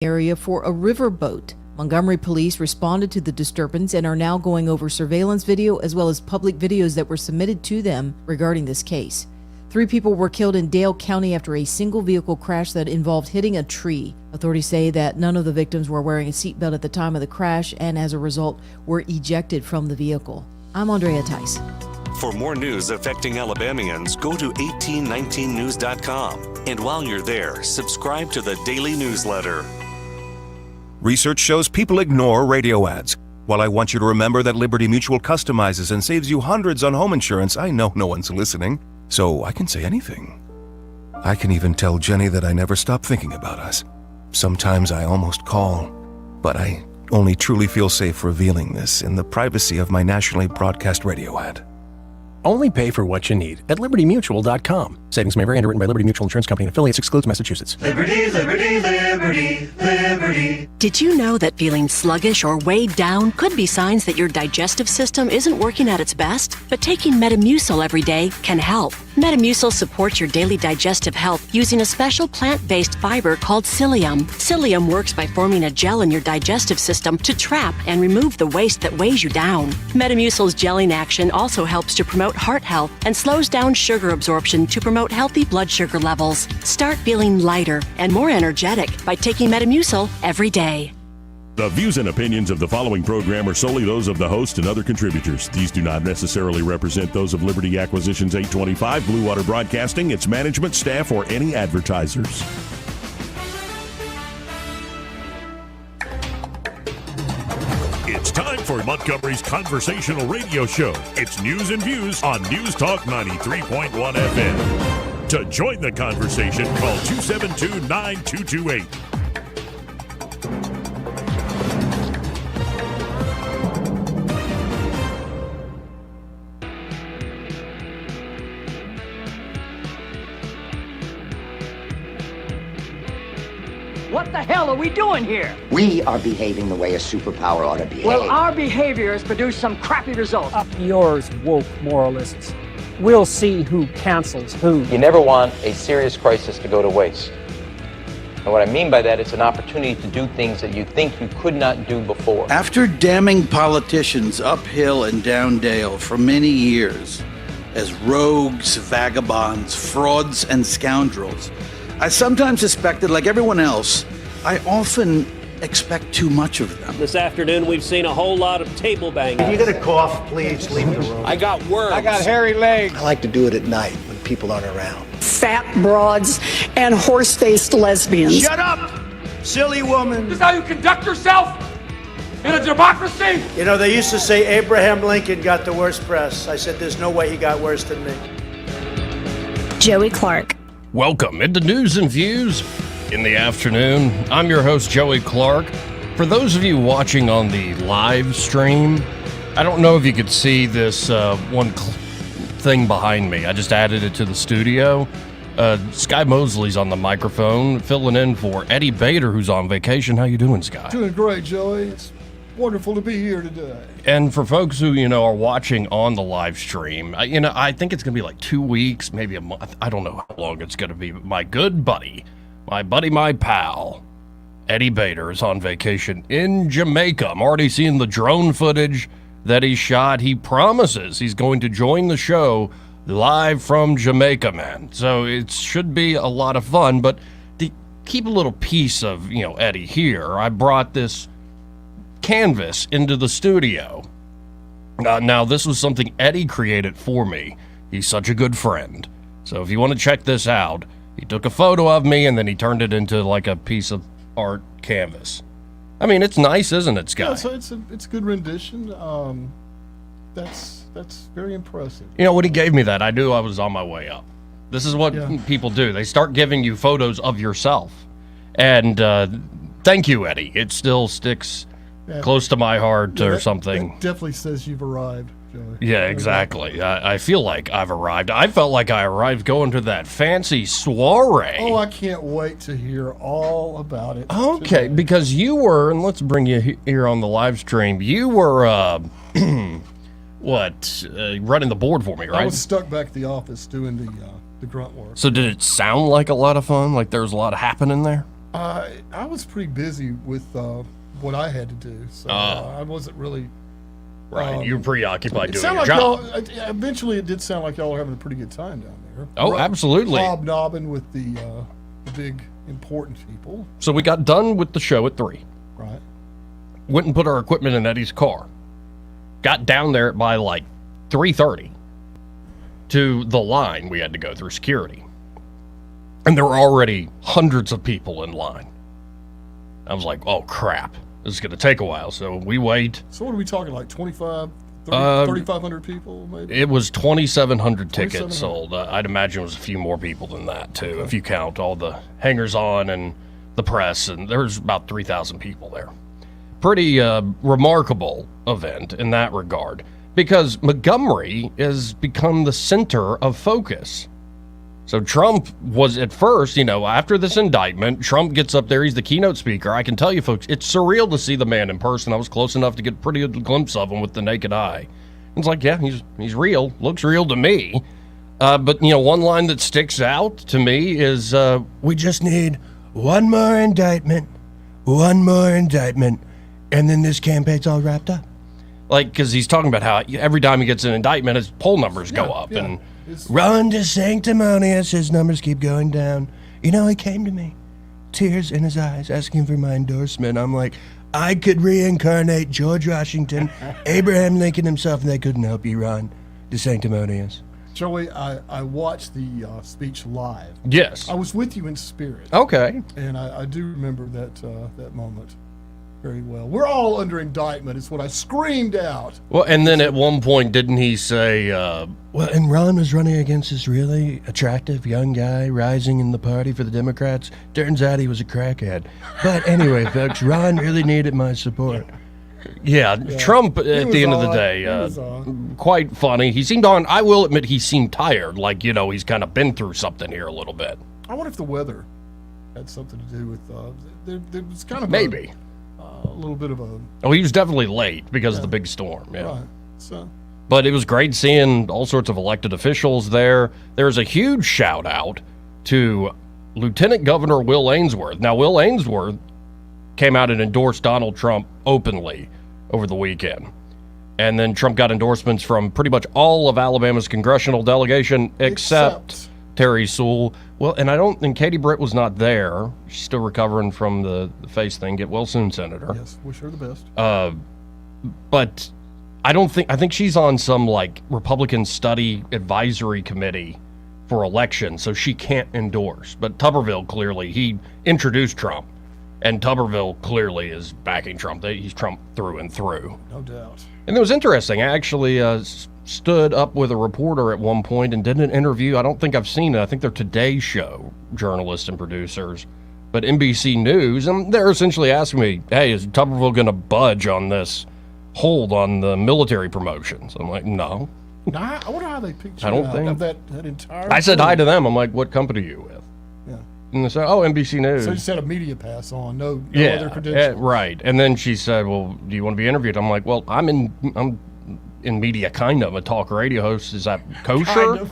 area for a riverboat. Montgomery police responded to the disturbance and are now going over surveillance video as well as public videos that were submitted to them regarding this case. 3 people were killed in Dale County after a single vehicle crash that involved hitting a tree. Authorities say that none of the victims were wearing a seatbelt at the time of the crash and as a result were ejected from the vehicle. I'm Andrea Tice. For more news affecting Alabamians, go to 1819news.com. And while you're there, subscribe to the daily newsletter. Research shows people ignore radio ads. While I want you to remember that Liberty Mutual customizes and saves you hundreds on home insurance, I know no one's listening, so I can say anything. I can even tell Jenny that I never stop thinking about us. Sometimes I almost call, but I only truly feel safe revealing this in the privacy of my nationally broadcast radio ad. Only pay for what you need at LibertyMutual.com. Savings may vary. Underwritten by Liberty Mutual Insurance Company and affiliates. Excludes Massachusetts. Liberty, liberty, liberty, liberty. Did you know that feeling sluggish or weighed down could be signs that your digestive system isn't working at its best? But taking Metamucil every day can help. Metamucil supports your daily digestive health using a special plant-based fiber called psyllium. Psyllium works by forming a gel in your digestive system to trap and remove the waste that weighs you down. Metamucil's gelling action also helps to promote heart health and slows down sugar absorption to promote healthy blood sugar levels. Start feeling lighter and more energetic by taking Metamucil every day. The views and opinions of the following program are solely those of the host and other contributors. These do not necessarily represent those of Liberty Acquisitions 825, Blue Water Broadcasting, its management, staff, or any advertisers. It's time for Montgomery's conversational radio show. It's News and Views on News Talk 93.1 FM. To join the conversation, call 272-9228. What the hell are we doing here? We are behaving the way a superpower ought to behave. Well, our behavior has produced some crappy results. Up yours, woke moralists. We'll see who cancels who. You never want a serious crisis to go to waste. And what I mean by that, it's an opportunity to do things that you think you could not do before. After damning politicians uphill and down Dale for many years as rogues, vagabonds, frauds, and scoundrels, I sometimes suspected, like everyone else, I often expect too much of them. This afternoon, we've seen a whole lot of table banging. If you're going to cough, please leave the room. I got worms. I got hairy legs. I like to do it at night when people aren't around. Fat broads and horse-faced lesbians. Shut up, silly woman. This is how you conduct yourself in a democracy? You know, they used to say Abraham Lincoln got the worst press. I said, there's no way he got worse than me. Joey Clark. Welcome into News and Views in the afternoon. I'm your host, Joey Clark. For those of you watching on the live stream, I don't know if you could see this one thing behind me. I just added it to the studio. Sky Mosley's on the microphone, filling in for Eddie Bader, who's on vacation. How you doing, Sky? Doing great, Joey. It's wonderful to be here today. And for folks who, are watching on the live stream, I think it's going to be like 2 weeks, maybe a month. I don't know how long it's going to be. But my good buddy, my pal, Eddie Bader is on vacation in Jamaica. I'm already seeing the drone footage that he shot. He promises he's going to join the show live from Jamaica, man. So it should be a lot of fun. But to keep a little piece of, Eddie here, I brought this canvas into the studio. Now, this was something Eddie created for me. He's such a good friend. So if you want to check this out, he took a photo of me and then he turned it into like a piece of art canvas. I mean, it's nice, isn't it, Sky? Yeah, so it's a good rendition. That's very impressive. When he gave me that, I knew I was on my way up. This is what people do. They start giving you photos of yourself. And thank you, Eddie. It still sticks close to my heart or something. That definitely says you've arrived, Joey. Yeah, exactly. I feel like I've arrived. I felt like I arrived going to that fancy soiree. Oh, I can't wait to hear all about it. Okay, today. Because you were, and let's bring you here on the live stream, you were, running the board for me, right? I was stuck back at the office doing the grunt work. So did it sound like a lot of fun? Like there was a lot happening there? I was pretty busy with what I had to do, so I wasn't really. Right, you're preoccupied doing your like job. Eventually, it did sound like y'all were having a pretty good time down there. Oh, absolutely. Hobnobbing with the big important people. So we got done with the show at 3. Right. Went and put our equipment in Eddie's car. Got down there by like 3:30 to the line we had to go through security. And there were already hundreds of people in line. I was like, oh crap, this is going to take a while. So we wait. So what are we talking, like 3,500 people maybe? It was 2,700 tickets sold. I'd imagine it was a few more people than that too, if you count all the hangers-on and the press, and there's about 3,000 people there. Pretty remarkable event in that regard, because Montgomery has become the center of focus. So Trump was at first, after this indictment, Trump gets up there, he's the keynote speaker. I can tell you folks, it's surreal to see the man in person. I was close enough to get a pretty good glimpse of him with the naked eye. It's like, yeah, he's real, looks real to me. But one line that sticks out to me is, we just need one more indictment, and then this campaign's all wrapped up. Like, because he's talking about how every time he gets an indictment, his poll numbers go up. Yeah. And Ron DeSanctimonious, his numbers keep going down. He came to me, tears in his eyes, asking for my endorsement. I'm like, I could reincarnate George Washington, Abraham Lincoln himself, and they couldn't help you, Ron DeSanctimonious. Joey, I watched the speech live. Yes. I was with you in spirit. Okay. And I do remember that moment very well. We're all under indictment is what I screamed out. Well, and then at one point, didn't he say, well, and Ron was running against this really attractive young guy rising in the party for the Democrats. Turns out he was a crackhead. But anyway, folks, Ron really needed my support. Yeah, Trump, at the end of the day, quite funny. He seemed on, I will admit, he seemed tired. Like, he's kind of been through something here a little bit. I wonder if the weather had something to do with, there was kind of maybe. A little bit of a... Oh, he was definitely late because of the big storm. Yeah. Right. So. But it was great seeing all sorts of elected officials there. There's a huge shout out to Lieutenant Governor Will Ainsworth. Now, Will Ainsworth came out and endorsed Donald Trump openly over the weekend. And then Trump got endorsements from pretty much all of Alabama's congressional delegation except Terry Sewell. Well, and and Katie Britt was not there. She's still recovering from the face thing. Get well soon, Senator. Yes, wish her the best. But I think she's on some Republican study advisory committee for election, so she can't endorse. But Tuberville clearly, he introduced Trump, and Tuberville clearly is backing Trump. He's Trump through and through. No doubt. And it was interesting. I actually stood up with a reporter at one point and did an interview. I don't think I've seen it. I think they're Today Show journalists and producers, but NBC News, and they're essentially asking me, hey, is Tuberville going to budge on this hold on the military promotions? I'm like, no. I wonder how they picked you I don't out think. of that entire I said thing. hi to them. I'm like, what company are you with? Yeah. And they said, oh, NBC News. So you just had a media pass on, no other credentials. Right. And then she said, well, do you want to be interviewed? I'm like, well, I'm in media, kind of a talk radio host. Is that kosher? Kind of.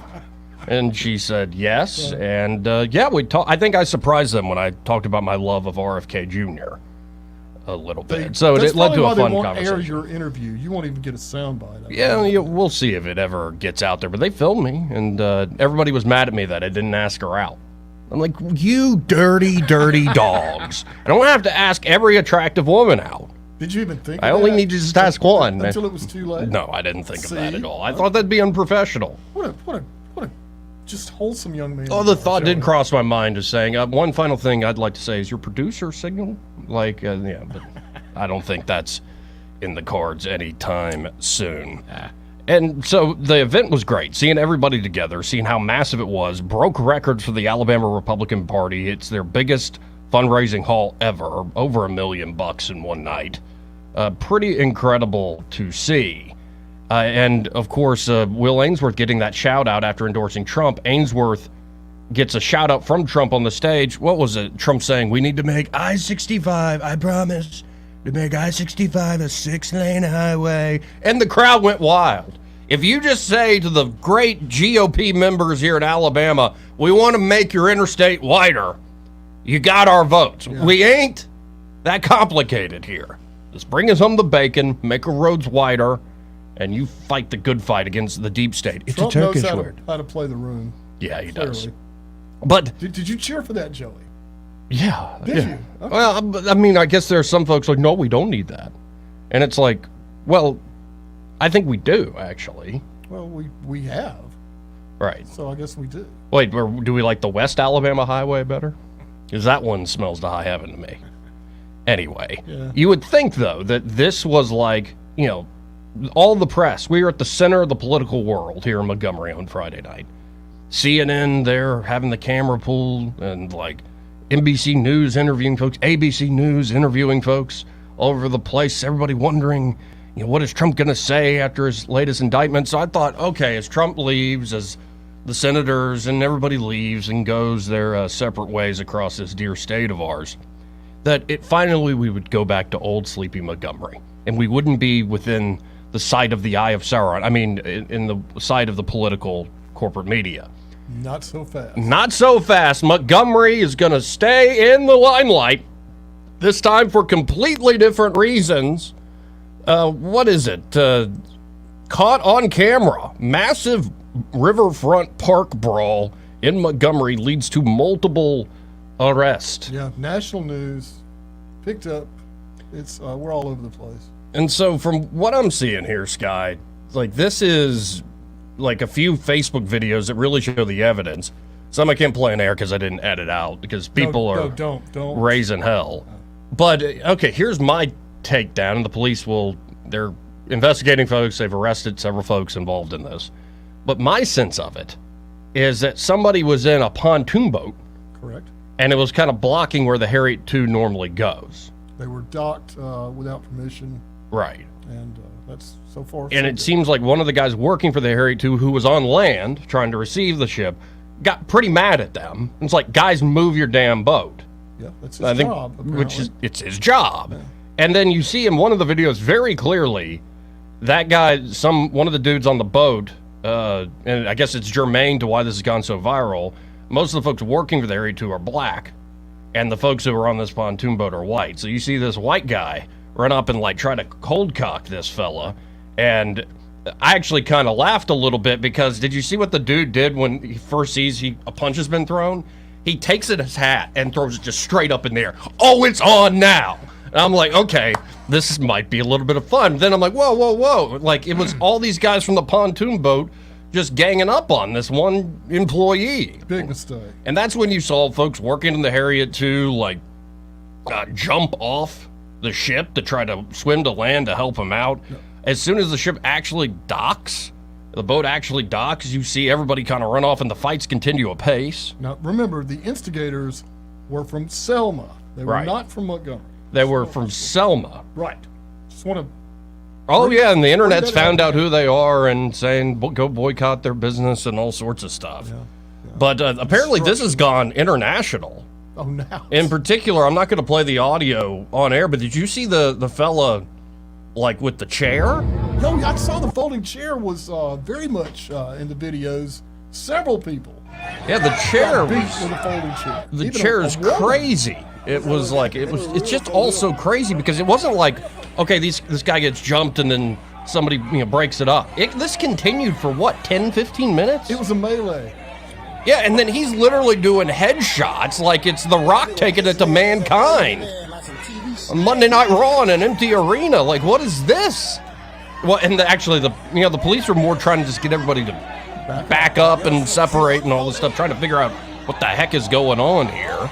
And she said yes. Yeah. And we talked. I think I surprised them when I talked about my love of RFK Jr. a little bit. So it led to a fun conversation. Air your interview. You won't even get a soundbite of it. Yeah, we'll see if it ever gets out there. But they filmed me, and everybody was mad at me that I didn't ask her out. I'm like, you dirty, dirty dogs. I don't have to ask every attractive woman out. Did you even think I of only that? need to just ask one. Until it was too late? No, I didn't think of that at all. I thought that'd be unprofessional. What a just wholesome young man. Oh, the thought did cross my mind of saying, one final thing I'd like to say is your producer signal? But I don't think that's in the cards anytime soon. And so the event was great, seeing everybody together, seeing how massive it was, broke records for the Alabama Republican Party. It's their biggest fundraising haul ever, over $1 million in one night. Pretty incredible to see. And of course, Will Ainsworth getting that shout out after endorsing Trump. Ainsworth gets a shout out from Trump on the stage. What was it? Trump saying, we need to make I-65, I promise, to make I-65 a 6-lane highway. And the crowd went wild. If you just say to the great GOP members here in Alabama, we want to make your interstate wider, You got our votes. Yeah. We ain't that complicated here. Just bring us home the bacon, make our roads wider, and you fight the good fight against the deep state. It's Trump a Turkish knows word. how to play the room. Yeah, he Clearly. does. But did you cheer for that, Joey? Yeah. Did you? Okay. Well, I mean, I guess there are some folks like, no, we don't need that. And it's like, well, I think we do, actually. Well, we have. Right. So I guess we do. Wait, do we like the West Alabama Highway better? Because that one smells to high heaven to me. Anyway, you would think, though, that this was like, you know, all the press. We were at the center of the political world here in Montgomery on Friday night. CNN, they're having the camera pulled, and like NBC News interviewing folks, ABC News interviewing folks all over the place. Everybody wondering, you know, what is Trump going to say after his latest indictment? So I thought, okay, as Trump leaves, as the senators and everybody leaves and goes their separate ways across this dear state of ours, that finally we would go back to old sleepy Montgomery, and we wouldn't be within the sight of the eye of Sauron. I mean, in the sight of the political corporate media. Not so fast. Not so fast. Montgomery is going to stay in the limelight, this time for completely different reasons. What is it? Caught on camera. Massive Riverfront Park brawl in Montgomery leads to multiple arrests. Yeah, national news picked up. It's we're all over the place. And so from what I'm seeing here, Sky, like this is like a few Facebook videos that really show the evidence. Some I can't play in air because I didn't edit out because people are don't raising hell. But okay, here's my takedown, and the police they're investigating folks. They've arrested several folks involved in this. But my sense of it is that somebody was in a pontoon boat. Correct. And it was kind of blocking where the Harriet II normally goes. They were docked without permission. Right. And that's so far. And it seems like one of the guys working for the Harriet II, who was on land trying to receive the ship, got pretty mad at them. It's like, guys, move your damn boat. Yeah, that's his job. Apparently. It's his job. Yeah. And then you see in one of the videos very clearly that guy, one of the dudes on the boat, and I guess it's germane to why this has gone so viral. Most of the folks working for the Harriet II are black, and the folks who are on this pontoon boat are white. So you see this white guy run up and like try to cold cock this fella, and I actually kind of laughed a little bit because did you see what the dude did when he first sees a punch has been thrown? He takes his hat and throws it just straight up in the air. Oh, it's on now. And I'm like, okay, this might be a little bit of fun. Then I'm like, whoa, whoa, whoa. Like it was all these guys from the pontoon boat just ganging up on this one employee. Big mistake. And that's when you saw folks working in the Harriet II like jump off the ship to try to swim to land to help him out. No. As soon as the ship actually docks, the boat actually docks, you see everybody kind of run off and the fights continue apace. Now, remember, the instigators were from Selma. They were not from Montgomery. They were from Selma. Right. Just want to... Oh, yeah, and the internet's found out who they are and saying go boycott their business and all sorts of stuff. Yeah. But apparently this has gone international. Oh, now. In particular, I'm not going to play the audio on air, but did you see the fella, like, with the chair? No, I saw the folding chair was very much in the videos. Several people. Yeah, the chair was... with a folding chair. The chair is crazy. It was like, it's just all so crazy because it wasn't like, okay, this guy gets jumped and then somebody breaks it up. This continued for what, 10, 15 minutes? It was a melee. Yeah, and then he's literally doing headshots like it's The Rock taking it to Mankind. On Monday Night Raw in an empty arena. Like, what is this? Well, and actually, the police were more trying to just get everybody to back up and separate and all this stuff, trying to figure out what the heck is going on here.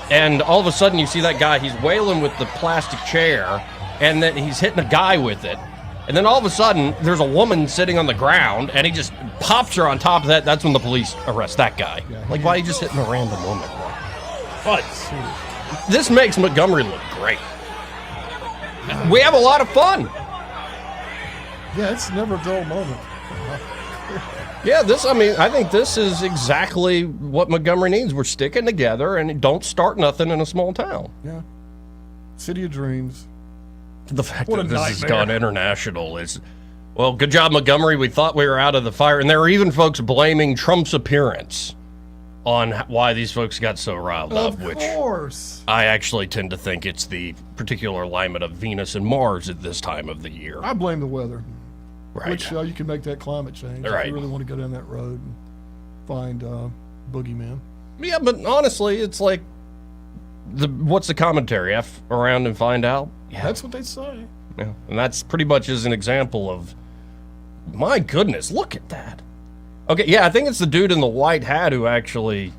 And all of a sudden, you see that guy, he's wailing with the plastic chair, and then he's hitting a guy with it. And then all of a sudden, there's a woman sitting on the ground, and he just pops her on top of that. That's when the police arrest that guy. Like, why are you just hitting a random woman? But this makes Montgomery look great. We have a lot of fun. Yeah, it's never a dull moment. Yeah, I think this is exactly what Montgomery needs. We're sticking together and don't start nothing in a small town. Yeah. City of dreams. The fact that this has gone international is, well, good job, Montgomery. We thought we were out of the fire. And there are even folks blaming Trump's appearance on why these folks got so riled up, which Of course. I actually tend to think it's the particular alignment of Venus and Mars at this time of the year. I blame the weather. Right. Which you can make that climate change if Right. you really want to go down that road and find boogeyman. Yeah, but honestly, it's like, what's the commentary? F around and find out? Yeah. That's what they say. Yeah. And that's pretty much as an example of, my goodness, look at that. Okay, yeah, I think it's the dude in the white hat who actually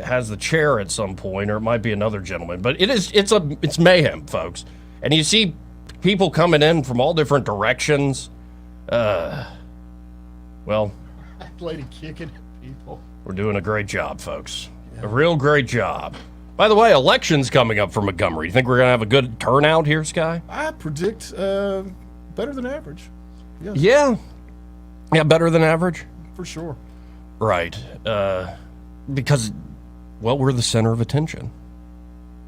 has the chair at some point, or it might be another gentleman. But it's mayhem, folks. And you see people coming in from all different directions. Well, Lady kicking at people. we're doing a great job, folks. A real great job. By the way, election's coming up for Montgomery. You think we're going to have a good turnout here, Sky? I predict better than average. Yes. Yeah. Yeah, better than average? For sure. Right. Because, well, we're the center of attention.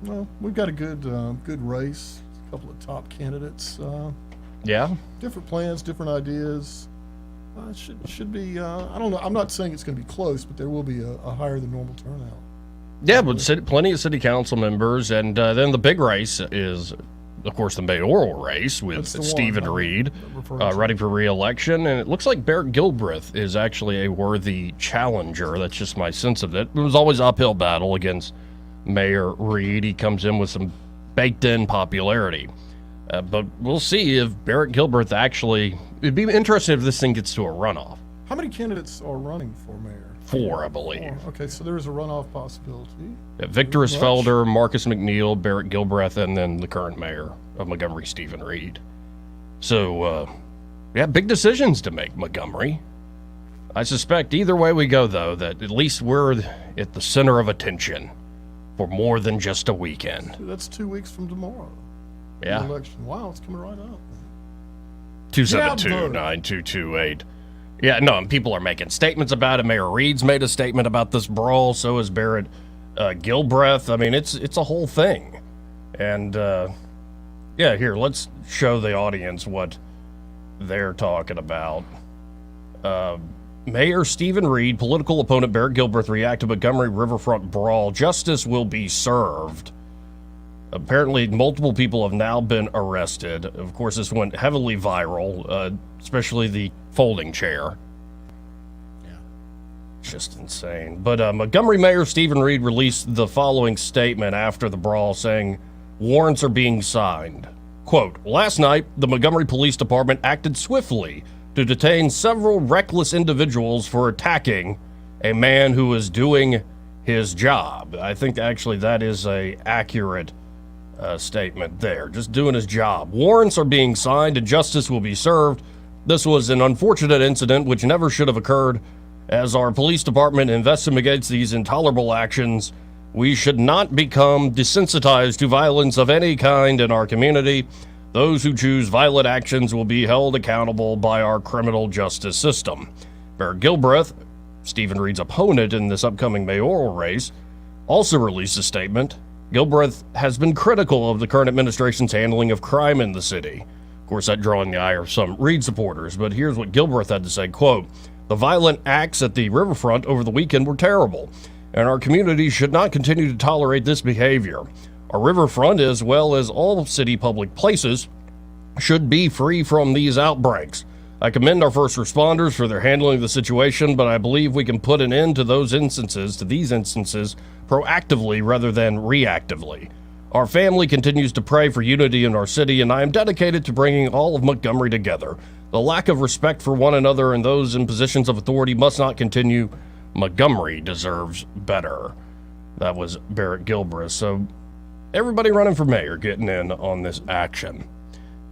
Well, we've got a good race, a couple of top candidates. Yeah? Different plans, different ideas. Should be, I don't know, I'm not saying it's going to be close, but there will be a higher than normal turnout. Yeah, but plenty of city council members, and then the big race is, of course, the mayoral race with Stephen Reed running for re-election, and it looks like Barrett Gilbreth is actually a worthy challenger. That's just my sense of it. It was always an uphill battle against Mayor Reed. He comes in with some baked-in popularity. But we'll see if Barrett Gilbreth actually... It'd be interesting if this thing gets to a runoff. How many candidates are running for mayor? 4, I believe. 4. Okay, so there is a runoff possibility. Yeah, Victor Felder, Marcus McNeil, Barrett Gilbreth, and then the current mayor of Montgomery, Stephen Reed. So, yeah, big decisions to make, Montgomery. I suspect either way we go, though, that at least we're at the center of attention for more than just a weekend. That's 2 weeks from tomorrow. Yeah. The election. Wow, it's coming right up. 272-9228. Yeah, no, and people are making statements about it. Mayor Reed's made a statement about this brawl. So has Barrett Gilbreth. I mean, it's a whole thing. And, yeah, here, let's show the audience what they're talking about. Mayor Stephen Reed, political opponent Barrett Gilbreth react to Montgomery Riverfront brawl. Justice will be served. Apparently, multiple people have now been arrested. Of course, this went heavily viral, especially the folding chair. Yeah. Just insane. But Montgomery Mayor Stephen Reed released the following statement after the brawl, saying warrants are being signed. Quote, last night, the Montgomery Police Department acted swiftly to detain several reckless individuals for attacking a man who was doing his job. I think actually that is a accurate statement there. Just doing his job. Warrants are being signed and justice will be served. This was an unfortunate incident which never should have occurred. As our police department investigates these intolerable actions, we should not become desensitized to violence of any kind in our community. Those who choose violent actions will be held accountable by our criminal justice system. Barrett Gilbreth, Stephen Reed's opponent in this upcoming mayoral race, also released a statement. Gilbreth has been critical of the current administration's handling of crime in the city. Of course, that drawing the ire of some Reed supporters, but here's what Gilbreth had to say, quote, the violent acts at the Riverfront over the weekend were terrible, and our community should not continue to tolerate this behavior. Our Riverfront, as well as all city public places, should be free from these outbreaks. I commend our first responders for their handling of the situation, but I believe we can put an end to these instances, proactively rather than reactively. Our family continues to pray for unity in our city, and I am dedicated to bringing all of Montgomery together. The lack of respect for one another and those in positions of authority must not continue. Montgomery deserves better. That was Barrett Gilbreth. So everybody running for mayor getting in on this action.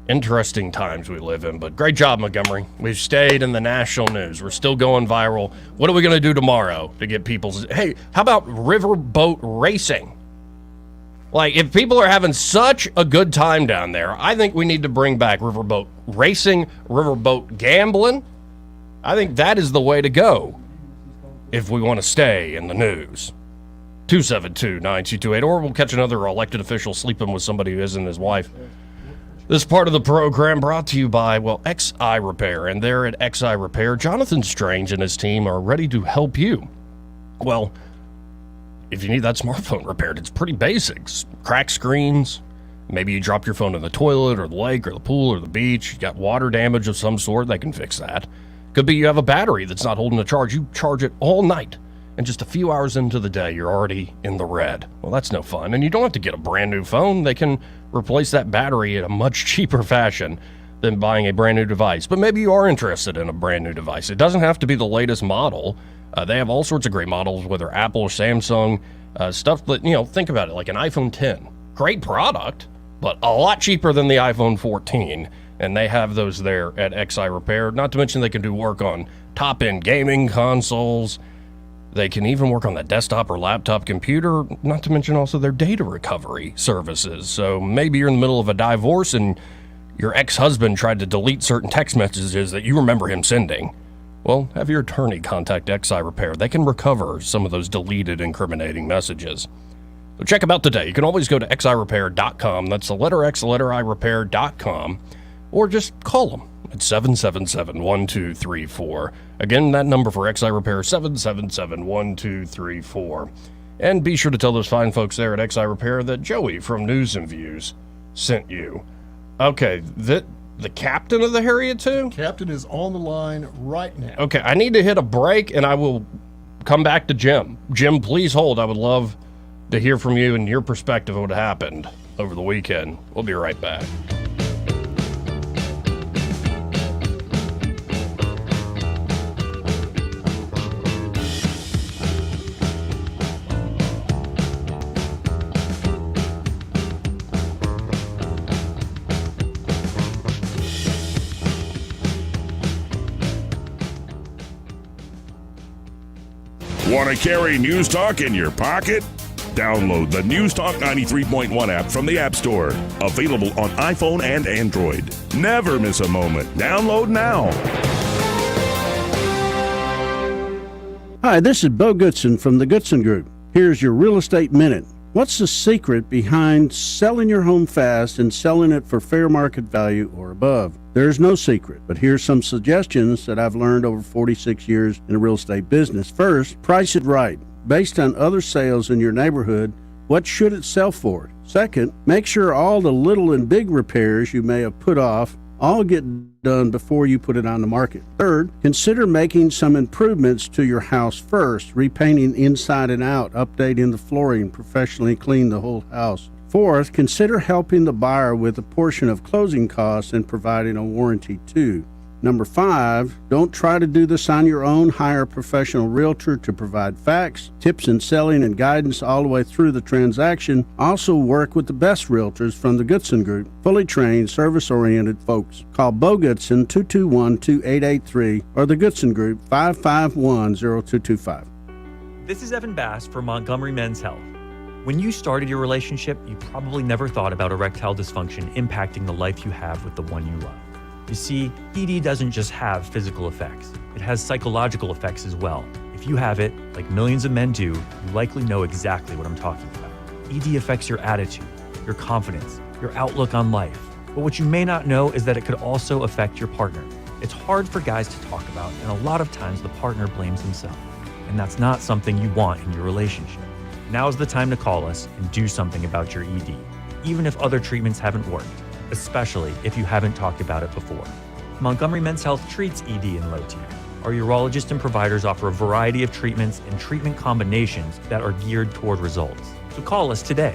Interesting times we live in, but great job, Montgomery. We've stayed in the national news. We're still going viral. What are we going to do tomorrow to get people's... Hey, how about riverboat racing? Like, if people are having such a good time down there, I think we need to bring back riverboat racing, riverboat gambling. I think that is the way to go if we want to stay in the news. 272-9228, or we'll catch another elected official sleeping with somebody who isn't his wife. This part of the program brought to you by, well, XI Repair, and there at XI Repair, Jonathan Strange and his team are ready to help you. Well, if you need that smartphone repaired, it's pretty basics. Cracked screens, maybe you dropped your phone in the toilet or the lake or the pool or the beach, you got water damage of some sort, they can fix that. Could be you have a battery that's not holding a charge. You charge it all night, and just a few hours into the day, you're already in the red. Well, that's no fun. And you don't have to get a brand new phone. They can replace that battery in a much cheaper fashion than buying a brand new device. But maybe you are interested in a brand new device. It doesn't have to be the latest model. They have all sorts of great models, whether Apple or Samsung, stuff that, think about it, like an iPhone 10. Great product, but a lot cheaper than the iPhone 14. And they have those there at XI Repair. Not to mention they can do work on top-end gaming consoles. They can even work on that desktop or laptop computer, not to mention also their data recovery services. So maybe you're in the middle of a divorce and your ex-husband tried to delete certain text messages that you remember him sending. Well, have your attorney contact XI Repair. They can recover some of those deleted incriminating messages. So check them out today. You can always go to xirepair.com. That's the letter X, the letter I, repair.com. Or just call them at 777-1234. Again, that number for XI Repair, 777-1234. And be sure to tell those fine folks there at XI Repair that Joey from News and Views sent you. Okay, the captain of the Harriet II? Captain is on the line right now. Okay, I need to hit a break, and I will come back to Jim. Jim, please hold. I would love to hear from you and your perspective of what happened over the weekend. We'll be right back. Want to carry News Talk in your pocket? Download the News Talk 93.1 app from the App Store. Available on iPhone and Android. Never miss a moment. Download now. Hi, this is Bo Goodson from the Goodson Group. Here's your Real Estate Minute. What's the secret behind selling your home fast and selling it for fair market value or above? There's no secret, but here's some suggestions that I've learned over 46 years in the real estate business. First, price it right. Based on other sales in your neighborhood, what should it sell for? Second, make sure all the little and big repairs you may have put off all get done before you put it on the market. Third, consider making some improvements to your house first, repainting inside and out, updating the flooring, professionally clean the whole house. Fourth, consider helping the buyer with a portion of closing costs and providing a warranty too. Number 5, don't try to do this on your own. Hire a professional realtor to provide facts, tips in selling, and guidance all the way through the transaction. Also work with the best realtors from the Goodson Group, fully trained, service-oriented folks. Call Bo Goodson 221-2883 or the Goodson Group 551-0225. This is Evan Bass for Montgomery Men's Health. When you started your relationship, you probably never thought about erectile dysfunction impacting the life you have with the one you love. You see, ED doesn't just have physical effects. It has psychological effects as well. If you have it, like millions of men do, you likely know exactly what I'm talking about. ED affects your attitude, your confidence, your outlook on life. But what you may not know is that it could also affect your partner. It's hard for guys to talk about, and a lot of times the partner blames himself. And that's not something you want in your relationship. Now is the time to call us and do something about your ED, even if other treatments haven't worked, especially if you haven't talked about it before. Montgomery Men's Health treats ED in low T. Our urologists and providers offer a variety of treatments and treatment combinations that are geared toward results. So call us today.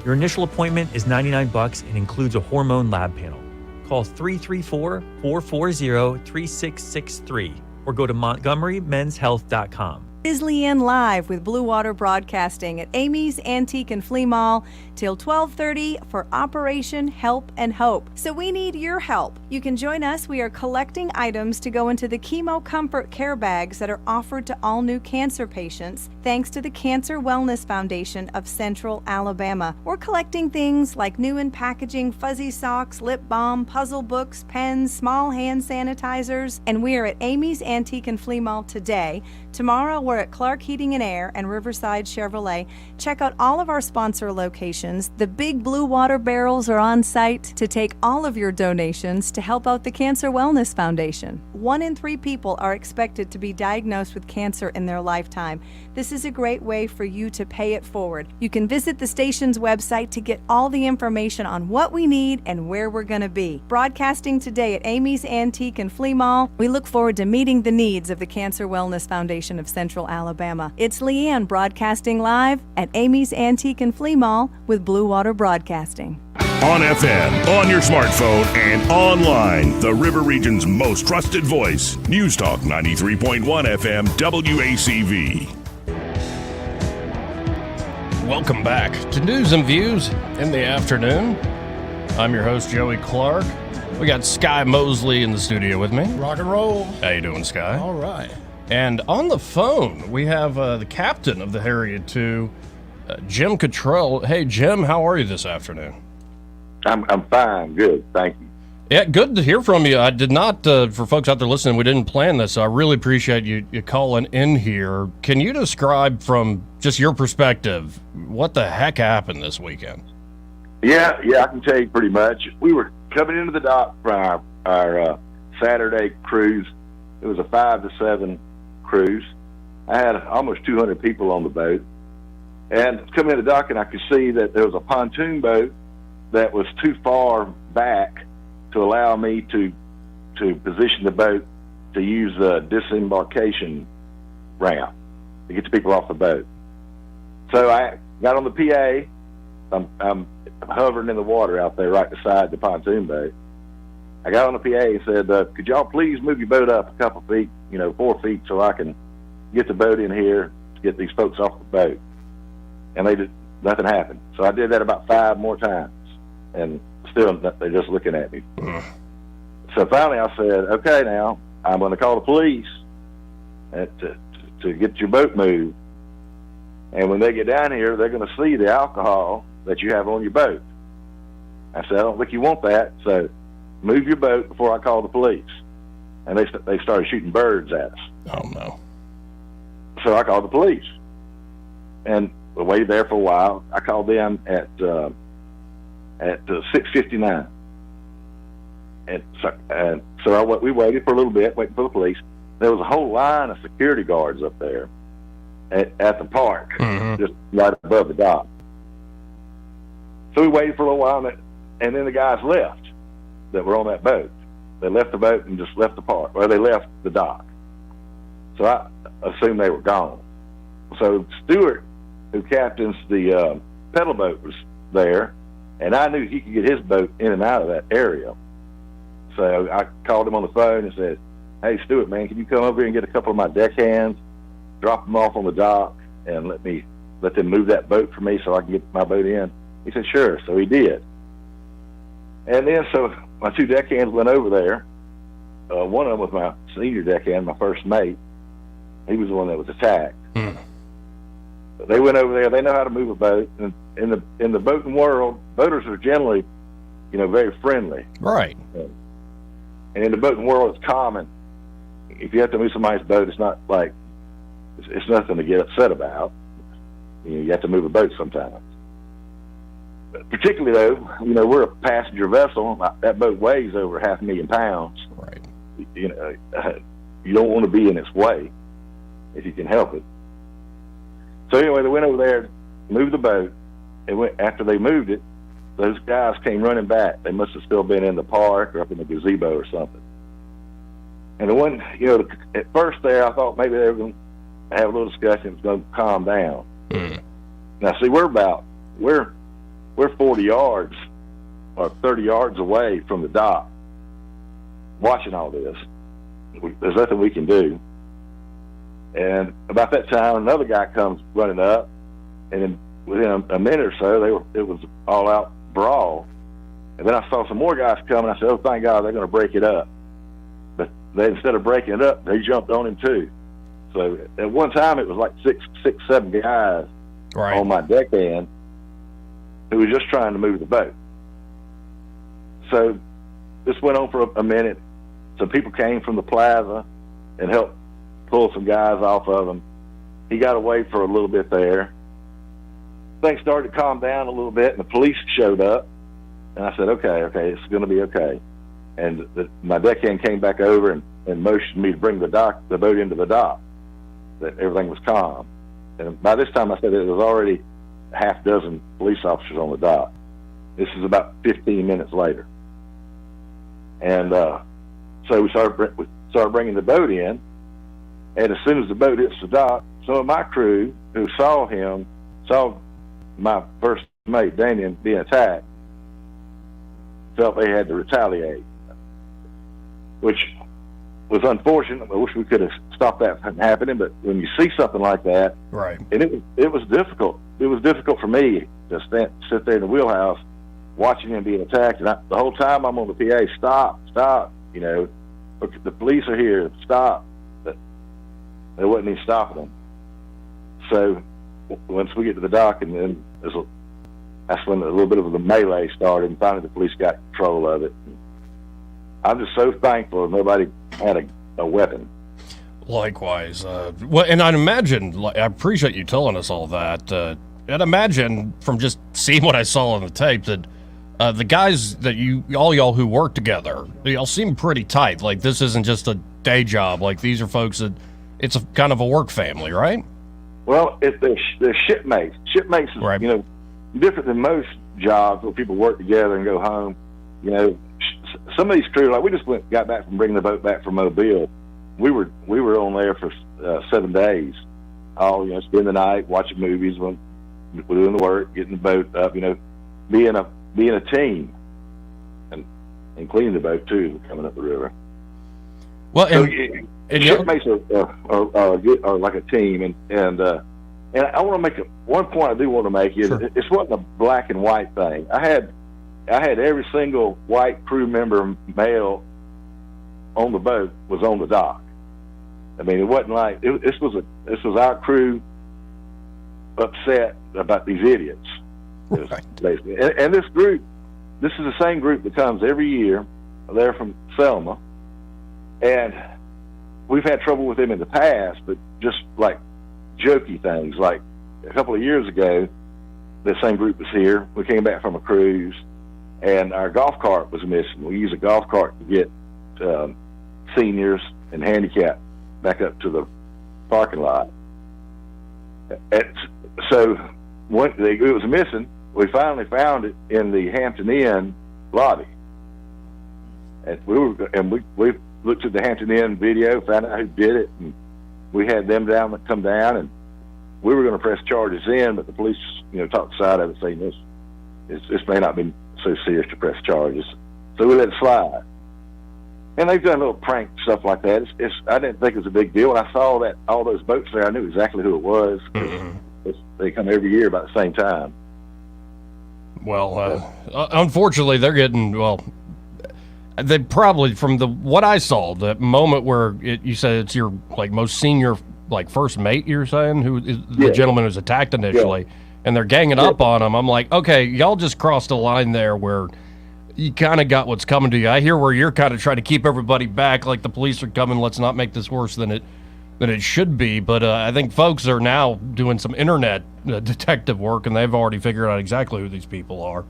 Your initial appointment is $99 and includes a hormone lab panel. Call 334-440-3663 or go to montgomerymenshealth.com. Is Leanne live with Blue Water Broadcasting at Amy's Antique and Flea Mall till 12:30 for Operation Help and Hope. So we need your help. You can join us. We are collecting items to go into the Chemo Comfort Care Bags that are offered to all new cancer patients, thanks to the Cancer Wellness Foundation of Central Alabama. We're collecting things like new in packaging fuzzy socks, lip balm, puzzle books, pens, small hand sanitizers, and we are at Amy's Antique and Flea Mall today. Tomorrow we're at Clark Heating and Air and Riverside Chevrolet. Check out all of our sponsor locations donations, the big blue water barrels are on site to take all of your donations to help out the Cancer Wellness Foundation. 1 in 3 people are expected to be diagnosed with cancer in their lifetime. This is a great way for you to pay it forward. You can visit the station's website to get all the information on what we need and where we're going to be. Broadcasting today at Amy's Antique and Flea Mall, we look forward to meeting the needs of the Cancer Wellness Foundation of Central Alabama. It's Leanne broadcasting live at Amy's Antique and Flea Mall with Blue Water Broadcasting. On FM, on your smartphone, and online, the River Region's most trusted voice. News Talk 93.1 FM WACV. Welcome back to News and Views in the afternoon. I'm your host, Joey Clark. We got Sky Mosley in the studio with me. Rock and roll. How you doing, Sky? All right. And on the phone, we have the captain of the Harriet II, Jim Cottrell. Hey, Jim, how are you this afternoon? I'm fine. Good. Thank you. Yeah, good to hear from you. I did not, for folks out there listening, we didn't plan this, so I really appreciate you calling in here. Can you describe from just your perspective what the heck happened this weekend? Yeah, I can tell you pretty much. We were coming into the dock for our Saturday cruise. It was a 5 to 7 cruise. I had almost 200 people on the boat. And coming into the dock, and I could see that there was a pontoon boat that was too far back to allow me to position the boat to use the disembarkation ramp to get the people off the boat. So I got on the PA. I'm hovering in the water out there right beside the pontoon boat. I got on the PA and said, could y'all please move your boat up a couple feet, 4 feet, so I can get the boat in here to get these folks off the boat. And nothing happened. So I did that about 5 more times. And still, they're just looking at me. So finally I said, okay, now I'm going to call the police to get your boat moved. And when they get down here, they're going to see the alcohol that you have on your boat. I said, I don't think you want that, so move your boat before I call the police. And they started shooting birds at us. Oh, no. So I called the police. And we waited there for a while. I called them at 6:59. And so we waited for a little bit, waiting for the police. There was a whole line of security guards up there at the park, just right above the dock. So we waited for a little while, and then the guys left that were on that boat. They left the boat and just left the park, or they left the dock. So I assumed they were gone. So Stewart, who captains the pedal boat, was there, and I knew he could get his boat in and out of that area. So I called him on the phone and said, hey, Stewart, man, can you come over here and get a couple of my deckhands, drop them off on the dock, and let them move that boat for me so I can get my boat in? He said, sure. So he did. And then so my 2 deckhands went over there. One of them was my senior deckhand, my first mate. He was the one that was attacked. But they went over there. They know how to move a boat. And in the boating world, boaters are generally, very friendly. Right. And in the boating world, it's common. If you have to move somebody's boat, it's not like it's nothing to get upset about. You have to move a boat sometimes. But particularly though, we're a passenger vessel. That boat weighs over 500,000 pounds. Right. You don't want to be in its way if you can help it. So anyway, they went over there, moved the boat, and after they moved it, those guys came running back. They must have still been in the park or up in the gazebo or something. And the one, at first there, I thought maybe they were going to have a little discussion. It was going to calm down. Now, see, we're 40 yards or 30 yards away from the dock watching all this. There's nothing we can do. And about that time, another guy comes running up, and then within a minute or so, it was all out brawl. And then I saw some more guys coming. I said, oh, thank God, they're going to break it up. But instead of breaking it up, they jumped on him too. So at one time, it was like six, 7 guys on my deckhand who was just trying to move the boat. So this went on for a minute. Some people came from the plaza and helped pull some guys off of him. He got away for a little bit there. things started to calm down a little bit, and the police showed up, and I said, okay, it's going to be okay. And my deckhand came back over and motioned me to bring the boat into the dock, that everything was calm. And by this time, I said there was already a half dozen police officers on the dock. This is about 15 minutes later. And so we started bringing the boat in, and as soon as the boat hits the dock, some of my crew who saw my first mate, Damien, being attacked, felt they had to retaliate, which was unfortunate. I wish we could have stopped that from happening, but when you see something like that, right, and it was difficult. It was difficult for me to sit there in the wheelhouse watching him being attacked, and the whole time I'm on the PA, stop, you know, look, the police are here, stop. But they wasn't even stopping them. So once we get to the dock, and then that's when a little bit of the melee started, and finally the police got control of it. I'm just so thankful nobody had a weapon. Likewise. Well, and I'd imagine, I appreciate you telling us all that. I'd imagine from just seeing what I saw on the tape that the guys that all y'all who work together, y'all seem pretty tight. Like, this isn't just a day job. Like, these are folks that it's a kind of a work family, right? Well, they're shipmates. Shipmates is, right, you know, different than most jobs where people work together and go home. You know, some of these crew, like we just got back from bringing the boat back from Mobile. We were on there for 7 days. All, you know, spend the night watching movies when we're doing the work, getting the boat up. You know, being a team, and cleaning the boat too, coming up the river. Well, so shipmates are like a team, and I want to make one point I do want to make is it wasn't a black and white thing. I had every single white crew member, male, on the boat was on the dock. I mean, it wasn't like this was our crew upset about these idiots, right, basically. And this group, this is the same group that comes every year. They're from Selma, and we've had trouble with them in the past, but just like jokey things. Like a couple of years ago, the same group was here. We came back from a cruise, and our golf cart was missing. We use a golf cart to get seniors and handicapped back up to the parking lot. So when it was missing, we finally found it in the Hampton Inn lobby, and we looked at the Hampton Inn video, found out who did it, and we had them come down, and we were going to press charges in, but the police, you know, talked the side of it, saying this may not be so serious to press charges, so we let it slide. And they've done little prank stuff like that. I didn't think it was a big deal. When I saw that all those boats there, I knew exactly who it was. They come every year about the same time. Well, unfortunately, they're getting, well, they probably, from what I saw, the moment where you said it's your like most senior, like first mate, you're saying, who is the gentleman who's attacked initially, and they're ganging up on him. I'm like, okay, y'all just crossed a line there where you kind of got what's coming to you. I hear where you're kind of trying to keep everybody back, like the police are coming. Let's not make this worse than it should be. But I think folks are now doing some internet detective work, and they've already figured out exactly who these people are.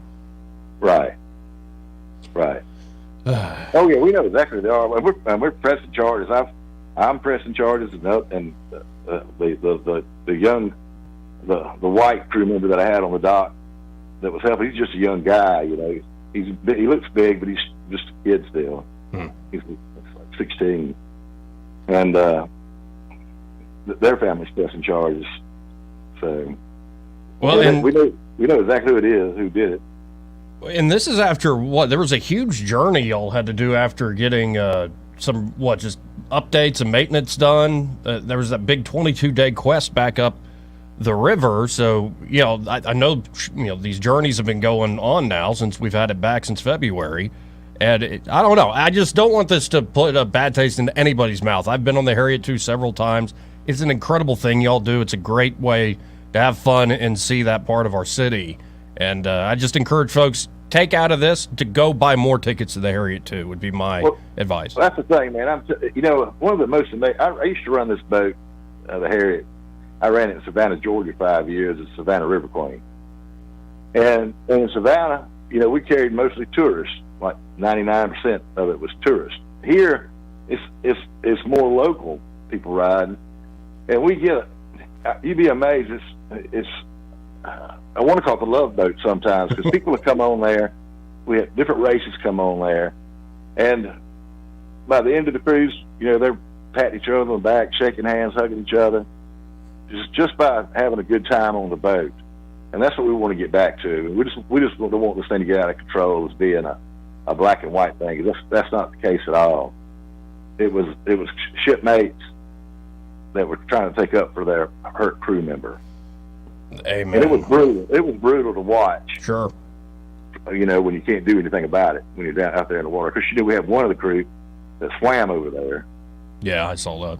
Right. Oh yeah, we know exactly who they are. We're pressing charges. I'm pressing charges, and the white crew member that I had on the dock that was helping. He's just a young guy, you know. He looks big, but he's just a kid still. He's like 16, and their family's pressing charges. So, well, and we know exactly who it is, who did it. And this is after what? There was a huge journey y'all had to do after getting just updates and maintenance done. There was that big 22-day quest back up the river. So, you know, I know, you know, these journeys have been going on now since we've had it back since February. And I don't know. I just don't want this to put a bad taste into anybody's mouth. I've been on the Harriet 2 several times. It's an incredible thing y'all do. It's a great way to have fun and see that part of our city. And I just encourage folks, take out of this to go buy more tickets to the Harriet 2 would be my advice. Well, that's the thing, man. You know, one of the most amazing, I used to run this boat, the Harriet. I ran it in Savannah, Georgia 5 years as Savannah River Queen. And in Savannah, you know, we carried mostly tourists, like 99% of it was tourists. Here, it's more local people riding, and we get, you'd be amazed, it's I want to call it the love boat sometimes, because people will come on there. We have different races come on there, and by the end of the cruise, you know, they're patting each other on the back, shaking hands, hugging each other, just by having a good time on the boat. And that's what we want to get back to. We just don't want this thing to get out of control as being a black and white thing. That's not the case at all. It was shipmates that were trying to take up for their hurt crew member. Amen. And it was brutal. It was brutal to watch. Sure. You know, when you can't do anything about it when you're down out there in the water. Because you know, we have one of the crew that swam over there. Yeah, I saw that.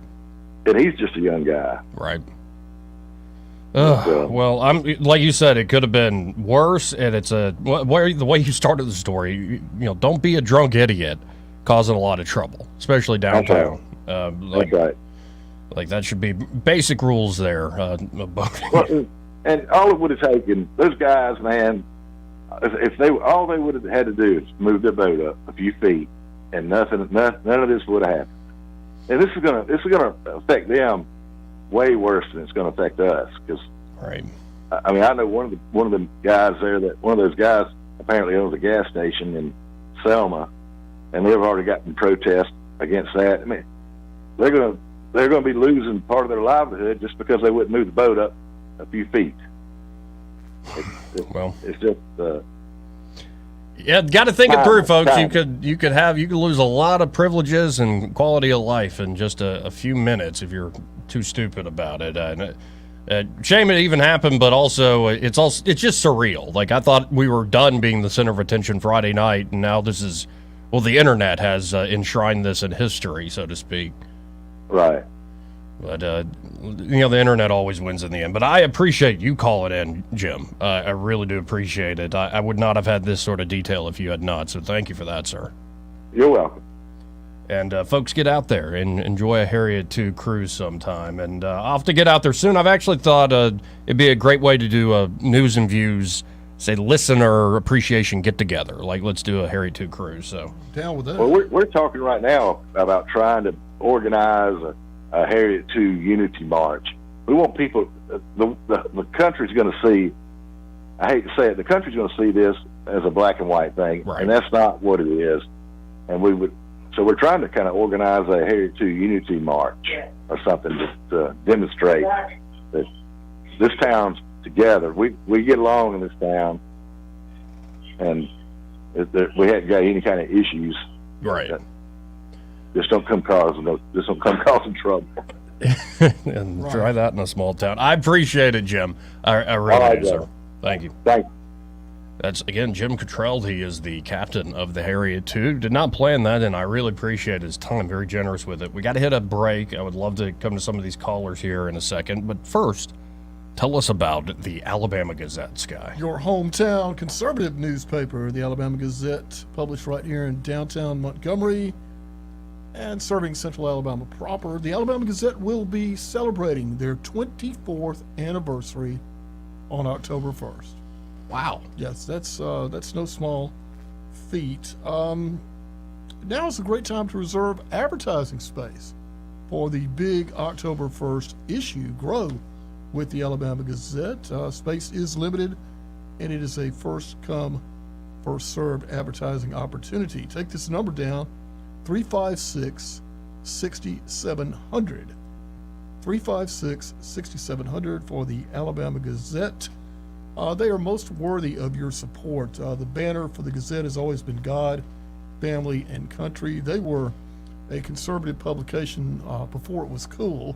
And he's just a young guy. Right. Well, I'm like you said, it could have been worse, and it's the way you started the story. You know, don't be a drunk idiot causing a lot of trouble, especially downtown. That's right. Like that should be basic rules there. Well, and all it would have taken, those guys, man, if all they would have had to do is move their boat up a few feet, and none of this would have happened. And this is gonna affect them way worse than it's going to affect us. Because, right. I mean, I know one of the guys there that one of those guys apparently owns a gas station in Selma, and they've already gotten protests against that. I mean, they're going to be losing part of their livelihood just because they wouldn't move the boat up a few feet. It's just. Yeah, got to think it through, folks. You could lose a lot of privileges and quality of life in just a few minutes if you're too stupid about it. Shame it even happened, but also it's just surreal. Like, I thought we were done being the center of attention Friday night, and now this is, well, the internet has enshrined this in history, so to speak. Right. But you know, the internet always wins in the end. But I appreciate you calling in, Jim. I really do appreciate it. I would not have had this sort of detail if you had not. So thank you for that, sir. You're welcome. And folks, get out there and enjoy a Harriet 2 cruise sometime. And I'll have to get out there soon. I've actually thought it'd be a great way to do a news and views, say, listener appreciation get together. Like, let's do a Harriet 2 cruise. So down with that. Well, we're talking right now about trying to organize a Harriet 2 Unity March. We want people. The country's going to see. I hate to say it. The country's going to see this as a black and white thing, right. And that's not what it is. And so we're trying to kind of organize a Harriet 2 Unity March or something to demonstrate that this town's together. We get along in this town, and we hadn't got any kind of issues. Right. Just don't come causing trouble. And try that in a small town. I appreciate it, Jim. I really do, sir. Thank you. Thank you. That's, again, Jim Cottrell. He is the captain of the Harriet 2. Did not plan that, and I really appreciate his time. Very generous with it. We got to hit a break. I would love to come to some of these callers here in a second. But first, tell us about the Alabama Gazette, Sky. Your hometown conservative newspaper, the Alabama Gazette, published right here in downtown Montgomery and serving Central Alabama proper. The Alabama Gazette will be celebrating their 24th anniversary on October 1st. Wow. Yes, that's no small feat. Now is a great time to reserve advertising space for the big October 1st issue. Grow with the Alabama Gazette. Space is limited, and it is a first-come, first-served advertising opportunity. Take this number down, 356-6700. 356-6700 for the Alabama Gazette. They are most worthy of your support. The banner for the Gazette has always been God, family, and country. They were a conservative publication before it was cool,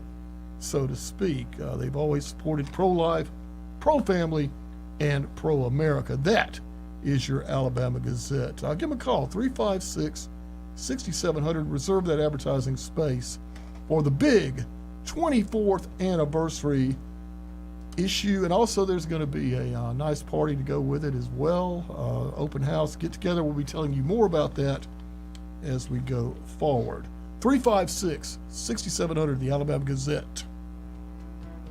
so to speak. They've always supported pro-life, pro-family, and pro-America. That is your Alabama Gazette. Give them a call, 356-6700. Reserve that advertising space for the big 24th anniversary issue, and also there's going to be a nice party to go with it as well. Open house, get together. We'll be telling you more about that as we go forward. 356-6700, the Alabama Gazette.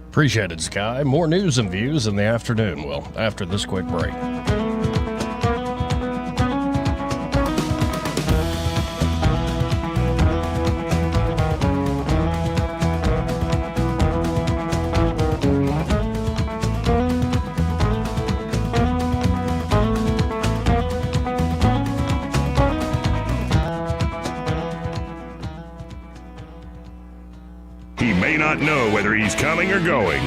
Appreciate it, Sky. More news and views in the afternoon. Well, after this quick break. He may not know whether he's coming or going,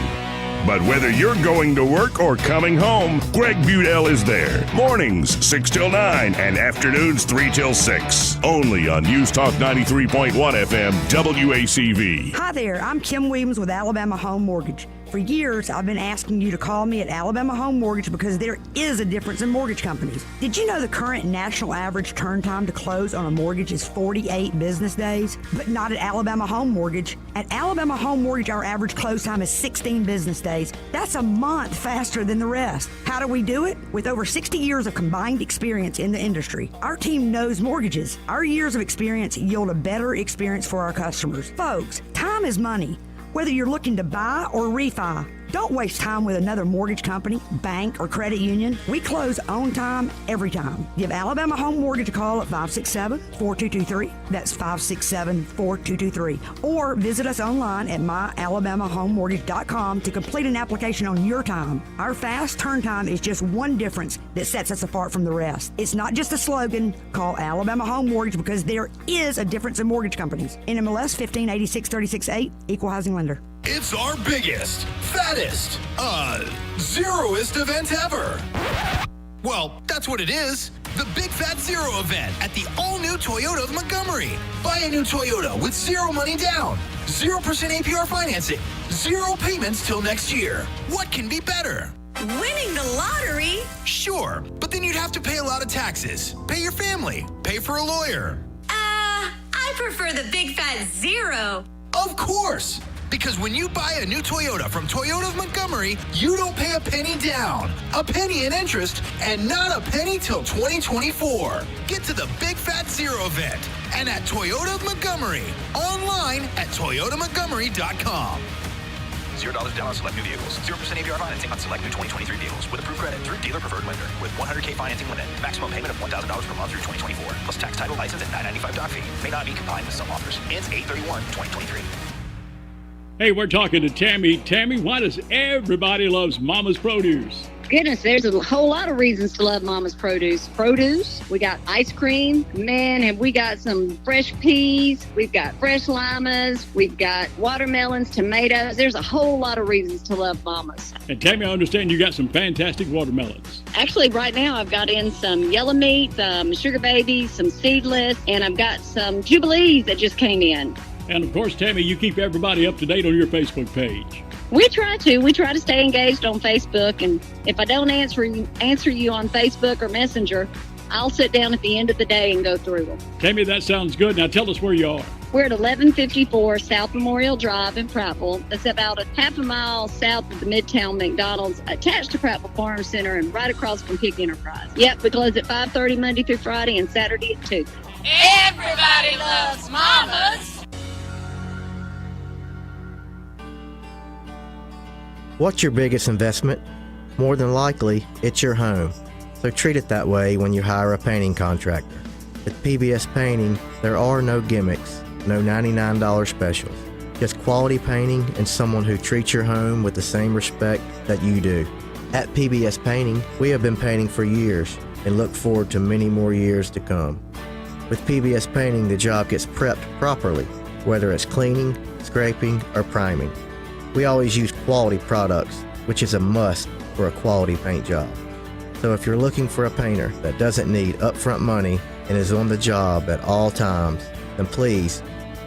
but whether you're going to work or coming home, Greg Budell is there. Mornings 6 till 9 and afternoons 3 till 6. Only on News Talk 93.1 FM WACV. Hi there, I'm Kim Williams with Alabama Home Mortgage. For years, I've been asking you to call me at Alabama Home Mortgage because there is a difference in mortgage companies. Did you know the current national average turn time to close on a mortgage is 48 business days? But not at Alabama Home Mortgage. At Alabama Home Mortgage, our average close time is 16 business days. That's a month faster than the rest. How do we do it? With over 60 years of combined experience in the industry. Our team knows mortgages. Our years of experience yield a better experience for our customers. Folks, time is money. Whether you're looking to buy or refi, don't waste time with another mortgage company, bank, or credit union. We close on time, every time. Give Alabama Home Mortgage a call at 567-4223. That's 567-4223. Or visit us online at myalabamahomemortgage.com to complete an application on your time. Our fast turn time is just one difference that sets us apart from the rest. It's not just a slogan. Call Alabama Home Mortgage because there is a difference in mortgage companies. NMLS 1586-36-8, Equal Housing Lender. It's our biggest, fattest, zeroest event ever. Well, that's what it is. The Big Fat Zero event at the all-new Toyota of Montgomery. Buy a new Toyota with zero money down, 0% APR financing, zero payments till next year. What can be better? Winning the lottery? Sure, but then you'd have to pay a lot of taxes, pay your family, pay for a lawyer. I prefer the Big Fat Zero. Of course. Because when you buy a new Toyota from Toyota of Montgomery, you don't pay a penny down, a penny in interest, and not a penny till 2024. Get to the Big Fat Zero event and at Toyota of Montgomery. Online at toyotamontgomery.com. $0 down on select new vehicles. 0% APR financing on select new 2023 vehicles with approved credit through dealer preferred lender with $100K financing limit. Maximum payment of $1,000 per month through 2024 plus tax, title, license, and $995 doc fee. May not be combined with some offers. Ends 8/31/2023. Hey, we're talking to Tammy. Tammy, why does everybody loves Mama's Produce? Goodness, there's a whole lot of reasons to love Mama's Produce. We got ice cream. Man, have we got some fresh peas. We've got fresh limas. We've got watermelons, tomatoes. There's a whole lot of reasons to love Mama's. And Tammy, I understand you got some fantastic watermelons. Actually, right now I've got in some yellow meat, sugar babies, some seedless, and I've got some Jubilees that just came in. And of course, Tammy, you keep everybody up to date on your Facebook page. We try to stay engaged on Facebook, and if I don't answer you on Facebook or Messenger, I'll sit down at the end of the day and go through them. Tammy, that sounds good. Now tell us where you are. We're at 1154 South Memorial Drive in Prattville. That's about a half a mile south of the Midtown McDonald's, attached to Prattville Farm Center and right across from Pig Enterprise. Yep, we close at 5:30 Monday through Friday and Saturday at 2. Everybody loves Mama's. What's your biggest investment? More than likely, it's your home. So treat it that way when you hire a painting contractor. At PBS Painting, there are no gimmicks, no $99 specials. Just quality painting and someone who treats your home with the same respect that you do. At PBS Painting, we have been painting for years and look forward to many more years to come. With PBS Painting, the job gets prepped properly, whether it's cleaning, scraping, or priming. We always use quality products, which is a must for a quality paint job. So if you're looking for a painter that doesn't need upfront money and is on the job at all times, then please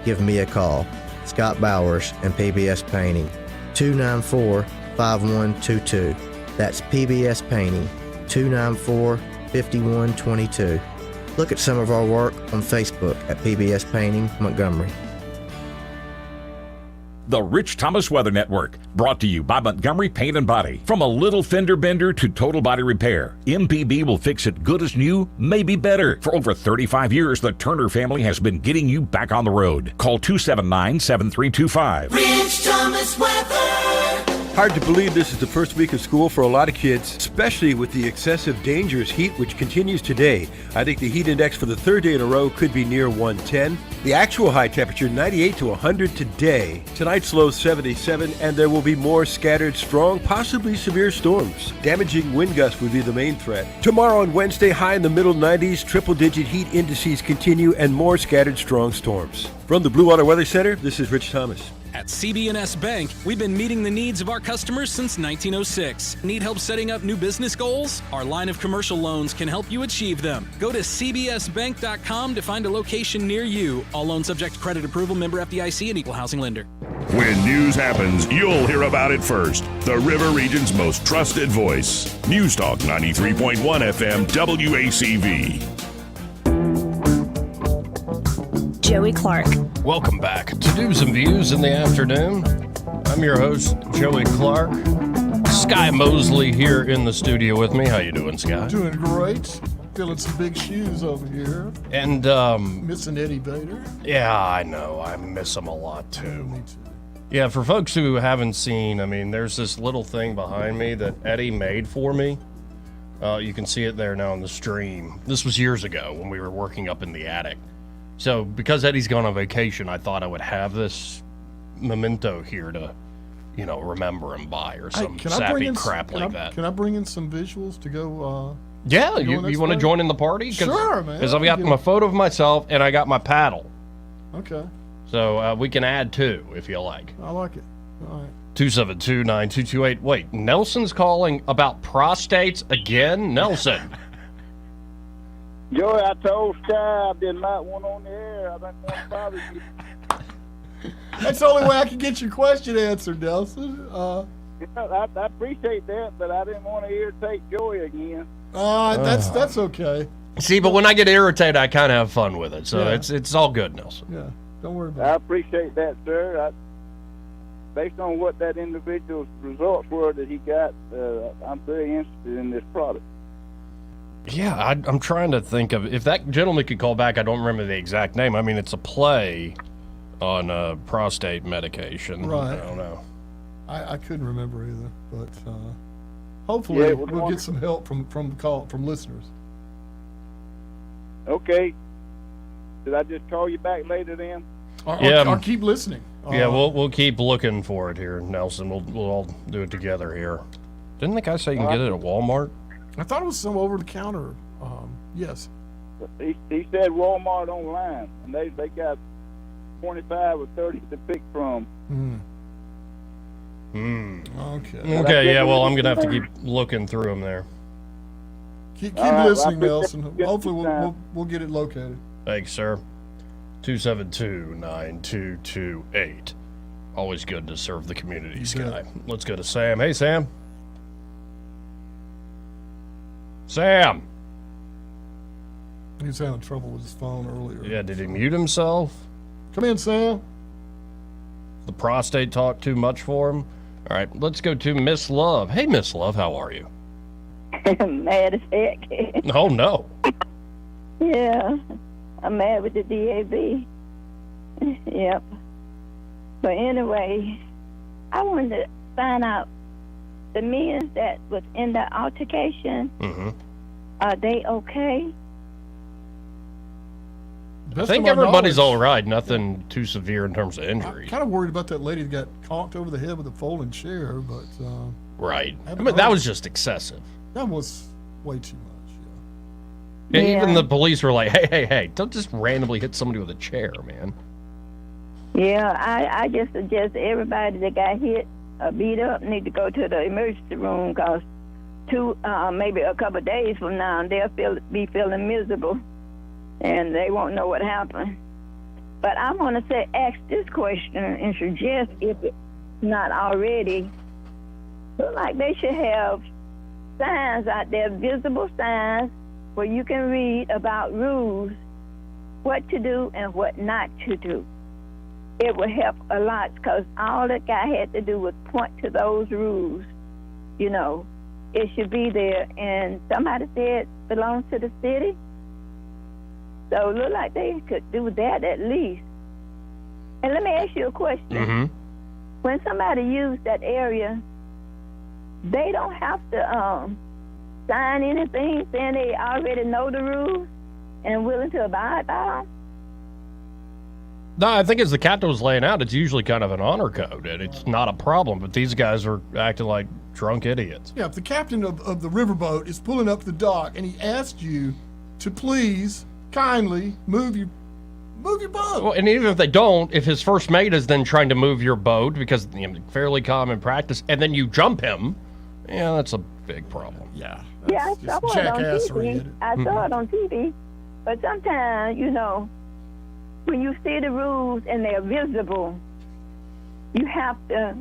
give me a call. Scott Bowers and PBS Painting, 294-5122. That's PBS Painting, 294-5122. Look at some of our work on Facebook at PBS Painting Montgomery. The Rich Thomas Weather Network, brought to you by Montgomery Paint and Body. From a little fender bender to total body repair, MPB will fix it good as new, maybe better. For over 35 years, the Turner family has been getting you back on the road. Call 279-7325. Rich Thomas Weather. Hard to believe this is the first week of school for a lot of kids, especially with the excessive dangerous heat which continues today. I think the heat index for the third day in a row could be near 110. The actual high temperature 98 to 100 today. Tonight's low 77, and there will be more scattered, strong, possibly severe storms. Damaging wind gusts would be the main threat. Tomorrow on Wednesday, high in the middle 90s, triple-digit heat indices continue, and more scattered, strong storms. From the Blue Water Weather Center, this is Rich Thomas. At CB&S Bank, we've been meeting the needs of our customers since 1906. Need help setting up new business goals? Our line of commercial loans can help you achieve them. Go to cbsbank.com to find a location near you. All loans subject to credit approval, member FDIC, and equal housing lender. When news happens, you'll hear about it first. The River Region's most trusted voice. News Talk 93.1 FM WACV. Joey Clark. Welcome back to News and Views in the afternoon. I'm your host, Joey Clark. Sky Mosley here in the studio with me. How you doing, Sky? Doing great. Feeling some big shoes over here. And, missing Eddie Bader. Yeah, I know. I miss him a lot, too. Me too. Yeah, for folks who haven't seen, I mean, there's this little thing behind me that Eddie made for me. You can see it there now on the stream. This was years ago when we were working up in the attic. So because Eddie's gone on vacation, I thought I would have this memento here to, remember him by or some sappy crap like that. Can I bring in some visuals to go? Yeah, you want to join in the party? Sure, man. Because I've got my photo of myself and I got my paddle. Okay. So we can add two if you like. I like it. All right. 272-9228. Wait, Nelson's calling about prostates again? Nelson. Joey, I told Sky I did not want on the air. I didn't want to bother you. That's the only way I can get your question answered, Nelson. I appreciate that, but I didn't want to irritate Joey again. That's okay. See, but when I get irritated, I kind of have fun with it. So it's all good, Nelson. Yeah, don't worry about it. I appreciate that, sir. Based on what that individual's results were that he got, I'm very interested in this product. Yeah, I'm trying to think of if that gentleman could call back. I don't remember the exact name. I mean, it's a play on prostate medication. Right. I don't know. I couldn't remember either, but hopefully we'll get some help from listeners. Okay. Did I just call you back later then? Or keep listening. Yeah, we'll keep looking for it here, Nelson. We'll all do it together here. Didn't the guy say you can get it at Walmart? I thought it was some over the counter. Yes. He said Walmart online, and they got 25 or 30 to pick from. Okay. Okay. Yeah. Well, I'm gonna have to keep looking through them there. Keep listening, Nelson. Hopefully, we'll get it located. Thanks, sir. 272-9228. Always good to serve the community, Sky. Let's go to Sam. Hey, Sam. Sam! He was having trouble with his phone earlier. Yeah, did he mute himself? Come in, Sam. The prostate talk too much for him? All right, let's go to Miss Love. Hey, Miss Love, how are you? Mad as heck. Oh, no. Yeah, I'm mad with the DAB. Yep. But anyway, I wanted to find out the men that was in the altercation, are they okay? I think everybody's all right. Nothing too severe in terms of injuries. I'm kind of worried about that lady that got conked over the head with a folding chair, but... right. I mean, that was just excessive. That was way too much, yeah. Even the police were like, hey, don't just randomly hit somebody with a chair, man. Yeah, I just suggest everybody that got hit or beat up need to go to the emergency room, because maybe a couple of days from now, they'll be feeling miserable, and they won't know what happened. But I want to ask this question and suggest, if it's not already, look like they should have signs out there, visible signs, where you can read about rules, what to do and what not to do. It will help a lot, because all that guy had to do was point to those rules. It should be there. And somebody said it belongs to the city. So it looked like they could do that at least. And let me ask you a question. Mm-hmm. When somebody used that area they don't have to sign anything saying they already know the rules and willing to abide by them? No, I think as the captain was laying out, it's usually kind of an honor code, and it's not a problem. But these guys are acting like drunk idiots. Yeah, if the captain of the riverboat is pulling up the dock and he asked you to please kindly move your boat. Well, and even if they don't, if his first mate is then trying to move your boat because fairly common practice, and then you jump him, yeah, that's a big problem. Yeah. Yeah, I saw it on TV. I saw it on TV. But sometimes, when you see the rules and they're visible, you have to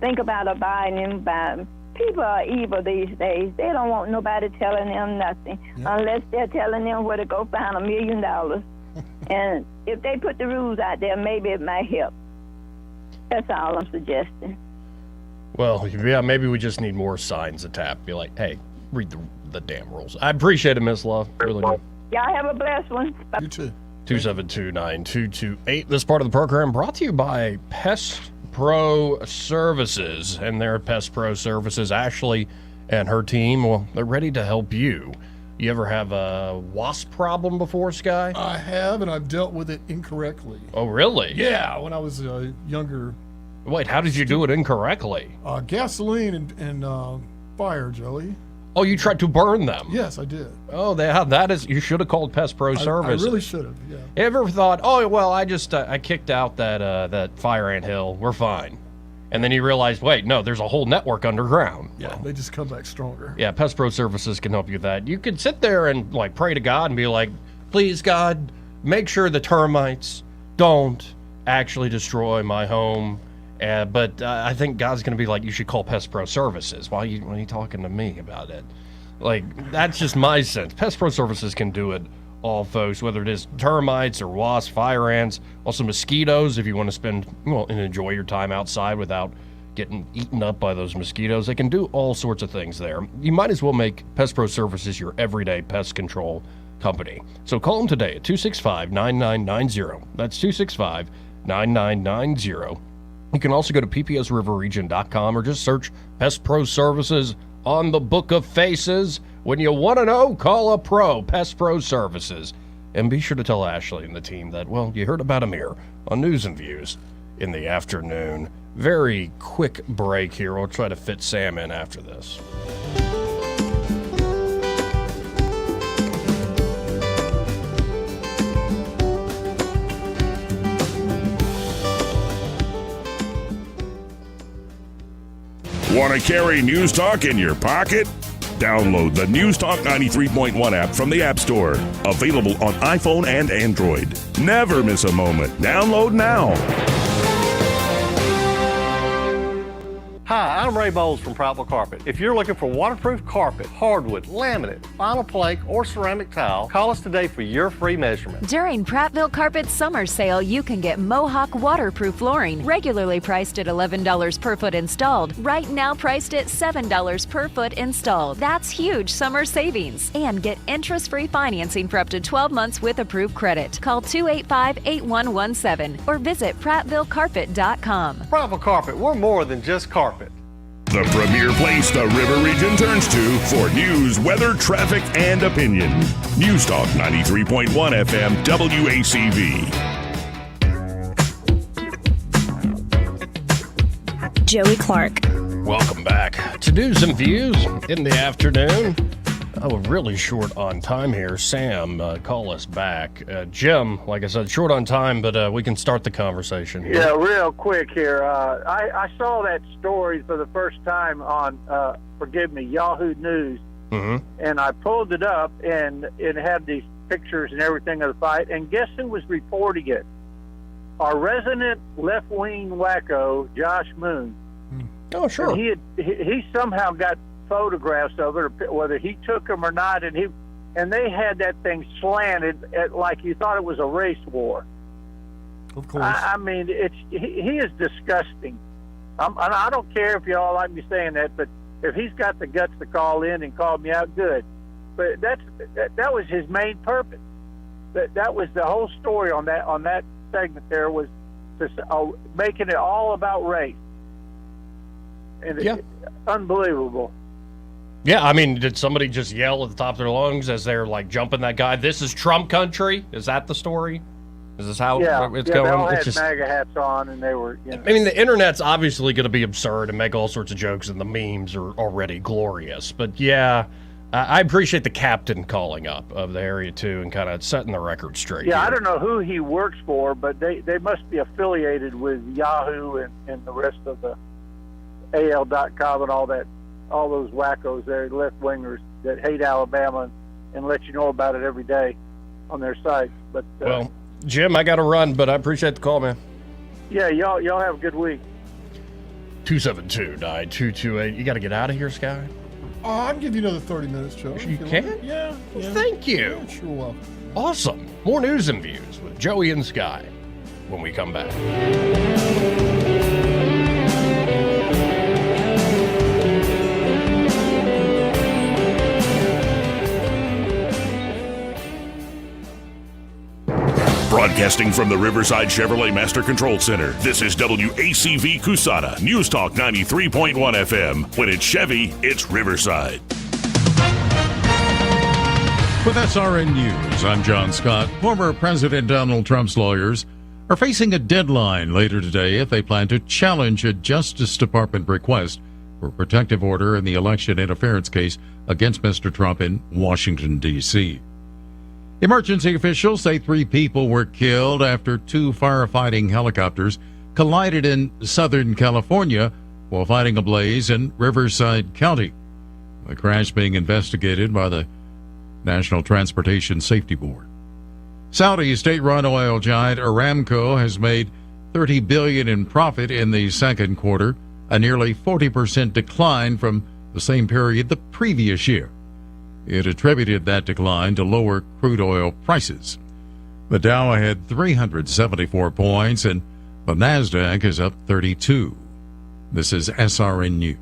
think about abiding by them. People are evil these days. They don't want nobody telling them nothing unless they're telling them where to go find $1 million. And if they put the rules out there, maybe it might help. That's all I'm suggesting. Well, yeah, maybe we just need more signs attached. Be like, hey, read the damn rules. I appreciate it, Miss Love. Really do. Y'all have a blessed one. Bye. You too. 272-9228. This part of the program brought to you by Pest Pro Services. And their Pest Pro Services, Ashley and her team, well, they're ready to help you. You ever have a wasp problem before, Sky? I have, and I've dealt with it incorrectly. Oh, really? Yeah, when I was younger. Wait, how did you do it incorrectly? Gasoline and fire, Joey. Oh, you tried to burn them? Yes, I did. Oh, that is, you should have called Pest Pro Services. I really should have, yeah. Ever thought, oh, well, I just, I kicked out that fire ant hill, we're fine. And then you realized, wait, no, there's a whole network underground. Yeah, they just come back stronger. Yeah, Pest Pro Services can help you with that. You could sit there and, pray to God and be like, please, God, make sure the termites don't actually destroy my home. But I think God's going to be like, you should call Pest Pro Services. Why are you talking to me about it? That's just my sense. Pest Pro Services can do it all, folks, whether it is termites or wasps, fire ants, also mosquitoes, if you want to spend, and enjoy your time outside without getting eaten up by those mosquitoes. They can do all sorts of things there. You might as well make Pest Pro Services your everyday pest control company. So call them today at 265-9990. That's 265-9990. You can also go to ppsriverregion.com or just search Pest Pro Services on the Book of Faces. When you want to know, call a pro, Pest Pro Services. And be sure to tell Ashley and the team that, well, you heard about them here on News and Views in the afternoon. Very quick break here. We'll try to fit Sam in after this. Want to carry News Talk in your pocket? Download the News Talk 93.1 app from the App Store. Available on iPhone and Android. Never miss a moment. Download now. Hi, I'm Ray Bowles from Prattville Carpet. If you're looking for waterproof carpet, hardwood, laminate, vinyl plank, or ceramic tile, call us today for your free measurement. During Prattville Carpet's summer sale, you can get Mohawk waterproof flooring, regularly priced at $11 per foot installed, right now priced at $7 per foot installed. That's huge summer savings. And get interest-free financing for up to 12 months with approved credit. Call 285-8117 or visit prattvillecarpet.com. Prattville Carpet, we're more than just carpet. The premier place the River Region turns to for news, weather, traffic, and opinion. News Talk 93.1 FM WACV. Joey Clark. Welcome back to News and Views in the afternoon. We're really short on time here. Sam, call us back. Jim, like I said, short on time, but we can start the conversation here. Yeah, real quick here. I saw that story for the first time on, Yahoo News. Mm-hmm. And I pulled it up, and it had these pictures and everything of the fight. And guess who was reporting it? Our resident left-wing wacko, Josh Moon. Oh, sure. And he somehow got photographs of it, or whether he took them or not, and they had that thing slanted at like you thought it was a race war. Of course. I mean, he is disgusting. I don't care if y'all like me saying that, but if he's got the guts to call in and call me out, good. But that was his main purpose. That was the whole story on that segment. There was making it all about race. And unbelievable. Yeah, I mean, did somebody just yell at the top of their lungs as they're like jumping that guy? This is Trump country? Is that the story? Is this how it's going? They all had it's just, MAGA hats on, and they were. You know. I mean, the internet's obviously going to be absurd and make all sorts of jokes, and the memes are already glorious. But yeah, I appreciate the captain calling up of the area too and kind of setting the record straight. Yeah, here. I don't know who he works for, but they must be affiliated with Yahoo and the rest of the AL.com and all those wackos there, left wingers that hate Alabama and let you know about it every day on their site. But well, Jim, I got to run, but I appreciate the call, man. Yeah, y'all have a good week. 272-9228. You got to get out of here, Sky. I'll give you another 30 minutes, Joe. You can? Yeah. Thank you. Yeah, sure will. Awesome. More news and views with Joey and Sky when we come back. Broadcasting from the Riverside Chevrolet Master Control Center, this is WACV Cusana, News Talk 93.1 FM. When it's Chevy, it's Riverside. With SRN News, I'm John Scott. Former President Donald Trump's lawyers are facing a deadline later today if they plan to challenge a Justice Department request for a protective order in the election interference case against Mr. Trump in Washington, D.C. Emergency officials say 3 people were killed after 2 firefighting helicopters collided in Southern California while fighting a blaze in Riverside County. The crash being investigated by the National Transportation Safety Board. Saudi state-run oil giant Aramco has made $30 billion in profit in the second quarter, a nearly 40% decline from the same period the previous year. It attributed that decline to lower crude oil prices. The Dow had 374 points, and the NASDAQ is up 32. This is SRN News.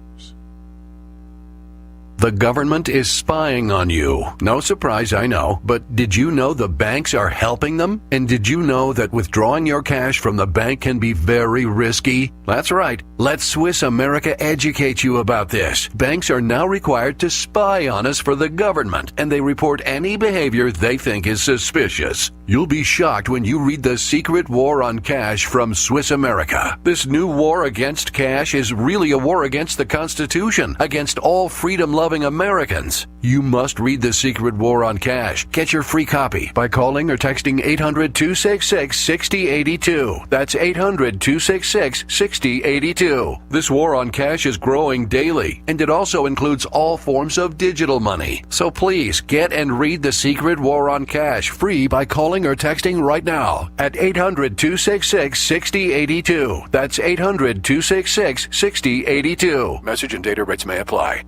The government is spying on you. No surprise, I know. But did you know the banks are helping them? And did you know that withdrawing your cash from the bank can be very risky? That's right. Let Swiss America educate you about this. Banks are now required to spy on us for the government, and they report any behavior they think is suspicious. You'll be shocked when you read The Secret War on Cash from Swiss America. This new war against cash is really a war against the Constitution, against all freedom-loving Americans. You must read The Secret War on Cash. Get your free copy by calling or texting 800-266-6082. That's 800-266-6082. This war on cash is growing daily, and it also includes all forms of digital money. So please get and read The Secret War on Cash free by calling or texting right now at 800-266-6082. That's 800-266-6082. Message and data rates may apply.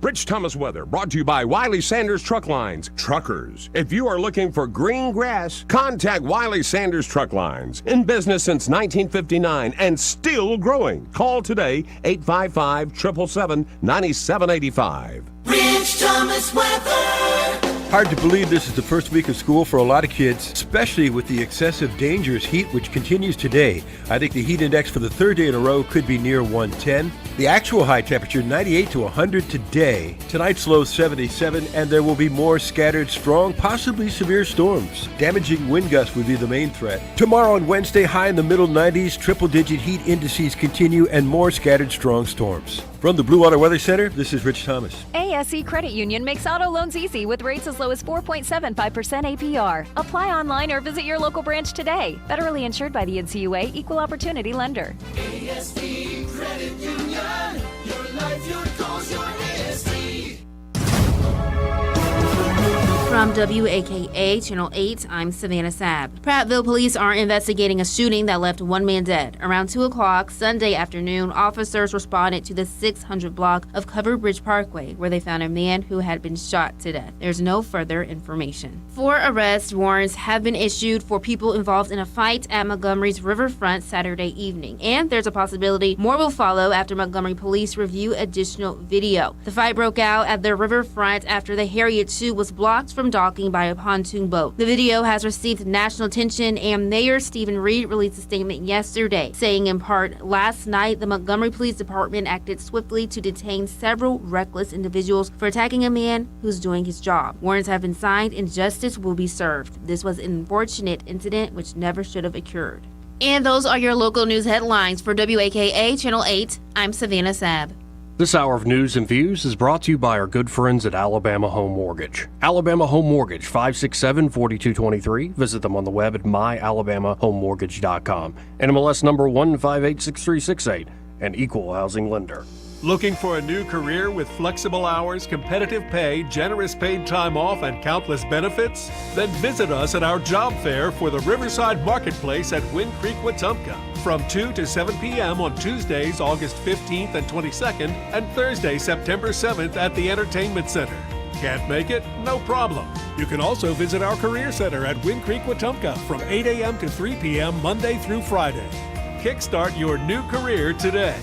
Rich Thomas weather brought to you by Wiley Sanders Truck Lines. Truckers, if you are looking for green grass, contact Wiley Sanders Truck Lines. In business since 1959 and still growing. Call today, 855-777-9785. Rich Thomas weather. Hard to believe this is the first week of school for a lot of kids, especially with the excessive dangerous heat which continues today. I think the heat index for the 3rd day in a row could be near 110. The actual high temperature 98 to 100 today. Tonight's low 77, and there will be more scattered, strong, possibly severe storms. Damaging wind gusts would be the main threat. Tomorrow and Wednesday, high in the middle 90s, triple-digit heat indices continue, and more scattered, strong storms. From the Blue Water Weather Center, this is Rich Thomas. ASE Credit Union makes auto loans easy with rates as low as 4.75% APR. Apply online or visit your local branch today. Federally insured by the NCUA, Equal Opportunity Lender. ASE Credit Union, your life, your goals, your ASE. From WAKA Channel 8, I'm Savannah Sabb. Prattville police are investigating a shooting that left 1 man dead. Around 2 o'clock Sunday afternoon, officers responded to the 600 block of Covered Bridge Parkway, where they found a man who had been shot to death. There's no further information. 4 arrest warrants have been issued for people involved in a fight at Montgomery's Riverfront Saturday evening, and there's a possibility more will follow after Montgomery police review additional video. The fight broke out at the Riverfront after the Harriet II was blocked from from docking by a pontoon boat. The video has received national attention, and Mayor Stephen Reed released a statement yesterday, saying in part, last night the Montgomery Police Department acted swiftly to detain several reckless individuals for attacking a man who's doing his job. Warrants have been signed and justice will be served. This was an unfortunate incident which never should have occurred. And those are your local news headlines for WAKA Channel 8. I'm Savannah Saab. This hour of news and views is brought to you by our good friends at Alabama Home Mortgage. Alabama Home Mortgage, 567-4223. Visit them on the web at myalabamahomemortgage.com. NMLS number 1586368, an equal housing lender. Looking for a new career with flexible hours, competitive pay, generous paid time off, and countless benefits? Then visit us at our job fair for the Riverside Marketplace at Wind Creek, Wetumpka from 2 to 7 p.m. on Tuesdays, August 15th and 22nd, and Thursday, September 7th at the Entertainment Center. Can't make it? No problem. You can also visit our Career Center at Wind Creek, Wetumpka from 8 a.m. to 3 p.m. Monday through Friday. Kickstart your new career today.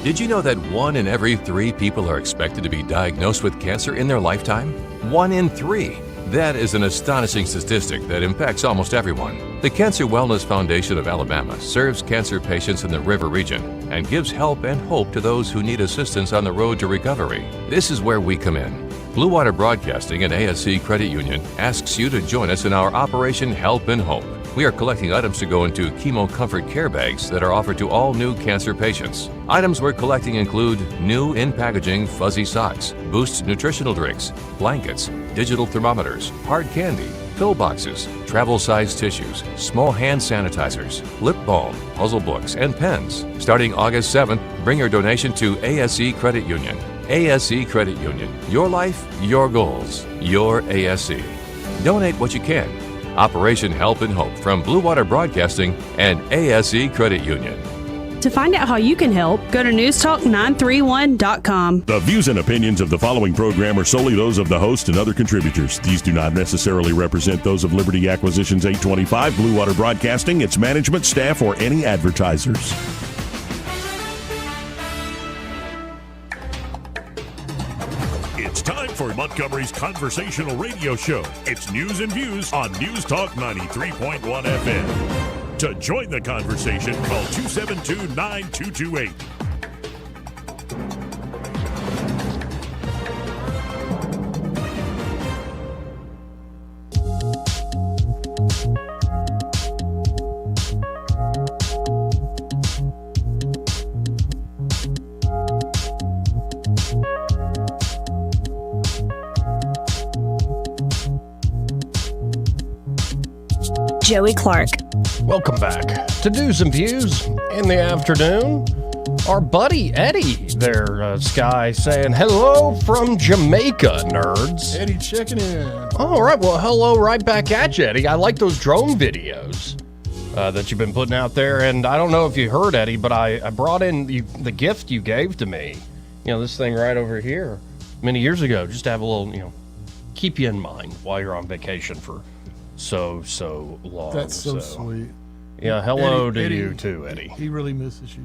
Did you know that 1 in every 3 people are expected to be diagnosed with cancer in their lifetime? 1 in 3. That is an astonishing statistic that impacts almost everyone. The Cancer Wellness Foundation of Alabama serves cancer patients in the River region and gives help and hope to those who need assistance on the road to recovery. This is where we come in. Blue Water Broadcasting and ASC Credit Union asks you to join us in our Operation Help and Hope. We are collecting items to go into Chemo Comfort Care bags that are offered to all new cancer patients. Items we're collecting include new in-packaging fuzzy socks, Boost nutritional drinks, blankets, digital thermometers, hard candy, pill boxes, travel-sized tissues, small hand sanitizers, lip balm, puzzle books, and pens. Starting August 7th, bring your donation to ASC Credit Union. ASC Credit Union. Your life, your goals, your ASC. Donate what you can. Operation Help and Hope from Blue Water Broadcasting and ASC Credit Union. To find out how you can help, go to newstalk931.com. The views and opinions of the following program are solely those of the host and other contributors. These do not necessarily represent those of Liberty Acquisitions 825, Blue Water Broadcasting, its management, staff, or any advertisers. It's time for Montgomery's conversational radio show. It's news and views on News Talk 93.1 FM. To join the conversation, call 272-9228. Joey Clark. Welcome back to News and Views in the afternoon. Our buddy Eddie there, Sky, saying hello from Jamaica, nerds. Eddie checking in. All right, well, hello right back at you, Eddie. I like those drone videos that you've been putting out there, and I don't know if you heard, Eddie, but I brought in the gift you gave to me. You know, this thing right over here many years ago, just to have a little, keep you in mind while you're on vacation for so long. That's so sweet. Yeah, hello Eddie, to you too, Eddie. He really misses you.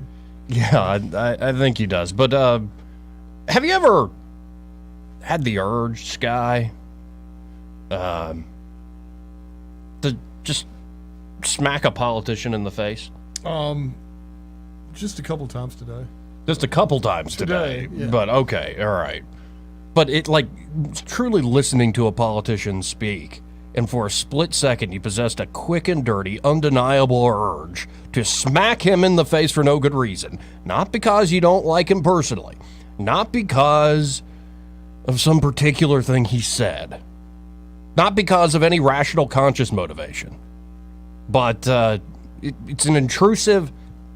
Yeah, I think he does. But have you ever had the urge, Sky, to just smack a politician in truly Just a couple times today. Just a couple times today. Yeah. But okay, all right. But it truly listening to a politician speak, and for a split second you possessed a quick and dirty, undeniable urge to smack him in the face for no good reason. Not because you don't like him personally. Not because of some particular thing he said. Not because of any rational, conscious motivation. But it's an intrusive,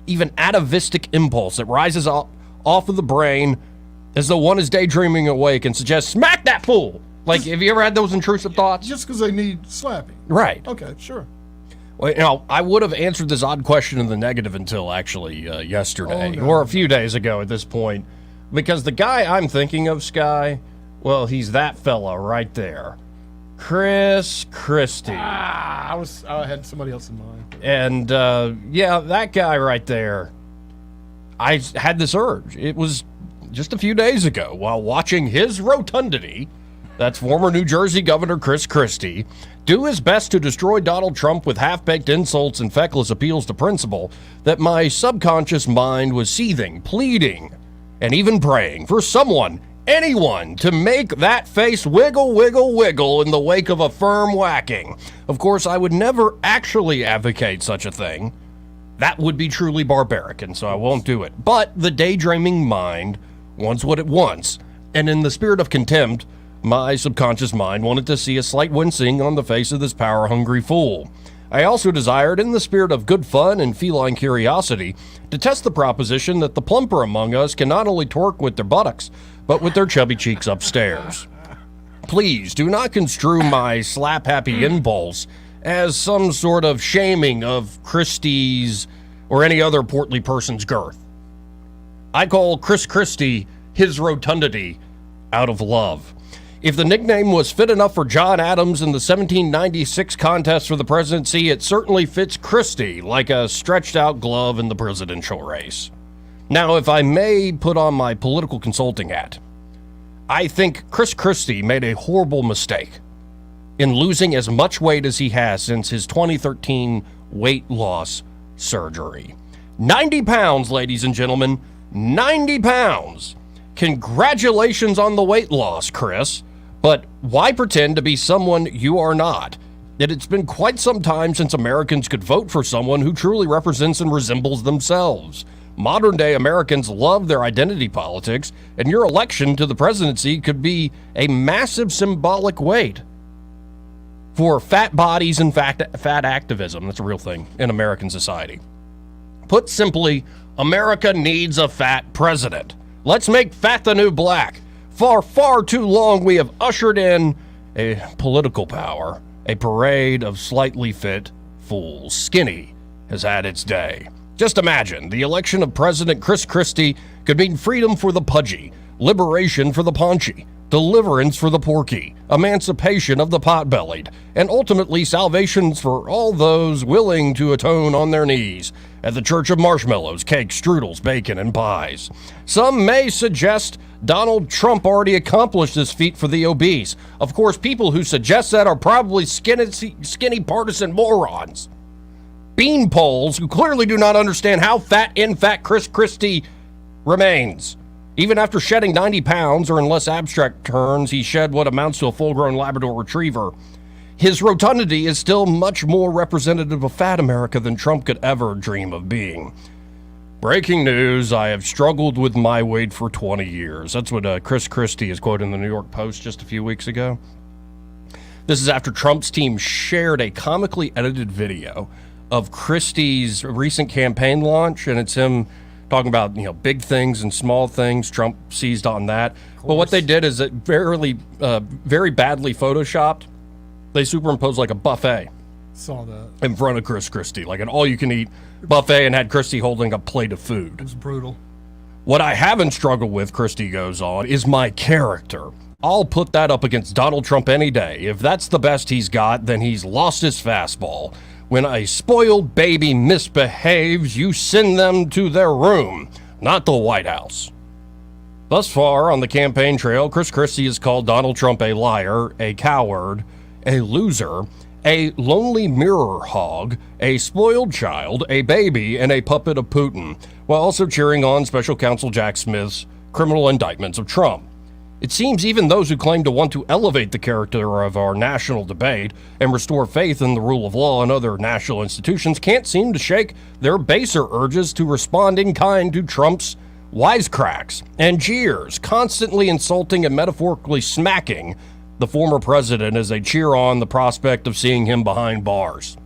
even atavistic impulse that rises off of the brain as though one is daydreaming awake and suggests, smack that fool! Have you ever had those intrusive thoughts? Just because they need slapping. Right. Okay, sure. Well, I would have answered this odd question in the negative until actually yesterday, or a few days ago at this point, because the guy I'm thinking of, Sky, well, he's that fella right there. Chris Christie. I had somebody else in mind. And, that guy right there, I had this urge. It was just a few days ago while watching his rotundity that's former New Jersey Governor Chris Christie, do his best to destroy Donald Trump with half-baked insults and feckless appeals to principle, that my subconscious mind was seething, pleading, and even praying for someone, anyone, to make that face wiggle, wiggle, wiggle in the wake of a firm whacking. Of course, I would never actually advocate such a thing. That would be truly barbaric, and so I won't do it. But the daydreaming mind wants what it wants, and in the spirit of contempt, my subconscious mind wanted to see a slight wincing on the face of this power-hungry fool. I also desired, in the spirit of good fun and feline curiosity, to test the proposition that the plumper among us can not only twerk with their buttocks, but with their chubby cheeks upstairs. Please do not construe my slap-happy impulse as some sort of shaming of Christie's or any other portly person's girth. I call Chris Christie his rotundity out of love. If the nickname was fit enough for John Adams in the 1796 contest for the presidency, it certainly fits Christie like a stretched-out glove in the presidential race. Now, if I may put on my political consulting hat, I think Chris Christie made a horrible mistake in losing as much weight as he has since his 2013 weight loss surgery. 90 pounds, ladies and gentlemen, 90 pounds. Congratulations on the weight loss, Chris. But why pretend to be someone you are not? It's been quite some time since Americans could vote for someone who truly represents and resembles themselves. Modern-day Americans love their identity politics, and your election to the presidency could be a massive symbolic weight for fat bodies and fat activism. That's a real thing in American society. Put simply, America needs a fat president. Let's make fat the new black. For far too long, we have ushered in a political power, a parade of slightly fit fools. Skinny has had its day. Just imagine, the election of President Chris Christie could mean freedom for the pudgy, liberation for the paunchy, deliverance for the porky, emancipation of the pot-bellied, and ultimately salvations for all those willing to atone on their knees at the church of marshmallows, cakes, strudels, bacon, and pies. Some may suggest Donald Trump already accomplished this feat for the obese. Of course, people who suggest that are probably skinny partisan morons. Beanpoles who clearly do not understand how fat in fact Chris Christie remains. Even after shedding 90 pounds, or in less abstract terms, he shed what amounts to a full-grown Labrador Retriever, his rotundity is still much more representative of fat America than Trump could ever dream of being. Breaking news, I have struggled with my weight for 20 years. That's what Chris Christie is quoted in the New York Post just a few weeks ago. This is after Trump's team shared a comically edited video of Christie's recent campaign launch, and it's him talking about, big things and small things. Trump seized on that. But what they did is it very badly photoshopped. They superimposed like a buffet. Saw that. In front of Chris Christie, like an all-you-can-eat buffet, and had Christie holding a plate of food. It was brutal. What I haven't struggled with, Christie goes on, is my character. I'll put that up against Donald Trump any day. If that's the best he's got, then he's lost his fastball. When a spoiled baby misbehaves, you send them to their room, not the White House. Thus far on the campaign trail, Chris Christie has called Donald Trump a liar, a coward, a loser, a lonely mirror hog, a spoiled child, a baby, and a puppet of Putin, while also cheering on Special Counsel Jack Smith's criminal indictments of Trump. It seems even those who claim to want to elevate the character of our national debate and restore faith in the rule of law and other national institutions can't seem to shake their baser urges to respond in kind to Trump's wisecracks and jeers, constantly insulting and metaphorically smacking the former president as they cheer on the prospect of seeing him behind bars.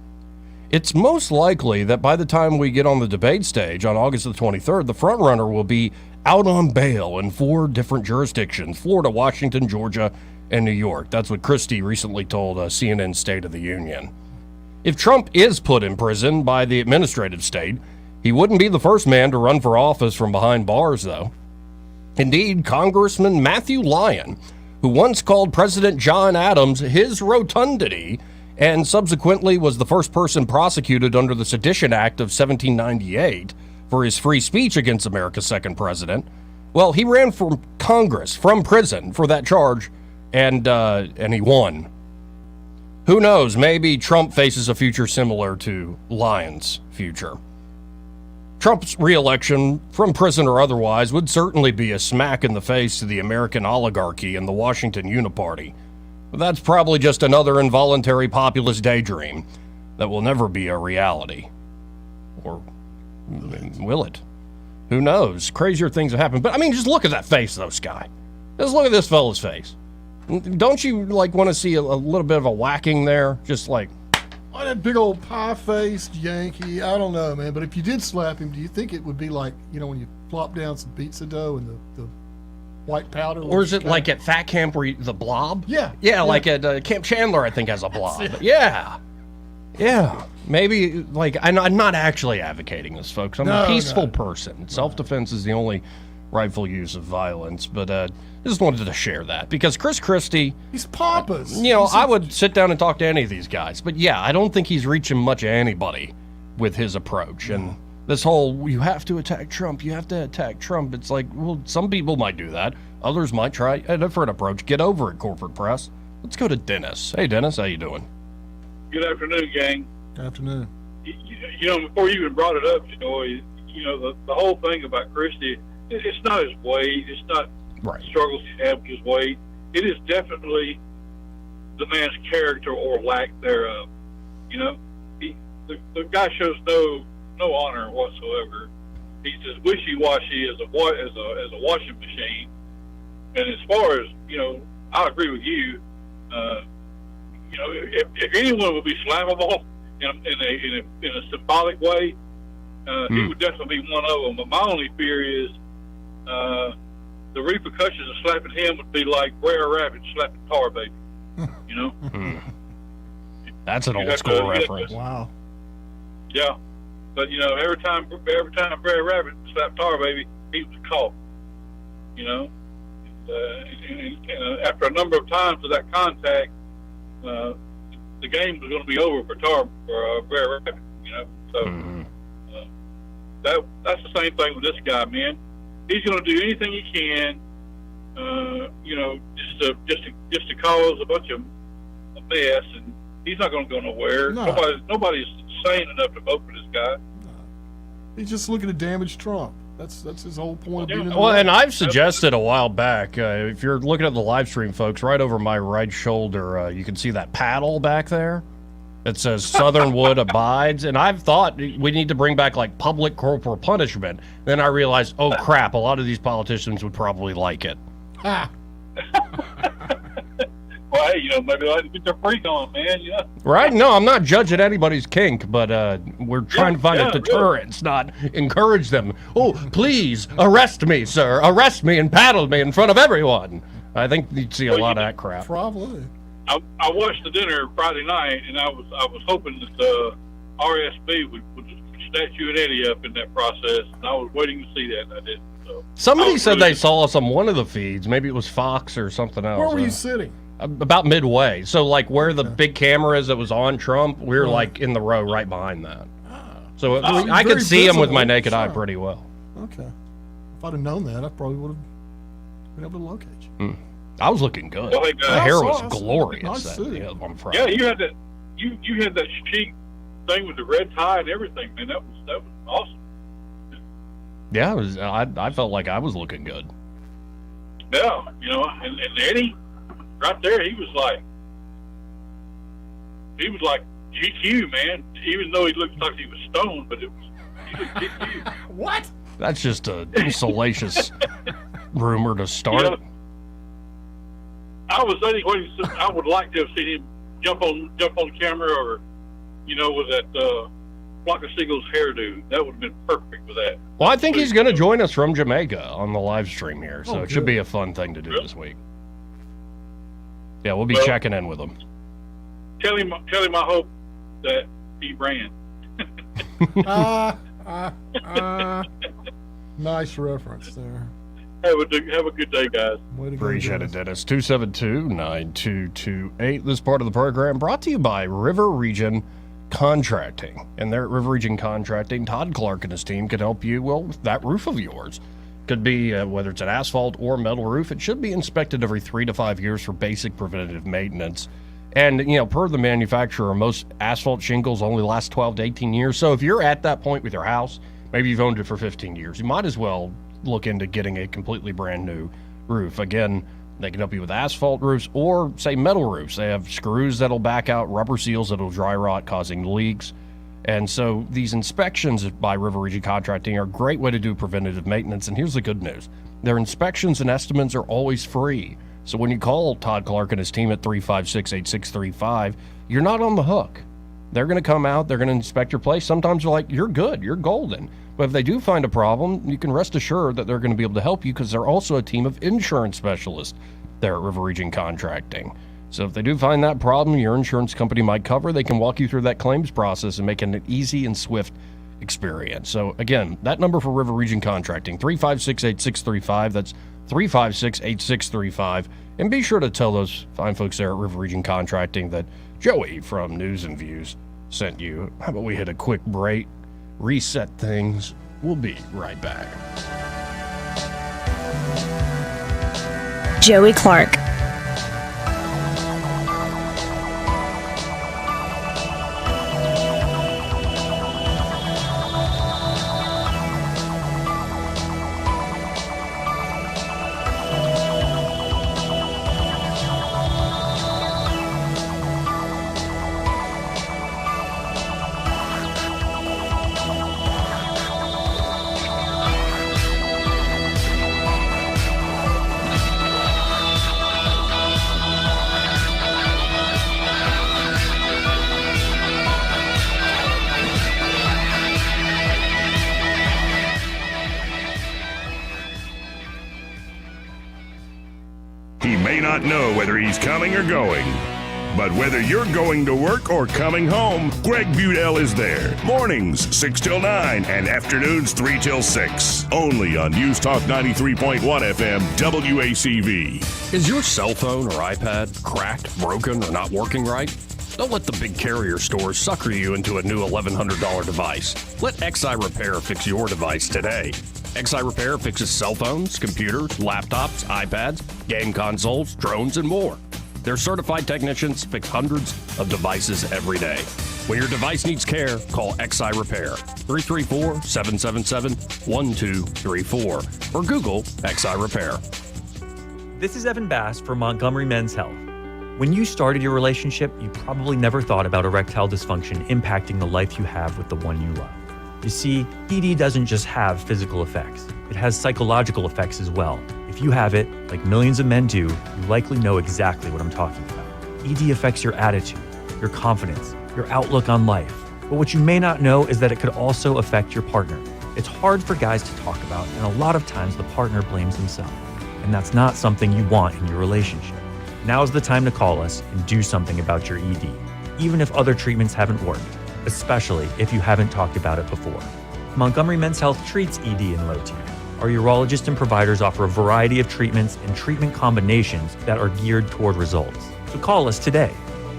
It's most likely that by the time we get on the debate stage on August the 23rd, the frontrunner will be out on bail in 4 different jurisdictions: Florida, Washington, Georgia, and New York. That's what Christie recently told CNN's State of the Union. If Trump is put in prison by the administrative state, he wouldn't be the first man to run for office from behind bars, though. Indeed, Congressman Matthew Lyon, who once called President John Adams his rotundity, and subsequently was the first person prosecuted under the Sedition Act of 1798 for his free speech against America's second president, well, he ran for Congress from prison for that charge and he won. Who knows? Maybe Trump faces a future similar to Lyon's future. Trump's re-election, from prison or otherwise, would certainly be a smack in the face to the American oligarchy and the Washington Uniparty. But that's probably just another involuntary populist daydream that will never be a reality. Or will it? Who knows? Crazier things have happened. But, I mean, just look at that face, though, Sky. Just look at this fella's face. Don't you, like, want to see a little bit of a whacking there? Just like... Oh, that big old pie-faced Yankee. I don't know, man. But if you did slap him, do you think it would be like, when you plop down some pizza dough and the white powder? Or is it like at Fat Camp where the blob? Yeah. Yeah, like at Camp Chandler, I think, has a blob. Yeah. Yeah. Maybe, like, I'm not actually advocating this, folks. I'm a peaceful person. Self-defense is the only rightful use of violence. But I just wanted to share that because Chris Christie... He's pompous. I would sit down and talk to any of these guys. But, yeah, I don't think he's reaching much of anybody with his approach. And this whole, you have to attack Trump, it's like, well, some people might do that. Others might try a different approach. Get over it, corporate press. Let's go to Dennis. Hey, Dennis, how you doing? Good afternoon, gang. Good afternoon. Before you even brought it up, the whole thing about Christie, it's not his weight. It's not struggles he had with his weight. It is definitely the man's character or lack thereof. The guy shows no honor whatsoever. He's as wishy-washy as a washing machine. And as far as I agree with you. If anyone would be slammable in a symbolic way, he would definitely be one of them. But my only fear is the repercussions of slapping him would be like Brer Rabbit slapping Tar Baby. That's an old school reference. Wow. Yeah, but every time Brer Rabbit slapped Tar Baby, he was caught. And after a number of times of that contact, the game was going to be over for Brer Rabbit. So that's the same thing with this guy, man. He's going to do anything he can, just to cause a bunch of a mess, and he's not going to go nowhere. No. Nobody's sane enough to vote for this guy. He's just looking to damage Trump. That's his whole point of being in the Well, race. and I've suggested a while back, if you're looking at the live stream, folks, right over my right shoulder, you can see that paddle back there. It says Southern Wood abides, and I've thought we need to bring back like public corporal punishment. Then I realized, oh crap, a lot of these politicians would probably like it. Ha. Well, hey, maybe they like to get their freak on, man. Right? No, I'm not judging anybody's kink, but we're trying to find a deterrence, not encourage them. Oh, please arrest me, sir. Arrest me and paddle me in front of everyone. I think you'd see a lot of that crap. Probably. I watched the dinner Friday night, and I was hoping that RSB would snatch you and Eddie up in that process, and I was waiting to see that, and I didn't. So Somebody said they saw us on one of the feeds. Maybe it was Fox or something else. Where were you sitting? About midway. So, like, where the big camera is that was on Trump, we were, like, in the row right behind that. So I could see him with my naked eye pretty well. Okay. If I'd have known that, I probably would have been able to locate you. I was looking good. Well, my hair was glorious Nice suit. on Friday. Yeah, you had that. You had that chic thing with the red tie and everything, man. That was awesome. Yeah, I felt like I was looking good. Yeah, and Eddie, right there, he was like GQ, man. Even though he looked like he was stoned, but he looked GQ. What? That's just a salacious rumor to start. I was thinking, I would like to have seen him jump on camera, or with that Flock of Seagulls hairdo. That would have been perfect with that. Well, I think he's going to join us from Jamaica on the live stream here, so it should be a fun thing to do this week. Yeah, we'll be checking in with him. Tell him I hope that he ran. Nice reference there. Have a good day, guys. Appreciate it, Dennis. 272-9228. This part of the program brought to you by River Region Contracting. And there at River Region Contracting, Todd Clark and his team can help you, with that roof of yours. Could be whether it's an asphalt or metal roof. It should be inspected every 3 to 5 years for basic preventative maintenance. And, per the manufacturer, most asphalt shingles only last 12 to 18 years. So if you're at that point with your house, maybe you've owned it for 15 years, you might as well look into getting a completely brand new roof. Again, they can help you with asphalt roofs or, say, metal roofs. They have screws that'll back out, rubber seals that'll dry rot, causing leaks. And so these inspections by River Region Contracting are a great way to do preventative maintenance. And here's the good news. Their inspections and estimates are always free. So when you call Todd Clark and his team at 356-8635, you're not on the hook. They're going to come out. They're going to inspect your place. Sometimes they're like, you're good. You're golden. But if they do find a problem, you can rest assured that they're going to be able to help you because they're also a team of insurance specialists there at River Region Contracting. So if they do find that problem your insurance company might cover, they can walk you through that claims process and make it an easy and swift experience. So again, that number for River Region Contracting, 356-8635. That's 356-8635. And be sure to tell those fine folks there at River Region Contracting that Joey from News and Views sent you. How about we hit a quick break, reset things? We'll be right back. Joey Clark. He may not know whether he's coming or going, but whether you're going to work or coming home, Greg Budell is there. Mornings 6 till 9 and afternoons 3 till 6. Only on News Talk 93.1 FM WACV. Is your cell phone or iPad cracked, broken, or not working right? Don't let the big carrier stores sucker you into a new $1,100 device. Let XI Repair fix your device today. XI Repair fixes cell phones, computers, laptops, iPads, game consoles, drones, and more. Their certified technicians fix hundreds of devices every day. When your device needs care, call XI Repair, 334-777-1234, or Google XI Repair. This is Evan Bass for Montgomery Men's Health. When you started your relationship, you probably never thought about erectile dysfunction impacting the life you have with the one you love. You see, ED doesn't just have physical effects. It has psychological effects as well. If you have it, like millions of men do, you likely know exactly what I'm talking about. ED affects your attitude, your confidence, your outlook on life. But what you may not know is that it could also affect your partner. It's hard for guys to talk about, and a lot of times the partner blames himself. And that's not something you want in your relationship. Now is the time to call us and do something about your ED, even if other treatments haven't worked, especially if you haven't talked about it before. Montgomery Men's Health treats ED and low T. Our urologists and providers offer a variety of treatments and treatment combinations that are geared toward results. So call us today.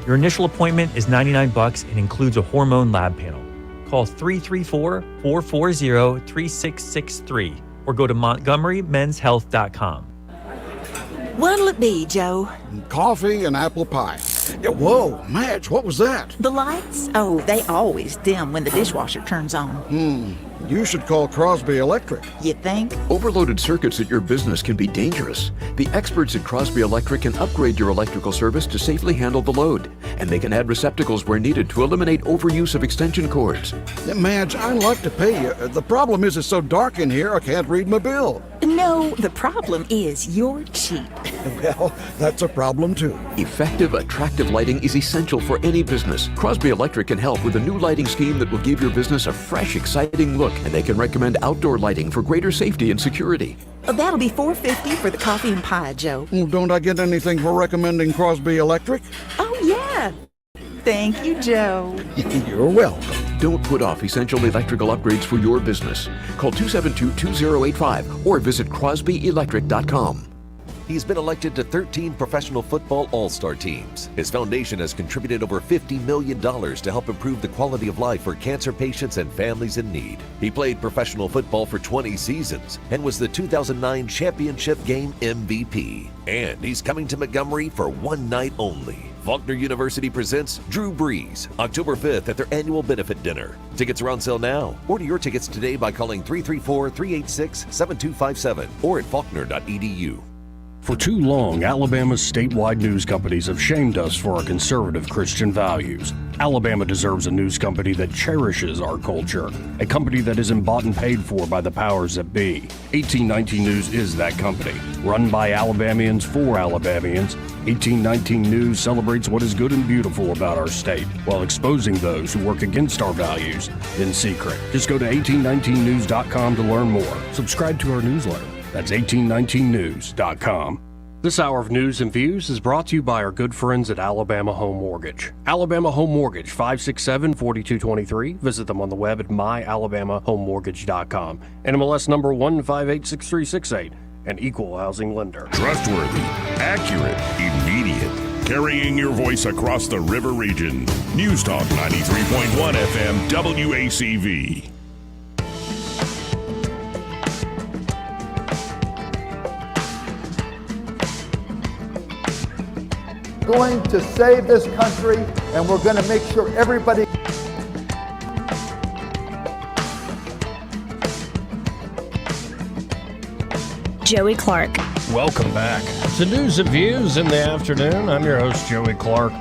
Your initial appointment is $99 and includes a hormone lab panel. Call 334-440-3663 or go to montgomerymenshealth.com. What'll it be, Joe? Coffee and apple pie. Whoa, Madge, what was that? The lights? Oh, they always dim when the dishwasher turns on. You should call Crosby Electric. You think? Overloaded circuits at your business can be dangerous. The experts at Crosby Electric can upgrade your electrical service to safely handle the load. And they can add receptacles where needed to eliminate overuse of extension cords. Madge, I'd like to pay you. The problem is it's so dark in here I can't read my bill. No, the problem is you're cheap. Well, that's a problem too. Effective, attractive lighting is essential for any business. Crosby Electric can help with a new lighting scheme that will give your business a fresh, exciting look, and they can recommend outdoor lighting for greater safety and security. That'll be $4.50 for the coffee and pie, Joe. Well, don't I get anything for recommending Crosby Electric? Oh, yeah. Thank you, Joe. You're welcome. Don't put off essential electrical upgrades for your business. Call 272-2085 or visit crosbyelectric.com. He's been elected to 13 professional football all-star teams. His foundation has contributed over $50 million to help improve the quality of life for cancer patients and families in need. He played professional football for 20 seasons and was the 2009 championship game MVP. And he's coming to Montgomery for one night only. Faulkner University presents Drew Brees, October 5th at their annual benefit dinner. Tickets are on sale now. Order your tickets today by calling 334-386-7257 or at faulkner.edu. For too long, Alabama's statewide news companies have shamed us for our conservative Christian values. Alabama deserves a news company that cherishes our culture, a company that isn't bought and paid for by the powers that be. 1819 News is that company. Run by Alabamians for Alabamians, 1819 News celebrates what is good and beautiful about our state, while exposing those who work against our values in secret. Just go to 1819news.com to learn more. Subscribe to our newsletter. That's 1819news.com. This hour of news and views is brought to you by our good friends at Alabama Home Mortgage. Alabama Home Mortgage, 567-4223. Visit them on the web at myalabamahomemortgage.com. NMLS number 1586368. An equal housing lender. Trustworthy, accurate, immediate. Carrying your voice across the river region. News Talk 93.1 FM WACV. Going to save this country, and we're going to make sure everybody. Joey Clark. Welcome back to News and Views in the afternoon. I'm your host, Joey Clark.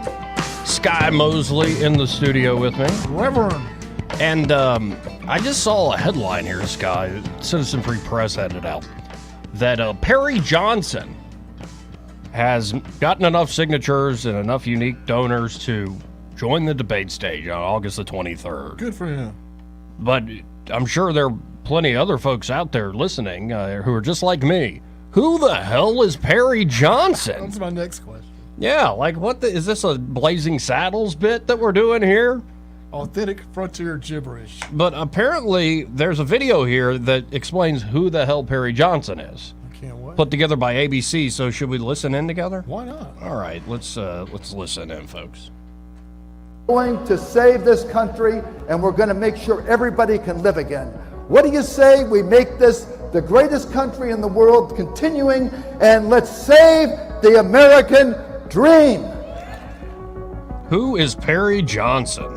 Sky Mosley in the studio with me. Reverend. And I just saw a headline here, Sky. Citizen Free Press had it out. That Perry Johnson has gotten enough signatures and enough unique donors to join the debate stage on August the 23rd. Good for him. But I'm sure there are plenty of other folks out there listening who are just like me. Who the hell is Perry Johnson? That's my next question. Yeah, like is this a Blazing Saddles bit that we're doing here? Authentic frontier gibberish. But apparently there's a video here that explains who the hell Perry Johnson is. Can't wait. Put together by ABC, so should we listen in together? Why not? All right, let's listen in, folks. Going to save this country, and we're going to make sure everybody can live again. What do you say we make this the greatest country in the world, continuing, and let's save the American dream? Who is Perry Johnson?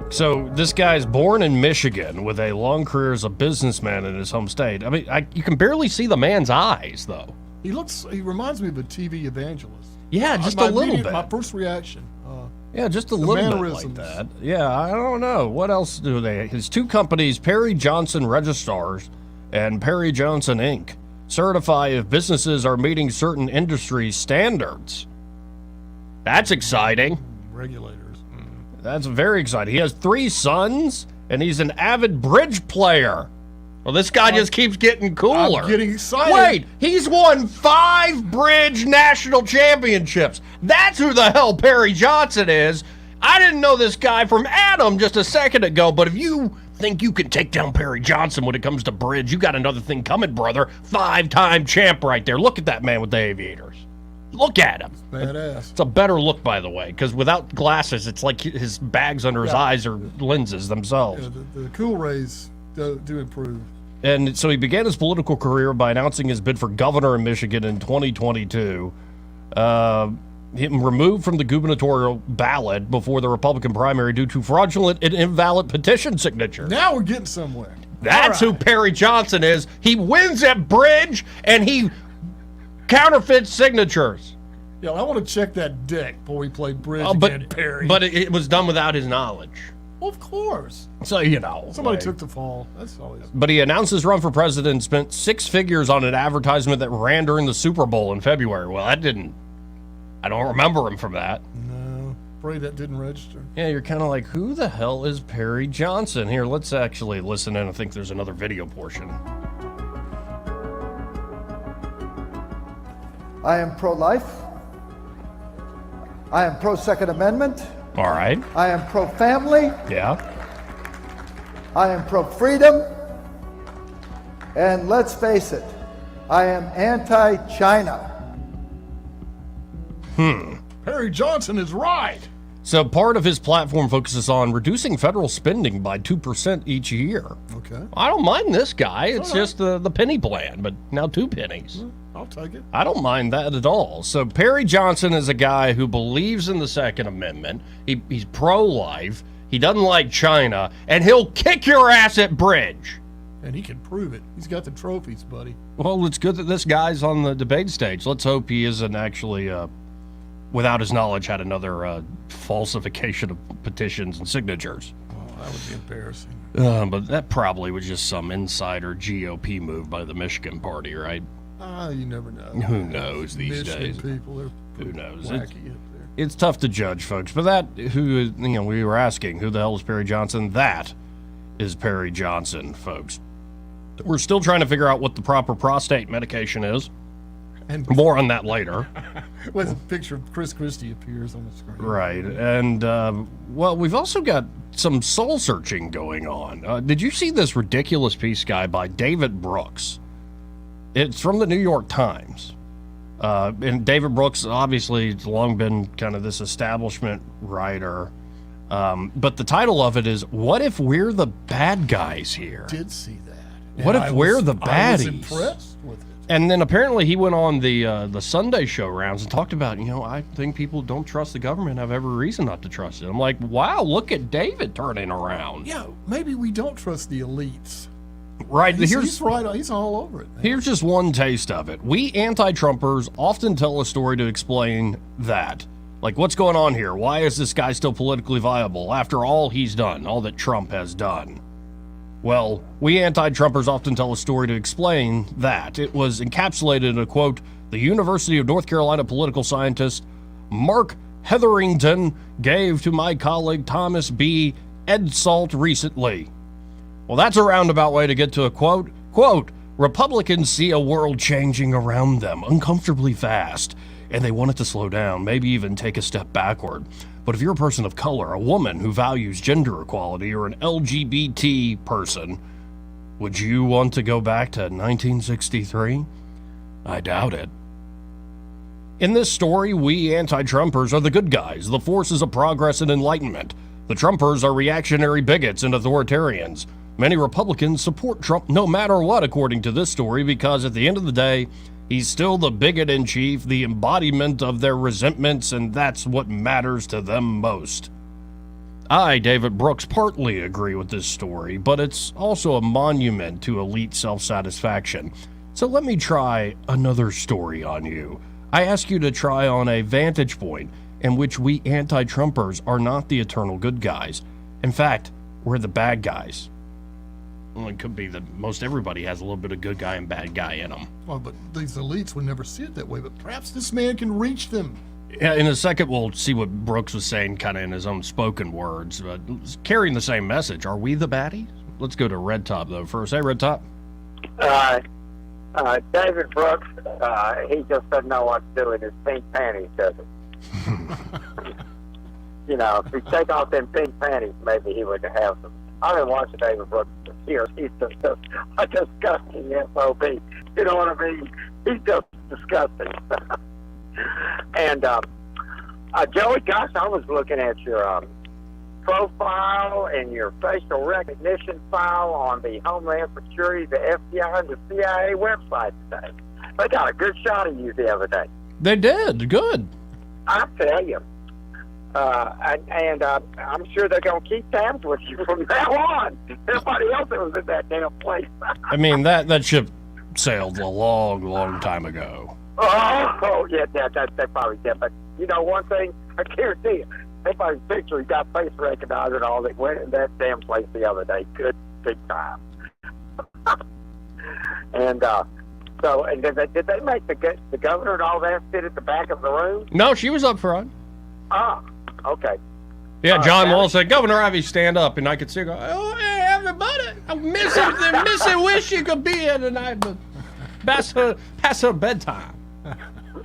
So this guy's born in Michigan with a long career as a businessman in his home state. I mean, you can barely see the man's eyes, though. He reminds me of a TV evangelist. Yeah, just a little bit. My first reaction. Yeah, just a little bit like that. Yeah, I don't know. What else do they? His two companies, Perry Johnson Registrars and Perry Johnson Inc., certify if businesses are meeting certain industry standards. That's exciting. Regulators. That's very exciting. He has 3 sons, and he's an avid bridge player. Well, this guy just keeps getting cooler. I'm getting excited. Wait, he's won 5 bridge national championships. That's who the hell Perry Johnson is. I didn't know this guy from Adam just a second ago, but if you think you can take down Perry Johnson when it comes to bridge, you got another thing coming, brother. 5-time champ right there. Look at that man with the aviators. Look at him. Badass. It's a better look, by the way, because without glasses, it's like his bags under his eyes are lenses themselves. Yeah, the cool rays do improve. And so he began his political career by announcing his bid for governor in Michigan in 2022. Him removed from the gubernatorial ballot before the Republican primary due to fraudulent and invalid petition signatures. Now we're getting somewhere. That's who Perry Johnson is. He wins at bridge, and he counterfeits signatures. Yeah, I want to check that deck before we play bridge against Perry. But it was done without his knowledge. Well, of course. So, you know. Somebody took the fall. That's always. But he announced his run for president and spent 6 figures on an advertisement that ran during the Super Bowl in February. Well, I don't remember him from that. No. Pray that didn't register. Yeah, you're kind of like, who the hell is Perry Johnson? Here, let's actually listen in. I think there's another video portion. I am pro-life. I am pro-Second Amendment. All right. I am pro-family. Yeah. I am pro-freedom. And let's face it, I am anti-China. Perry Johnson is right. So part of his platform focuses on reducing federal spending by 2% each year. Okay. I don't mind this guy. It's just the penny plan, but now 2 pennies. I'll take it. I don't mind that at all. So Perry Johnson is a guy who believes in the Second Amendment. He's pro-life. He doesn't like China, and he'll kick your ass at bridge. And he can prove it. He's got the trophies, buddy. Well, it's good that this guy's on the debate stage. Let's hope he isn't actually, without his knowledge, had another falsification of petitions and signatures. Oh, that would be embarrassing. But that probably was just some insider GOP move by the Michigan party, right? You never know. Who knows these Michigan days? people, they're Who knows? wacky up there. It's tough to judge, folks. But we were asking, who the hell is Perry Johnson? That is Perry Johnson, folks. We're still trying to figure out what the proper prostate medication is. And more on that later. With a picture of Chris Christie appears on the screen. Right. And, well, we've also got some soul searching going on. Did you see this ridiculous piece, Guy, by David Brooks? It's from the New York Times. And David Brooks, obviously, has long been kind of this establishment writer. But the title of it is, What If We're the Bad Guys Here? Did see that. What if we're the baddies? I was impressed with it. And then apparently he went on the Sunday show rounds and talked about, I think people don't trust the government, have every reason not to trust it. I'm like, wow, look at David turning around. Yeah, maybe we don't trust the elites. Right. He's right. He's all over it. Man. Here's just one taste of it. We anti-Trumpers often tell a story to explain that. Like, what's going on here? Why is this guy still politically viable after all he's done, all that Trump has done? Well, we anti-Trumpers often tell a story to explain that. It was encapsulated in a quote the University of North Carolina political scientist Mark Hetherington gave to my colleague Thomas B. Edsalt recently. Well, that's a roundabout way to get to a quote. Quote, Republicans see a world changing around them uncomfortably fast, and they want it to slow down, maybe even take a step backward. But if you're a person of color, a woman who values gender equality, or an LGBT person, would you want to go back to 1963? I doubt it. In this story, we anti-Trumpers are the good guys, the forces of progress and enlightenment. The Trumpers are reactionary bigots and authoritarians. Many Republicans support Trump no matter what, according to this story, because at the end of the day, he's still the bigot in chief, the embodiment of their resentments, and that's what matters to them most. I, David Brooks, partly agree with this story, but it's also a monument to elite self-satisfaction. So let me try another story on you. I ask you to try on a vantage point in which we anti-Trumpers are not the eternal good guys. In fact, we're the bad guys. Well, it could be that most everybody has a little bit of good guy and bad guy in them. Well, but these elites would never see it that way, but perhaps this man can reach them. Yeah, in a second, we'll see what Brooks was saying kind of in his own spoken words, but carrying the same message. Are we the baddies? Let's go to Red Top, though, first. Hey, Red Top. David Brooks, he just doesn't know what to do in his pink panties, does he? If he take off them pink panties, maybe he would have some. I've been watching David Brooks for years. He's just a disgusting SOB. You know what I mean? He's just disgusting. And, Joey, gosh, I was looking at your profile and your facial recognition file on the Homeland Security, the FBI, and the CIA website today. They got a good shot of you the other day. They did. Good. I tell you. I'm sure they're going to keep tabs with you from now on. Everybody else that was in that damn place. I mean, that ship sailed a long, long time ago. Oh yeah, that probably did. But you know one thing, I guarantee you, everybody's picture, he got face recognizer and all that went in that damn place the other day. Good, big time. And did they make the governor and all that sit at the back of the room? No, she was up front. Ah, okay. Yeah, John Wall said, Governor Ivey, stand up. And I could see, oh, hey, everybody. I'm missing wish you could be here tonight, but past her bedtime.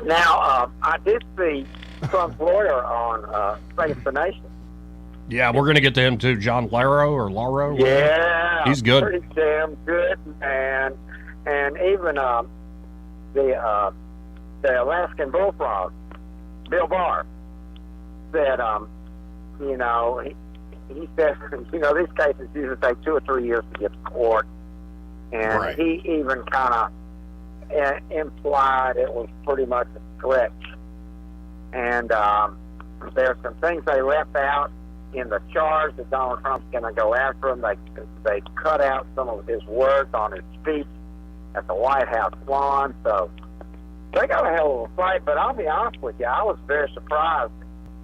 Now, I did see Trump's lawyer on Face the Nation. Yeah, we're going to get to him, too. John Laro. Yeah. He's good. Pretty damn good, man. And even the Alaskan bullfrog, Bill Barr, said, you know, he said, you know, these cases usually take 2 or 3 years to get to court. And Right. he even kind of implied it was pretty much a stretch. And there's some things they left out in the charge that Donald Trump's going to go after him. They cut out some of his words on his speech at the White House lawn. So they got a hell of a fight. But I'll be honest with you, I was very surprised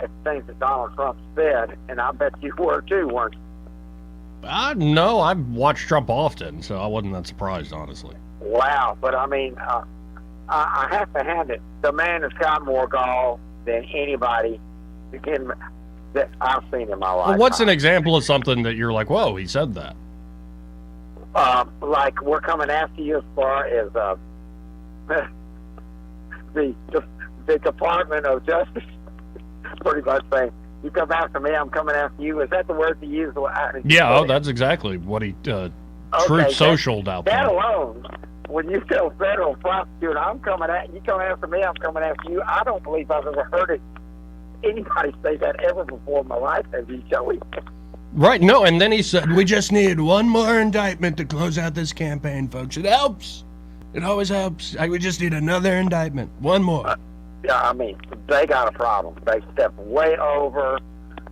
at the things that Donald Trump said, and I bet you were too, weren't you? No, I've watched Trump often, so I wasn't that surprised, honestly. Wow. But I mean, I have to hand it. The man has got more gall than anybody that I've seen in my life. Well, what's an example of something that you're like, whoa, he said that? Like, we're coming after you as far as the Department of Justice pretty much saying, you come after me, I'm coming after you. Is that the word to use? Yeah, that's exactly what he Truth Socialed out that there. alone, when you tell federal prosecutor, I'm coming at you, coming after me, I'm coming after you, I don't believe I've ever heard anybody say that ever before in my life, have you, Joey? Right, no, and then he said, we just need one more indictment to close out this campaign, folks. It helps. It always helps. We just need another indictment. One more. Yeah, I mean, they got a problem. They stepped way over.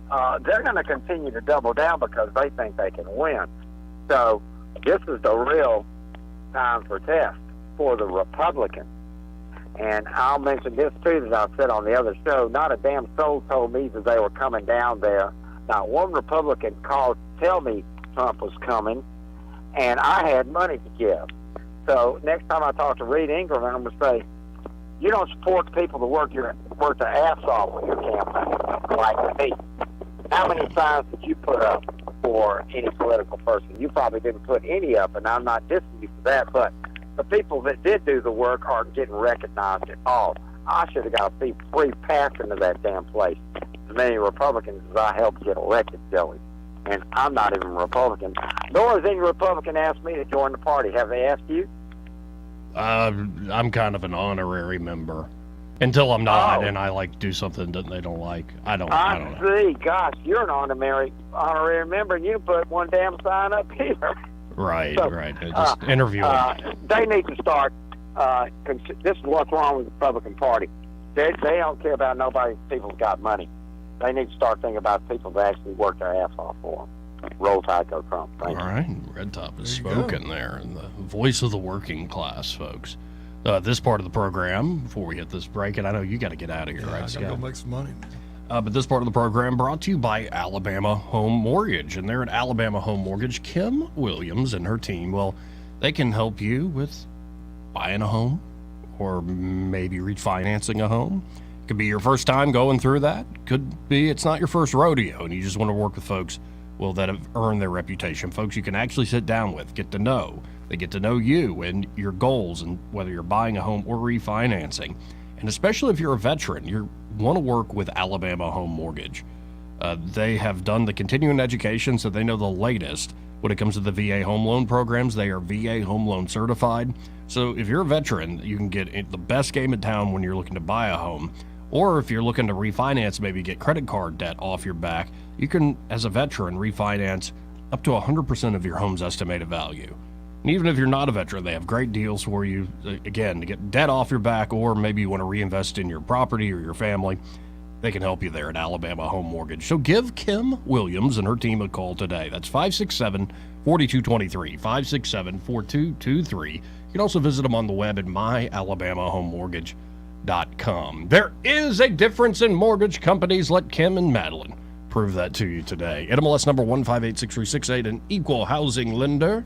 They're going to continue to double down because they think they can win. So this is the real time for test for the Republicans. And I'll mention this, too, that I said on the other show. Not a damn soul told me that they were coming down there. Not one Republican called to tell me Trump was coming, and I had money to give. So next time I talk to Reed Ingram, I'm going to say, you don't support people to work their ass off with your campaign, like me. How many signs did you put up for any political person? You probably didn't put any up, and I'm not dissing you for that, but the people that did do the work aren't getting recognized at all. I should have got a free pass into that damn place. As many Republicans as I helped get elected, Joey. And I'm not even a Republican. Nor has any Republican asked me to join the party. Have they asked you? I'm kind of an honorary member. Until I'm not, and I do something that they don't like. I don't know. See, gosh, you're an honorary member, and you didn't put one damn sign up either. Right, right. Just interviewing. They need to start. This is what's wrong with the Republican Party. They don't care about nobody. People's got money. They need to start thinking about people that actually work their ass off for them. Roll Tide, go Trump. Thank you. All right, Red Top has spoken there, and the voice of the working class, folks. This part of the program, before we hit this break, and I know you got to get out of here, right, I Scott? gotta go make some money. But this part of the program brought to you by Alabama Home Mortgage. And they're at Alabama Home Mortgage. Kim Williams and her team, well, they can help you with buying a home or maybe refinancing a home. It could be your first time going through that. Could be it's not your first rodeo and you just want to work with folks, well, that have earned their reputation. Folks you can actually sit down with, get to know. They get to know you and your goals and whether you're buying a home or refinancing. And especially if you're a veteran, you want to work with Alabama Home Mortgage. They have done the continuing education, so they know the latest when it comes to the VA home loan programs. They are VA home loan certified. So if you're a veteran, you can get the best game in town when you're looking to buy a home. Or if you're looking to refinance, maybe get credit card debt off your back, you can, as a veteran, refinance up to 100% of your home's estimated value. And even if you're not a veteran, they have great deals for you, again, to get debt off your back, or maybe you want to reinvest in your property or your family. They can help you there at Alabama Home Mortgage. So give Kim Williams and her team a call today. That's 567-4223, 567-4223. You can also visit them on the web at myalabamahomemortgage.com. There is a difference in mortgage companies. Let Kim and Madeline prove that to you today. NMLS number 1586368, an equal housing lender.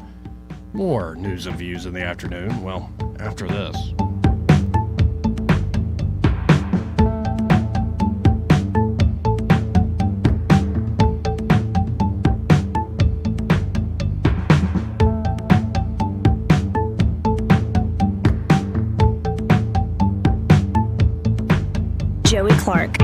More news and views in the afternoon. Well, after this. Joey Clark.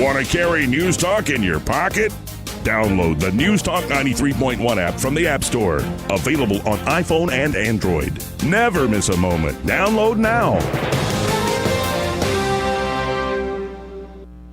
Want to carry News Talk in your pocket? Download the News Talk 93.1 app from the App Store. Available on iPhone and Android. Never miss a moment. Download now.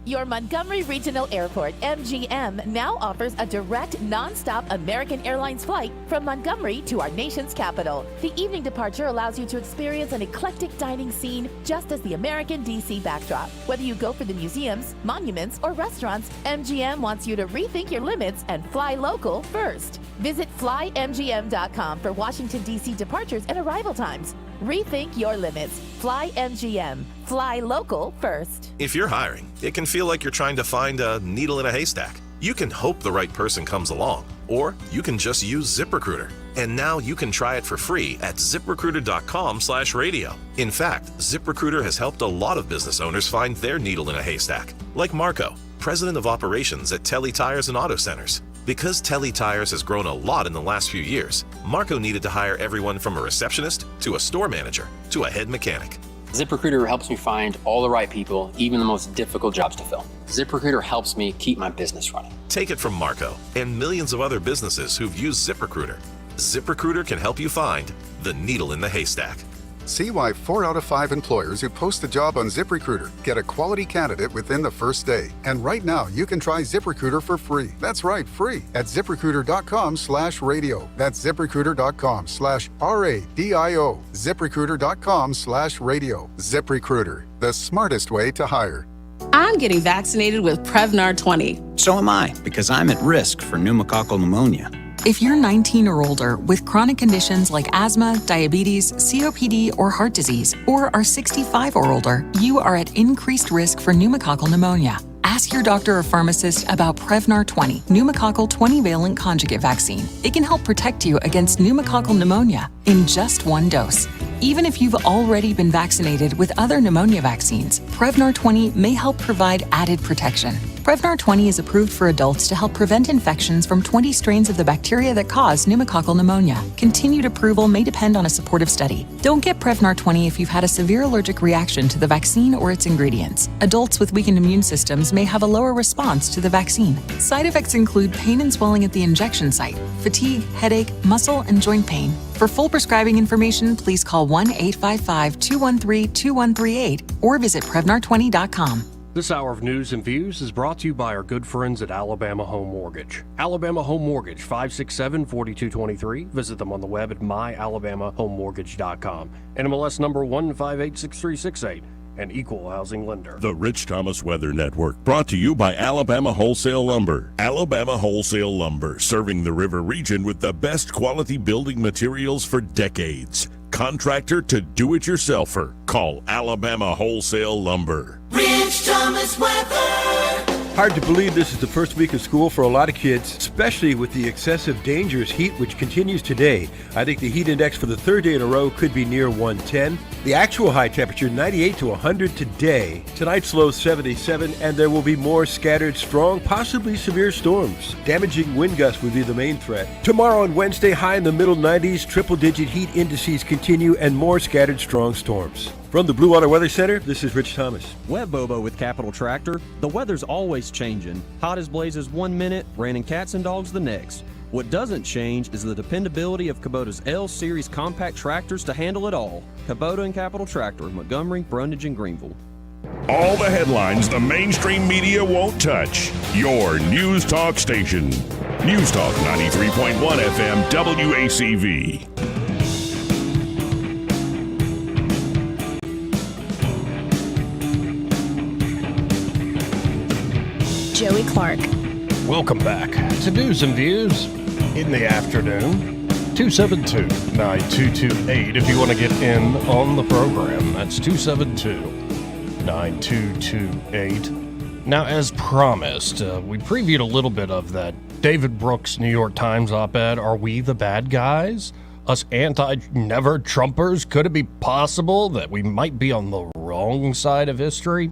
Your Montgomery Regional Airport, MGM, now offers a direct, non-stop American Airlines flight from Montgomery to our nation's capital. The evening departure allows you to experience an eclectic dining scene just as the American DC backdrop. Whether you go for the museums, monuments, or restaurants, MGM wants you to rethink your limits and fly local first. Visit flymgm.com for Washington, D.C. departures and arrival times. Rethink your limits. Fly MGM. Fly local first. If you're hiring, it can feel like you're trying to find a needle in a haystack. You can hope the right person comes along, or you can just use ZipRecruiter. And now you can try it for free at ZipRecruiter.com/radio. In fact, ZipRecruiter has helped a lot of business owners find their needle in a haystack, like Marco, president of operations at Telly Tires and Auto Centers. Because Telly Tires has grown a lot in the last few years, Marco needed to hire everyone from a receptionist to a store manager to a head mechanic. ZipRecruiter helps me find all the right people, even the most difficult jobs to fill. ZipRecruiter helps me keep my business running. Take it from Marco and millions of other businesses who've used ZipRecruiter. ZipRecruiter can help you find the needle in the haystack. See why 4 out of 5 employers who post a job on ZipRecruiter get a quality candidate within the first day. And right now, you can try ZipRecruiter for free. That's right, free at ZipRecruiter.com/radio. That's ZipRecruiter.com/RADIO. ZipRecruiter.com/radio. ZipRecruiter, the smartest way to hire. I'm getting vaccinated with Prevnar 20. So am I, because I'm at risk for pneumococcal pneumonia. If you're 19 or older with chronic conditions like asthma, diabetes, COPD, or heart disease, or are 65 or older, you are at increased risk for pneumococcal pneumonia. Ask your doctor or pharmacist about Prevnar 20, pneumococcal 20-valent conjugate vaccine. It can help protect you against pneumococcal pneumonia in just one dose. Even if you've already been vaccinated with other pneumonia vaccines, Prevnar 20 may help provide added protection. Prevnar 20 is approved for adults to help prevent infections from 20 strains of the bacteria that cause pneumococcal pneumonia. Continued approval may depend on a supportive study. Don't get Prevnar 20 if you've had a severe allergic reaction to the vaccine or its ingredients. Adults with weakened immune systems may have a lower response to the vaccine. Side effects include pain and swelling at the injection site, fatigue, headache, muscle, and joint pain. For full prescribing information, please call 1-855-213-2138 or visit Prevnar20.com. This hour of news and views is brought to you by our good friends at Alabama Home Mortgage. Alabama Home Mortgage, 567-4223. Visit them on the web at myalabamahomemortgage.com. NMLS number 1586368. An equal housing lender. The Rich Thomas Weather Network, brought to you by Alabama Wholesale Lumber. Alabama Wholesale Lumber, serving the river region with the best quality building materials for decades. Contractor to do-it-yourselfer. Call Alabama Wholesale Lumber. Rich Thomas Weather. Hard to believe this is the first week of school for a lot of kids, especially with the excessive dangerous heat which continues today. I think the heat index for the third day in a row could be near 110. The actual high temperature 98 to 100 today. Tonight's low 77, and there will be more scattered, strong, possibly severe storms. Damaging wind gusts would be the main threat. Tomorrow and Wednesday, high in the middle 90s, triple-digit heat indices continue, and more scattered, strong storms. From the Blue Water Weather Center, this is Rich Thomas. Web Bobo with Capital Tractor. The weather's always changing. Hot as blazes 1 minute, raining cats and dogs the next. What doesn't change is the dependability of Kubota's L-Series compact tractors to handle it all. Kubota and Capital Tractor, Montgomery, Brundage, and Greenville. All the headlines the mainstream media won't touch. Your News Talk station. News Talk 93.1 FM WACV. Joey Clark. Welcome back to News and Views in the afternoon. 272-9228 if you want to get in on the program. That's 272-9228. Now, as promised, we previewed a little bit of that David Brooks New York Times op-ed, Are We the Bad Guys? Us anti-never Trumpers? Could it be possible that we might be on the wrong side of history?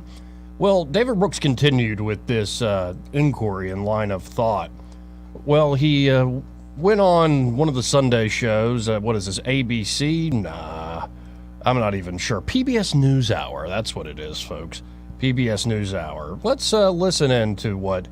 Well, David Brooks continued with this inquiry and line of thought. Well, he went on one of the Sunday shows. What is this, ABC? Nah, I'm not even sure. PBS NewsHour, that's what it is, folks. PBS NewsHour. Let's listen in to what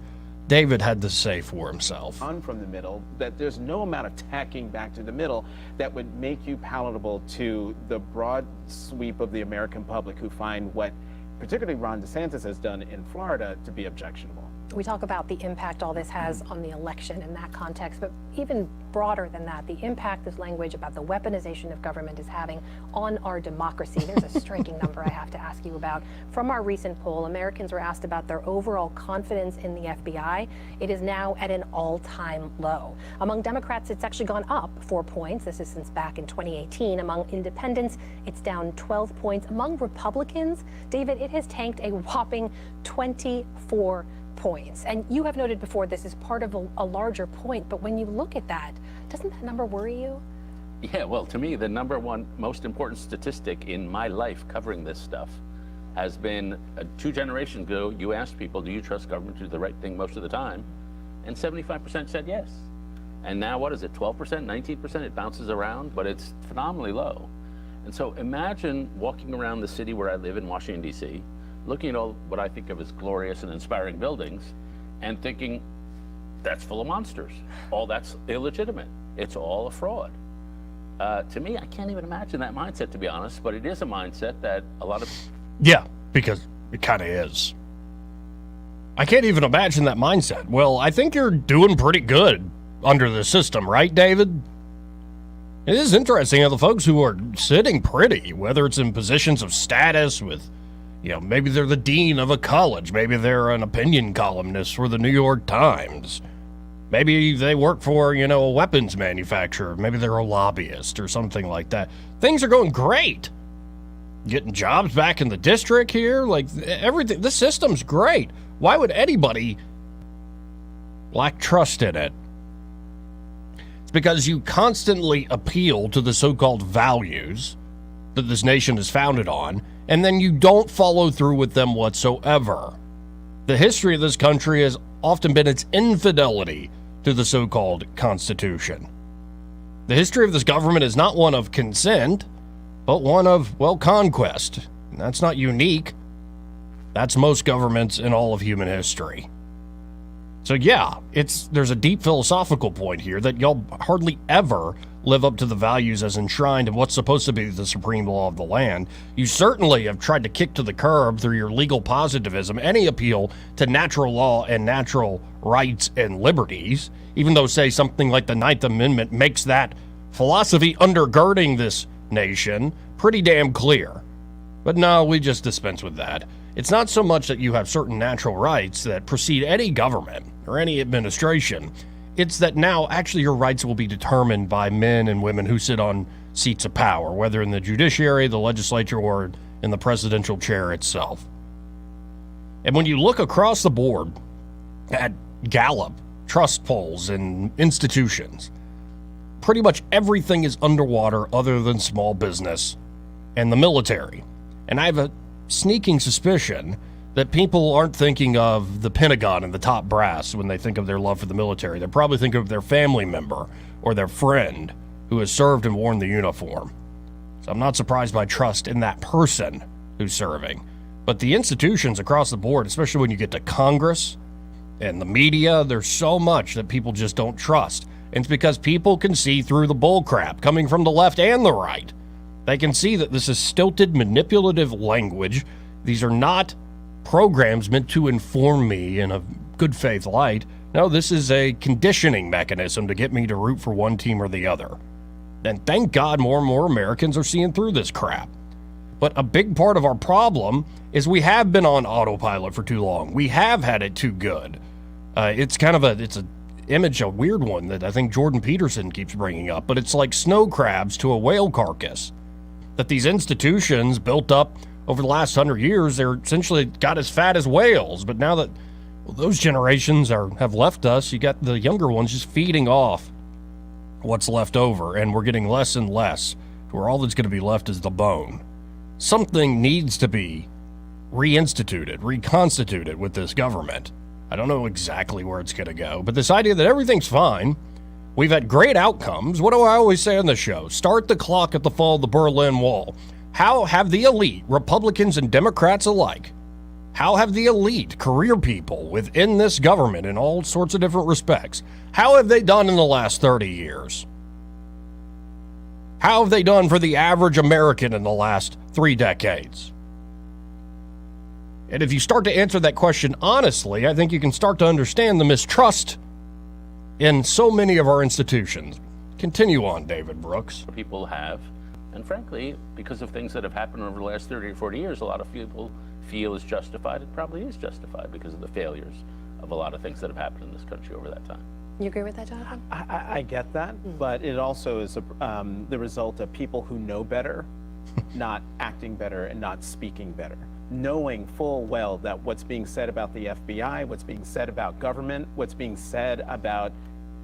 David had to say for himself. From the middle, that there's no amount of tacking back to the middle that would make you palatable to the broad sweep of the American public who find what particularly Ron DeSantis has done in Florida to be objectionable. We talk about the impact all this has on the election in that context, but even broader than that, the impact this language about the weaponization of government is having on our democracy. There's a striking number I have to ask you about. From our recent poll, Americans were asked about their overall confidence in the FBI. It is now at an all-time low. Among Democrats, it's actually gone up 4 points. This is since back in 2018. Among independents, it's down 12 points. Among Republicans, David, it has tanked a whopping 24 points. And you have noted before this is part of a larger point, but when you look at that, doesn't that number worry you? Yeah, well, to me, the number one most important statistic in my life covering this stuff has been 2 generations ago, you asked people, do you trust government to do the right thing most of the time? And 75% said yes. And now, what is it, 12%, 19%? It bounces around, but it's phenomenally low. And so imagine walking around the city where I live in Washington, D.C., looking at all what I think of as glorious and inspiring buildings and thinking, that's full of monsters. All that's illegitimate. It's all a fraud. To me, I can't even imagine that mindset, to be honest, but it is a mindset that a lot of... Yeah, because it kind of is. I can't even imagine that mindset. Well, I think you're doing pretty good under the system, right, David? It is interesting how the folks who are sitting pretty, whether it's in positions of status with, maybe they're the dean of a college, maybe they're an opinion columnist for the New York Times, maybe they work for, a weapons manufacturer, maybe they're a lobbyist or something like that. Things are going great. Getting jobs back in the district here, everything, the system's great. Why would anybody lack trust in it? It's because you constantly appeal to the so-called values that this nation is founded on, and then you don't follow through with them whatsoever. The history of this country has often been its infidelity to the so-called Constitution. The history of this government is not one of consent, but one of, conquest. And that's not unique. That's most governments in all of human history. So yeah, there's a deep philosophical point here that y'all hardly ever live up to the values as enshrined in what's supposed to be the supreme law of the land. You certainly have tried to kick to the curb through your legal positivism any appeal to natural law and natural rights and liberties, even though, say, something like the Ninth Amendment makes that philosophy undergirding this nation pretty damn clear. But no, we just dispense with that. It's not so much that you have certain natural rights that precede any government or any administration. It's that now actually your rights will be determined by men and women who sit on seats of power, whether in the judiciary, the legislature, or in the presidential chair itself. And when you look across the board at Gallup, trust polls, and institutions, pretty much everything is underwater other than small business and the military. And I have a sneaking suspicion that people aren't thinking of the Pentagon and the top brass when they think of their love for the military. They're probably thinking of their family member or their friend who has served and worn the uniform. So I'm not surprised by trust in that person who's serving. But the institutions across the board, especially when you get to Congress and the media, there's so much that people just don't trust. And it's because people can see through the bullcrap coming from the left and the right. They can see that this is stilted, manipulative language. These are not programs meant to inform me in a good faith light. No, this is a conditioning mechanism to get me to root for one team or the other. And thank God more and more Americans are seeing through this crap. But a big part of our problem is we have been on autopilot for too long. We have had it too good. It's kind of it's an image, a weird one that I think Jordan Peterson keeps bringing up, but it's like snow crabs to a whale carcass. That these institutions built up over the last 100 years, they're essentially got as fat as whales. But now that those generations have left us, you got the younger ones just feeding off what's left over, and we're getting less and less, to where all that's going to be left is the bone. Something needs to be reinstituted, reconstituted with this government. I don't know exactly where it's going to go, but this idea that everything's fine, we've had great outcomes. What do I always say on the show? Start the clock at the fall of the Berlin Wall. How have the elite, Republicans and Democrats alike, How have the elite career people within this government in all sorts of different respects, how have they done in the last 30 years? How have they done for the average American in the last 3 decades? And if you start to answer that question honestly, I think you can start to understand the mistrust in so many of our institutions. Continue on, David Brooks. People have, and frankly, because of things that have happened over the last 30 or 40 years, a lot of people feel is justified. It probably is justified because of the failures of a lot of things that have happened in this country over that time. You agree with that, Jonathan? I get that, but it also is the result of people who know better, not acting better and not speaking better. Knowing full well that what's being said about the FBI, what's being said about government, what's being said about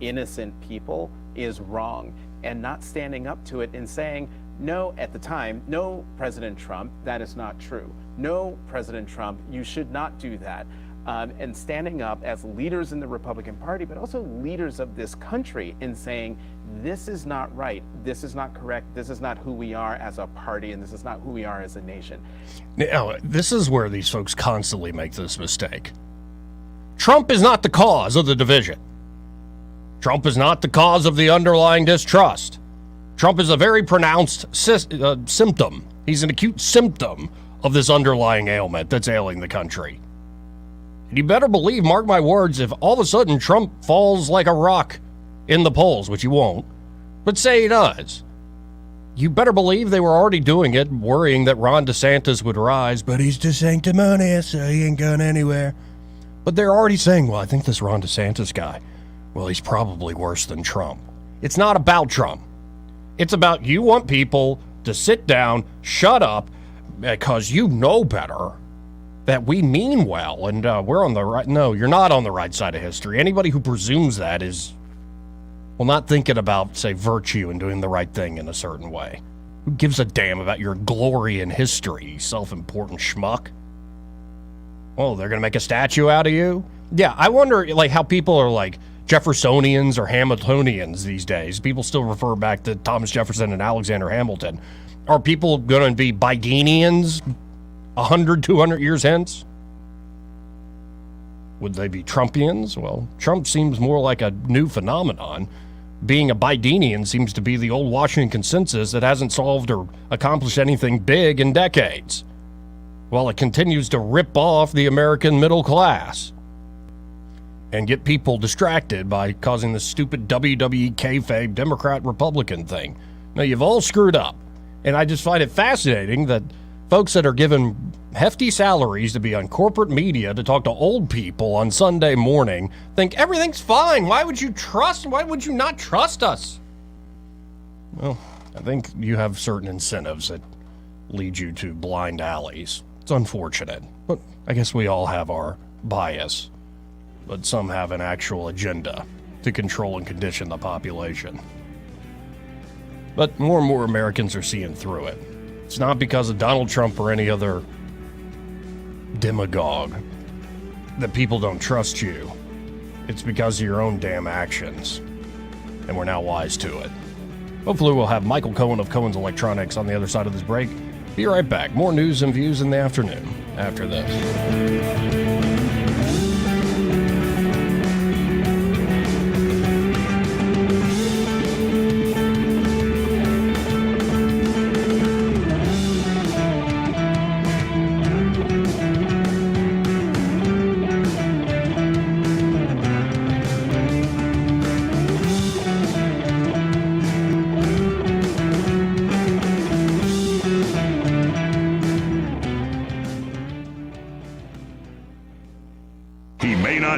innocent people is wrong, and not standing up to it and saying, no, at the time, no, President Trump, that is not true. No, President Trump, you should not do that. And standing up as leaders in the Republican Party, but also leaders of this country and saying, this is not right, this is not correct, this is not who we are as a party, and this is not who we are as a nation. Now, this is where these folks constantly make this mistake. Trump is not the cause of the division. Trump is not the cause of the underlying distrust. Trump is a very pronounced symptom. He's an acute symptom of this underlying ailment that's ailing the country. And you better believe, mark my words, if all of a sudden Trump falls like a rock in the polls, which he won't, but say he does, you better believe they were already doing it, worrying that Ron DeSantis would rise, but he's too sanctimonious, so he ain't going anywhere. But they're already saying, well, I think this Ron DeSantis guy, well, he's probably worse than Trump. It's not about Trump. It's about you want people to sit down, shut up, because you know better, that we mean well, and we're on the right. No, you're not on the right side of history. Anybody who presumes that is, well, not thinking about, say, virtue and doing the right thing in a certain way. Who gives a damn about your glory in history, you self-important schmuck? Oh, they're going to make a statue out of you? Yeah, I wonder, like, how people are, like, Jeffersonians or Hamiltonians these days. People still refer back to Thomas Jefferson and Alexander Hamilton. Are people going to be Bidenians 100, 200 years hence? Would they be Trumpians? Well, Trump seems more like a new phenomenon. Being a Bidenian seems to be the old Washington consensus that hasn't solved or accomplished anything big in decades, while it continues to rip off the American middle class and get people distracted by causing this stupid WWE kayfabe Democrat-Republican thing. Now, you've all screwed up, and I just find it fascinating that folks that are given hefty salaries to be on corporate media to talk to old people on Sunday morning think everything's fine. Why would you not trust us? Well, I think you have certain incentives that lead you to blind alleys. It's unfortunate, but I guess we all have our bias. But some have an actual agenda to control and condition the population. But more and more Americans are seeing through it. It's not because of Donald Trump or any other demagogue that people don't trust you. It's because of your own damn actions. And we're now wise to it. Hopefully we'll have Michael Cohen of Cohen's Electronics on the other side of this break. Be right back. More news and views in the afternoon after this.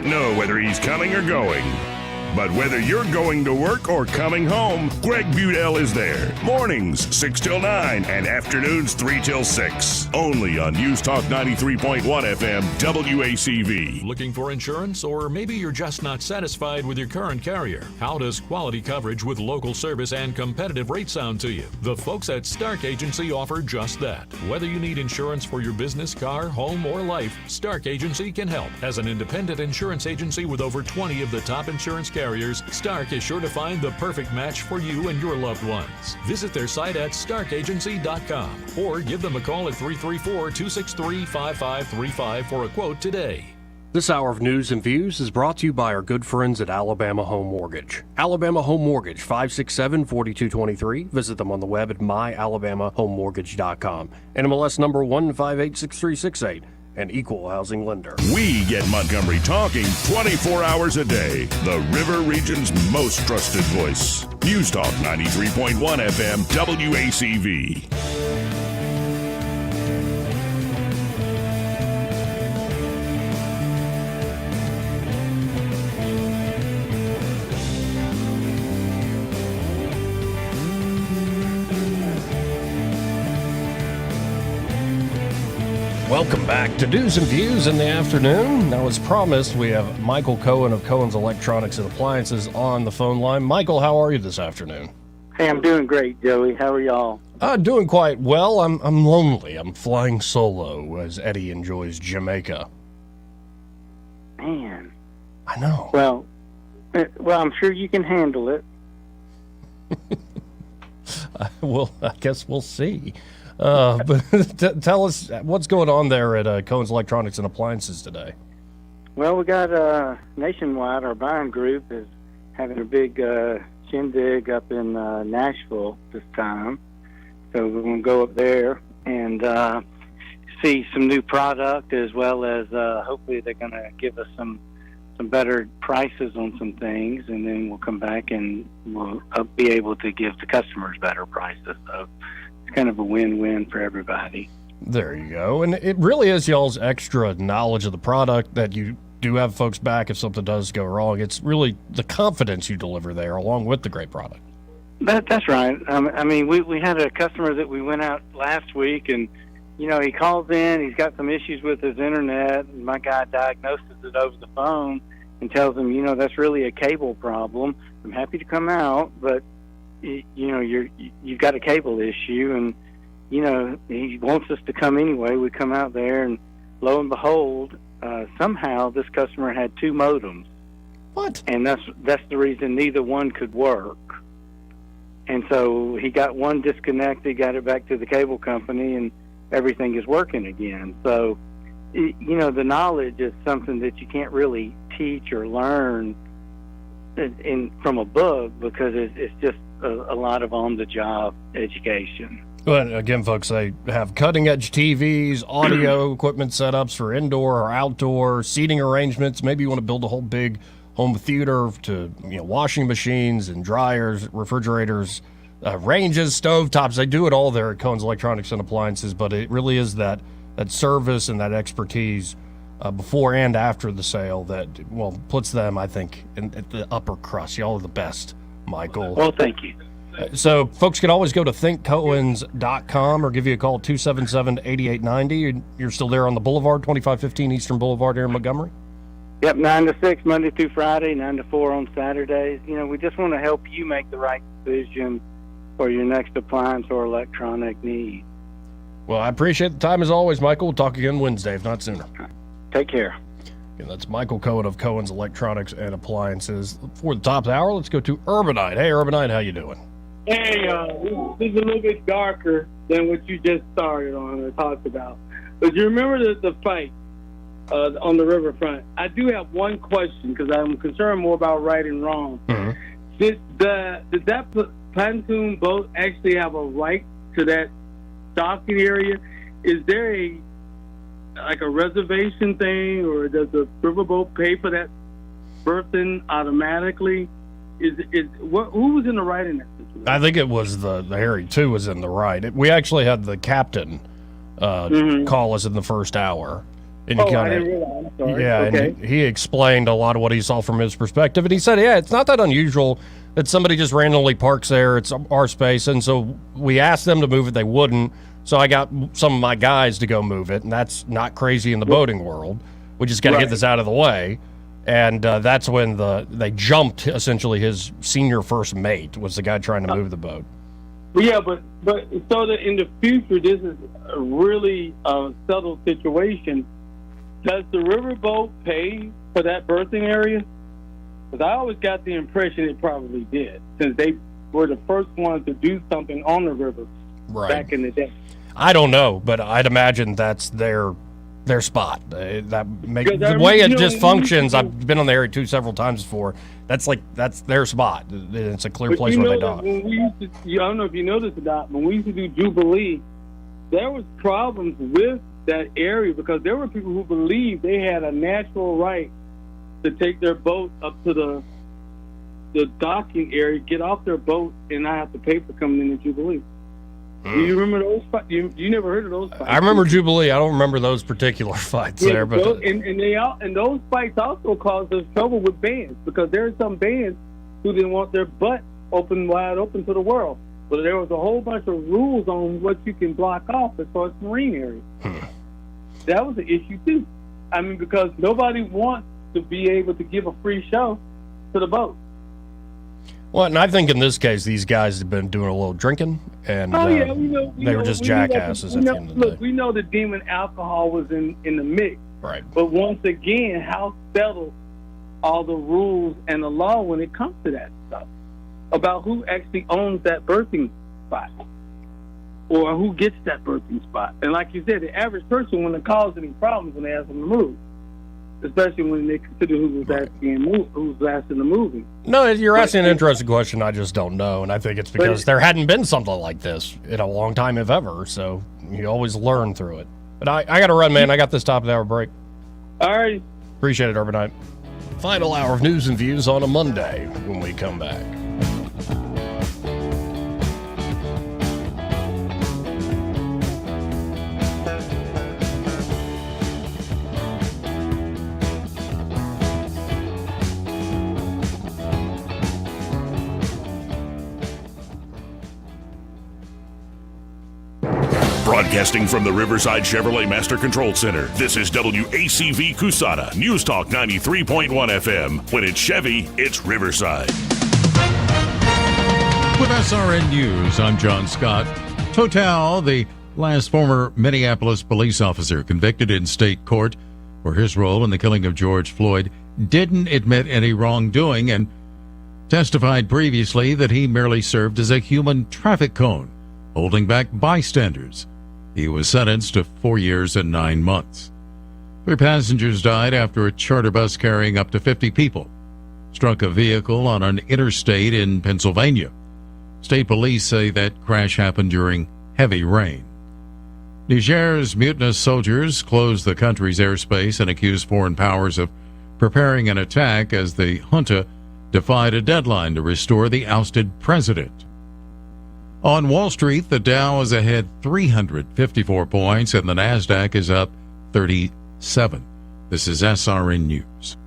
Know whether he's coming or going. But whether you're going to work or coming home, Greg Budell is there. Mornings, 6 till 9, and afternoons, 3 till 6. Only on News Talk 93.1 FM, WACV. Looking for insurance? Or maybe you're just not satisfied with your current carrier? How does quality coverage with local service and competitive rates sound to you? The folks at Stark Agency offer just that. Whether you need insurance for your business, car, home, or life, Stark Agency can help. As an independent insurance agency with over 20 of the top insurance carriers, Stark is sure to find the perfect match for you. you and your loved ones. Visit their site at starkagency.com or give them a call at 334-263-5535 for a quote today. This hour of news and views is brought to you by our good friends at Alabama Home Mortgage. Alabama Home Mortgage, 567-4223. Visit them on the web at myalabamahomemortgage.com. NMLS number 1586368. An equal housing lender. We get Montgomery talking 24 hours a day. The River Region's most trusted voice. News Talk 93.1 FM WACV. Welcome back to News and Views in the afternoon. Now, as promised, we have Michael Cohen of Cohen's Electronics and Appliances on the phone line. Michael, how are you this afternoon? Hey, I'm doing great, Joey. How are y'all? Doing quite well. I'm lonely. I'm flying solo as Eddie enjoys Jamaica. Man. I know. Well, I'm sure you can handle it. Well, I guess we'll see. But tell us what's going on there at Cohen's Electronics and Appliances today. Well, we got Nationwide, our buying group is having a big shindig up in Nashville this time. So we're going to go up there and see some new product, as well as hopefully they're going to give us some better prices on some things, and then we'll come back and we'll be able to give the customers better prices. So kind of a win-win for everybody. There you go. And it really is y'all's extra knowledge of the product that you do have folks back if something does go wrong. It's really the confidence you deliver there along with the great product. That's right. I mean, we had a customer that we went out last week, and, you know, he calls in, he's got some issues with his internet, and my guy diagnoses it over the phone and tells him, you know, that's really a cable problem. I'm happy to come out, but you know, you've got a cable issue, and, you know, he wants us to come anyway. We come out there, and lo and behold, somehow this customer had two modems. What? And that's the reason neither one could work. And so he got one disconnected, got it back to the cable company, and everything is working again. So, you know, the knowledge is something that you can't really teach or learn from a book, because it's just a lot of on-the-job education. But again, folks, they have cutting-edge TVs, audio equipment setups for indoor or outdoor, seating arrangements. Maybe you want to build a whole big home theater to, you know, washing machines and dryers, refrigerators, ranges, stovetops. They do it all there at Cohen's Electronics and Appliances, but it really is that service and that expertise before and after the sale that, well, puts them, I think, at the upper crust. Y'all are the best, Michael. Well, thank you. So folks can always go to thinkcohens.com or give you a call, 277-8890. You're still there on the Boulevard, 2515 Eastern Boulevard here in Montgomery? Yep, 9 to 6, Monday through Friday, 9 to 4 on Saturdays. You know, we just want to help you make the right decision for your next appliance or electronic need. Well, I appreciate the time as always, Michael. We'll talk again Wednesday, if not sooner. Take care. And that's Michael Cohen of Cohen's Electronics and Appliances. For the top of the hour, let's go to Urbanite. Hey, Urbanite, how you doing? Hey, this is a little bit darker than what you just started on or talked about. But you remember the fight on the Riverfront? I do have one question, because I'm concerned more about right and wrong. Mm-hmm. Did that pontoon boat actually have a right to that docking area? Is there a reservation thing, or does the riverboat pay for that berthing automatically? Who was in the right in that situation? I think it was the Harry 2 was in the right. We actually had the captain call us in the first hour. And I didn't realize. I'm sorry. Yeah, okay. And he explained a lot of what he saw from his perspective. And he said, yeah, it's not that unusual that somebody just randomly parks there. It's our space. And so we asked them to move it. They wouldn't. So I got some of my guys to go move it. And that's not crazy in the boating world. We just got to get this out of the way. And that's when they jumped, essentially, his senior first mate was the guy trying to move the boat. Yeah, but so that in the future, this is a really settled situation. Does the riverboat pay for that berthing area? Because I always got the impression it probably did, since they were the first ones to do something on the river back in the day. I don't know, but I'd imagine that's their spot. That makes Because the way it just functions. I've been on the area several times before. That's their spot. It's a clear place where they dock. When we used to, I don't know if you noticed or not, when we used to do Jubilee, there was problems with that area because there were people who believed they had a natural right to take their boat up to the docking area, get off their boat, and not have to pay for coming into Jubilee. Do you remember those fights? You never heard of those fights? I remember Jubilee. I don't remember those particular fights there, but and those fights also caused us trouble with bands because there are some bands who didn't want their butt wide open to the world. But there was a whole bunch of rules on what you can block off as far as marine areas. That was an issue too. I mean, because nobody wants to be able to give a free show to the boat. Well, and I think in this case, these guys have been doing a little drinking, and they were just jackasses at the end of the day. Look, we know the demon alcohol was in the mix. Right. But once again, how settle all the rules and the law when it comes to that stuff about who actually owns that berthing spot or who gets that berthing spot. And like you said, the average person wouldn't cause any problems when they ask them to move, especially when they consider who's last in the movie. No, you're asking an interesting question. I just don't know, and I think it's because there hadn't been something like this in a long time, if ever. So you always learn through it. But I got to run, man. I got this top of the hour break. All right. Appreciate it, Urbanite. Final hour of news and views on a Monday when we come back. Broadcasting from the Riverside Chevrolet Master Control Center, this is WACV Cusana, News Talk 93.1 FM. When it's Chevy, it's Riverside. With SRN News, I'm John Scott. Total, the last former Minneapolis police officer convicted in state court for his role in the killing of George Floyd, didn't admit any wrongdoing and testified previously that he merely served as a human traffic cone, holding back bystanders. He was sentenced to 4 years and 9 months. 3 passengers died after a charter bus carrying up to 50 people struck a vehicle on an interstate in Pennsylvania. State police say that crash happened during heavy rain. Niger's mutinous soldiers closed the country's airspace and accused foreign powers of preparing an attack as the junta defied a deadline to restore the ousted president. On Wall Street, the Dow is ahead 354 points and the Nasdaq is up 37. This is SRN News.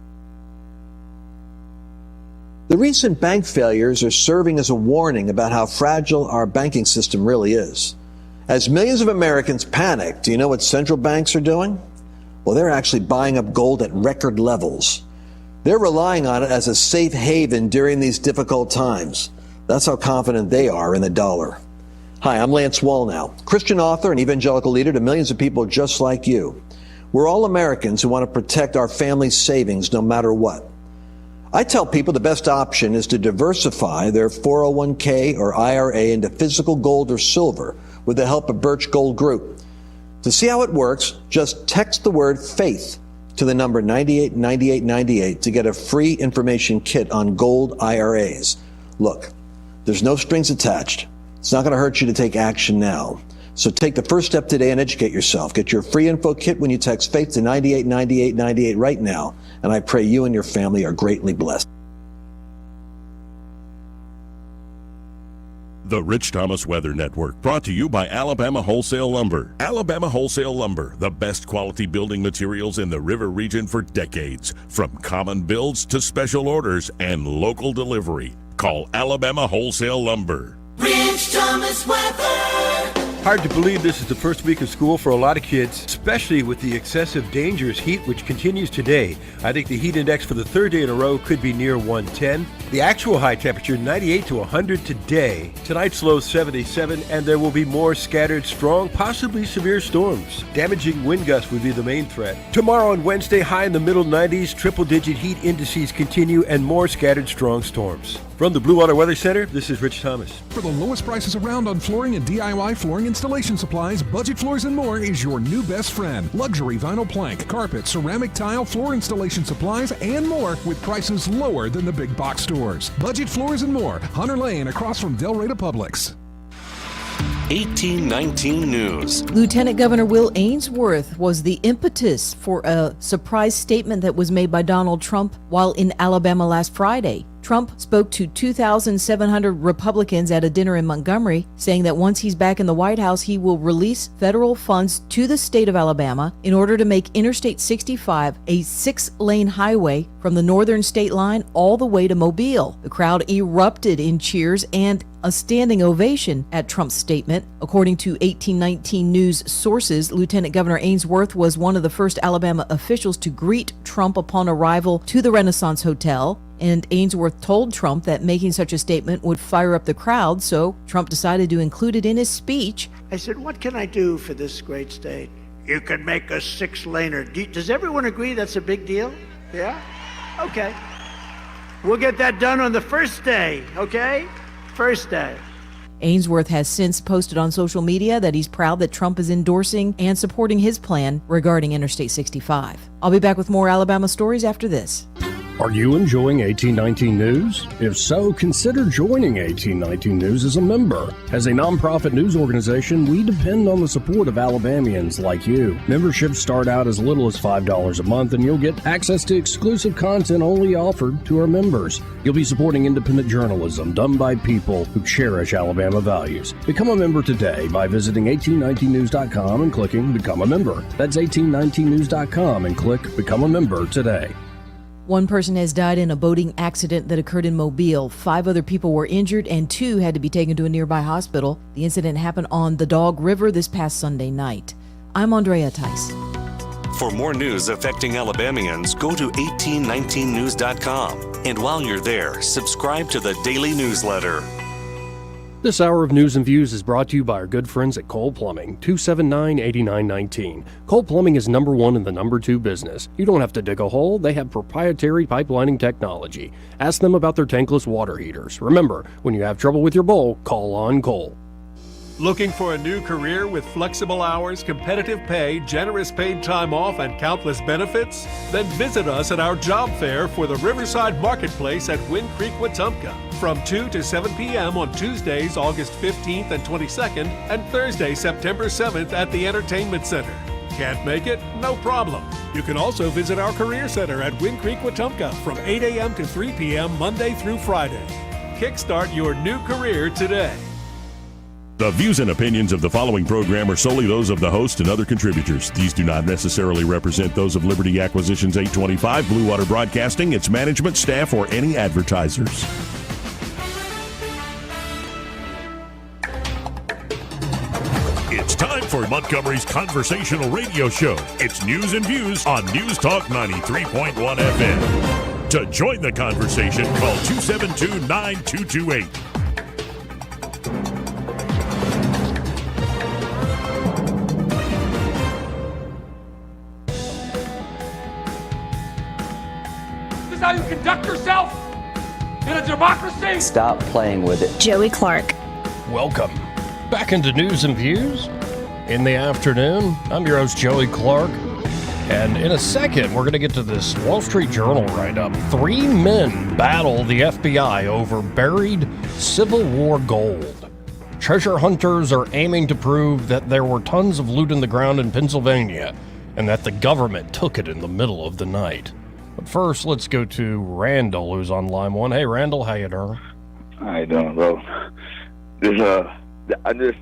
The recent bank failures are serving as a warning about how fragile our banking system really is. As millions of Americans panic, do you know what central banks are doing? Well, they're actually buying up gold at record levels. They're relying on it as a safe haven during these difficult times. That's how confident they are in the dollar. Hi, I'm Lance Wallnau, Christian author and evangelical leader to millions of people just like you. We're all Americans who want to protect our family's savings no matter what. I tell people the best option is to diversify their 401k or IRA into physical gold or silver with the help of Birch Gold Group. To see how it works, just text the word FAITH to the number 989898 to get a free information kit on gold IRAs. Look, there's no strings attached. It's not going to hurt you to take action now. So take the first step today and educate yourself. Get your free info kit when you text FAITH to 989898 right now. And I pray you and your family are greatly blessed. The Rich Thomas Weather Network, brought to you by Alabama Wholesale Lumber. Alabama Wholesale Lumber, the best quality building materials in the river region for decades. From common builds to special orders and local delivery. Call Alabama Wholesale Lumber. Rich Thomas Weather. Hard to believe this is the first week of school for a lot of kids, especially with the excessive dangerous heat which continues today. I think the heat index for the third day in a row could be near 110. The actual high temperature 98 to 100 today. Tonight's low 77, and there will be more scattered strong, possibly severe storms. Damaging wind gusts would be the main threat. Tomorrow and Wednesday, high in the middle 90s, triple-digit heat indices continue, and more scattered strong storms. From the Blue Water Weather Center, this is Rich Thomas. For the lowest prices around on flooring and DIY flooring installation supplies, Budget Floors and More is your new best friend. Luxury vinyl plank, carpet, ceramic tile, floor installation supplies, and more with prices lower than the big box stores. Budget Floors and More, Hunter Lane across from Del Rey Publix. 1819 News. Lieutenant Governor Will Ainsworth was the impetus for a surprise statement that was made by Donald Trump while in Alabama last Friday. Trump spoke to 2,700 Republicans at a dinner in Montgomery, saying that once he's back in the White House, he will release federal funds to the state of Alabama in order to make Interstate 65 a 6-lane highway from the northern state line all the way to Mobile. The crowd erupted in cheers and a standing ovation at Trump's statement. According to 1819 News sources, Lieutenant Governor Ainsworth was one of the first Alabama officials to greet Trump upon arrival to the Renaissance Hotel. And Ainsworth told Trump that making such a statement would fire up the crowd, so Trump decided to include it in his speech. I said, what can I do for this great state? You can make a 6-laner. Does everyone agree that's a big deal? Yeah? Okay. We'll get that done on the first day, okay? First day. Ainsworth has since posted on social media that he's proud that Trump is endorsing and supporting his plan regarding Interstate 65. I'll be back with more Alabama stories after this. Are you enjoying 1819 News? If so, consider joining 1819 News as a member. As a nonprofit news organization, we depend on the support of Alabamians like you. Memberships start out as little as $5 a month, and you'll get access to exclusive content only offered to our members. You'll be supporting independent journalism done by people who cherish Alabama values. Become a member today by visiting 1819news.com and clicking Become a Member. That's 1819news.com and click Become a Member today. One person has died in a boating accident that occurred in Mobile. 5 other people were injured and 2 had to be taken to a nearby hospital. The incident happened on the Dog River this past Sunday night. I'm Andrea Tice. For more news affecting Alabamians, go to 1819news.com. And while you're there, subscribe to the daily newsletter. This hour of News and Views is brought to you by our good friends at Cole Plumbing, 279-8919. Cole Plumbing is number 1 in the number 2 business. You don't have to dig a hole. They have proprietary pipelining technology. Ask them about their tankless water heaters. Remember, when you have trouble with your bowl, call on Cole. Looking for a new career with flexible hours, competitive pay, generous paid time off, and countless benefits? Then visit us at our job fair for the Riverside Marketplace at Wind Creek, Wetumpka from 2 to 7 p.m. on Tuesdays, August 15th and 22nd, and Thursday, September 7th at the Entertainment Center. Can't make it? No problem. You can also visit our Career Center at Wind Creek, Wetumpka from 8 a.m. to 3 p.m. Monday through Friday. Kickstart your new career today. The views and opinions of the following program are solely those of the host and other contributors. These do not necessarily represent those of Liberty Acquisitions 825, Blue Water Broadcasting, its management, staff, or any advertisers. It's time for Montgomery's conversational radio show. It's News and Views on News Talk 93.1 FM. To join the conversation, call 272-9228. How you conduct yourself in a democracy? Stop playing with it. Joey Clark. Welcome back into News and Views in the afternoon. I'm your host, Joey Clark. And in a second, we're going to get to this Wall Street Journal write-up. 3 men battle the FBI over buried Civil War gold. Treasure hunters are aiming to prove that there were tons of loot in the ground in Pennsylvania and that the government took it in the middle of the night. But first, let's go to Randall, who's on line 1. Hey, Randall, how you doing? How you doing, bro? I just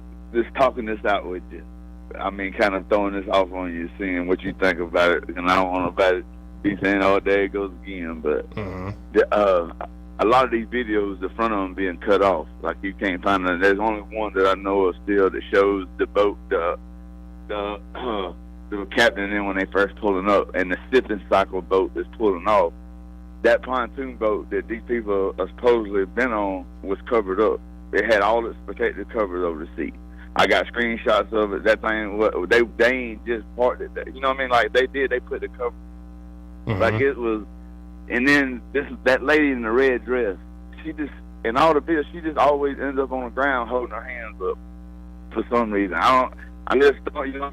talking this out with you. I mean, kind of throwing this off on you, seeing what you think about it. And I don't want to be saying, "Oh, there it goes again." But a lot of these videos, the front of them being cut off, like you can't find them. There's only one that I know of still that shows the boat, the captain in when they first pulling up, and the sipping cycle boat that's pulling off. That pontoon boat that these people are supposedly been on was covered up. It had all its protective covers over the seat. I got screenshots of it. That thing, they ain't just parked it. You know what I mean? Like they put the cover. Like it was. And then that lady in the red dress, in all the videos, she just always ends up on the ground holding her hands up for some reason. I just thought, you know,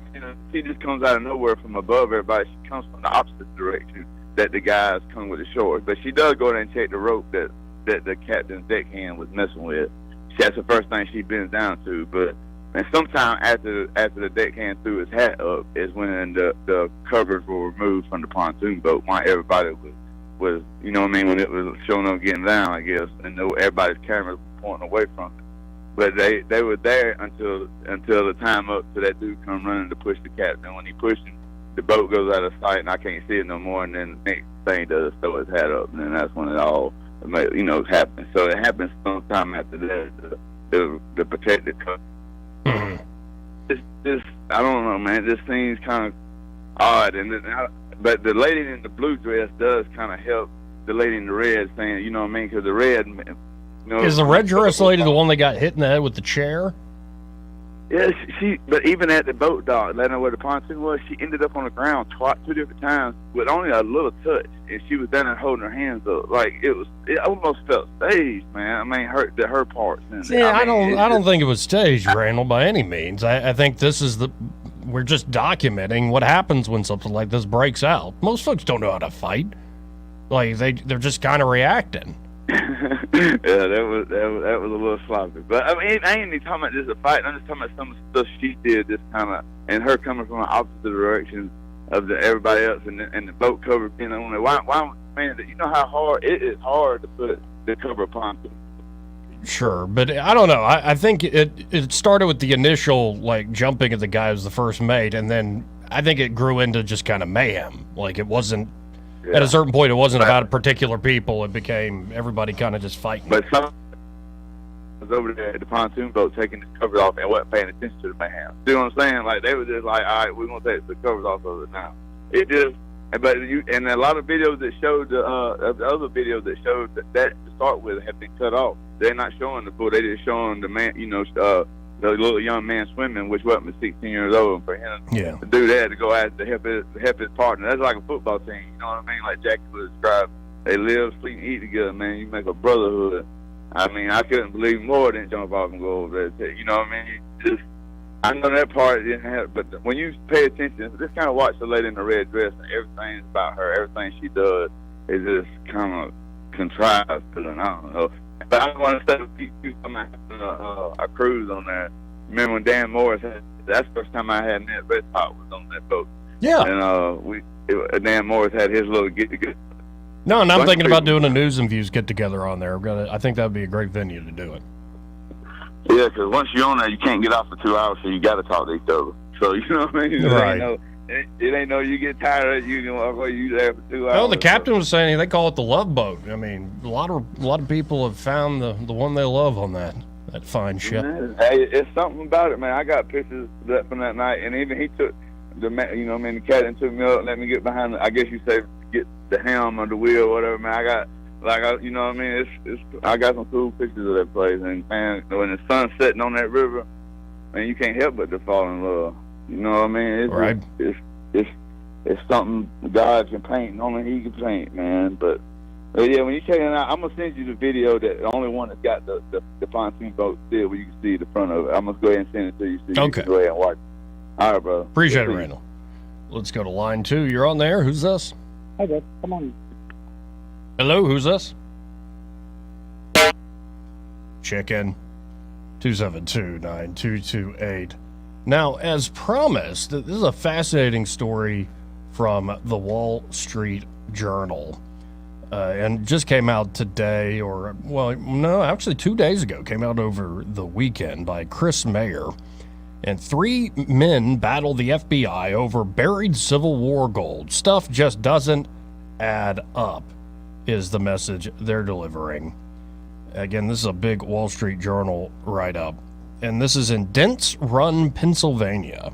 she just comes out of nowhere from above everybody. She comes from the opposite direction that the guys come with the shorts. But she does go there and check the rope that the captain's deckhand was messing with. That's the first thing she bends down to. But and sometime after the deckhand threw his hat up is when the covers were removed from the pontoon boat. While everybody was, you know what I mean, when it was showing them getting down, I guess, and everybody's cameras were pointing away from it. But they were there until the time up to that dude come running to push the captain. When he pushed him, the boat goes out of sight and I can't see it no more. And then the next thing he does is throw his hat up, and then that's when it all, you know, happens. So it happens sometime after that. The protected cover. This I don't know, man. This seems kind of odd, but the lady in the blue dress does kind of help the lady in the red, saying, you know what I mean, because the red. You know, is the red dress lady the one that got hit in the head with the chair? Yeah, but even at the boat dock, letting her where the pontoon was, she ended up on the ground two different times with only a little touch, and she was down there holding her hands up. Like it almost felt staged, man. I mean, her parts. Yeah, I don't think it was staged, Randall, by any means. I think this is we're just documenting what happens when something like this breaks out. Most folks don't know how to fight. Like they're just kind of reacting. Yeah, that was a little sloppy. But I mean, I ain't even talking about just a fight. I'm just talking about some of the stuff she did, just kind of, and her coming from the opposite direction of everybody else, and the boat cover being on it. Why, man? You know how hard it is hard to put the cover upon. Sure, but I don't know. I think it started with the initial like jumping at the guy who's the first mate, and then I think it grew into just kind of mayhem. Like it wasn't. Yeah. At a certain point, it wasn't about particular people. It became everybody kind of just fighting. But some was over there at the pontoon boat taking the covers off and wasn't paying attention to the mayhem. See what I'm saying? Like they were just like, all right, we're gonna take the covers off of it now. It just, but and a lot of videos that showed the other videos that showed that to start with have been cut off. They're not showing the pool. They just showing the man, you know, the little young man swimming, which wasn't 16 years old, and for him to do that, to go out to help his partner, that's like a football team, you know what I mean? Like Jackie would describe, they live, sleep, and eat together, man. You make a brotherhood. I mean, I couldn't believe more than jump off and go over there. You know what I mean? I know that part didn't have, but when you pay attention, just kind of watch the lady in the red dress, and everything about her, everything she does is just kind of contrived, and I don't know. But I want to say you come out a cruise on there. Remember when Dan Morris that's the first time I had Ned Redtop was on that boat. Yeah. And Dan Morris had his little get together. No, and I'm thinking about doing a News and Views get together on there. I think that would be a great venue to do it. Yeah, because once you're on there, you can't get off for 2 hours, so you got to talk to each other. So you know what I mean? Right. It ain't no you get tired of it, you can walk away, you there for 2 hours. Well, the captain was saying they call it the love boat. I mean, a lot of people have found the one they love on that fine ship. Hey, it's something about it, man. I got pictures from that night, and even he took the captain took me up, let me get behind. I guess you say get the helm or the wheel, or whatever, man. I got you know what I mean. It's I got some cool pictures of that place, and man, when the sun's setting on that river, man, you can't help but to fall in love. You know what I mean? It's something God can paint, and only He can paint, man. But yeah, when you check it out, I'm gonna send you the video that the only one that's got the pontoon boat still, where you can see the front of it. I'm gonna go ahead and send it to you, so you can go ahead and watch it. All right, brother. Appreciate it, Randall. Let's go to line 2. You're on there. Who's this? Hi, Dad. Come on. Hello, who's this? Check in. 272-9228. Now, as promised, this is a fascinating story from the Wall Street Journal. And just came out today, actually 2 days ago, came out over the weekend by Chris Mayer. And 3 men battle the FBI over buried Civil War gold. Stuff just doesn't add up, is the message they're delivering. Again, this is a big Wall Street Journal write-up. And this is in Dents Run, Pennsylvania.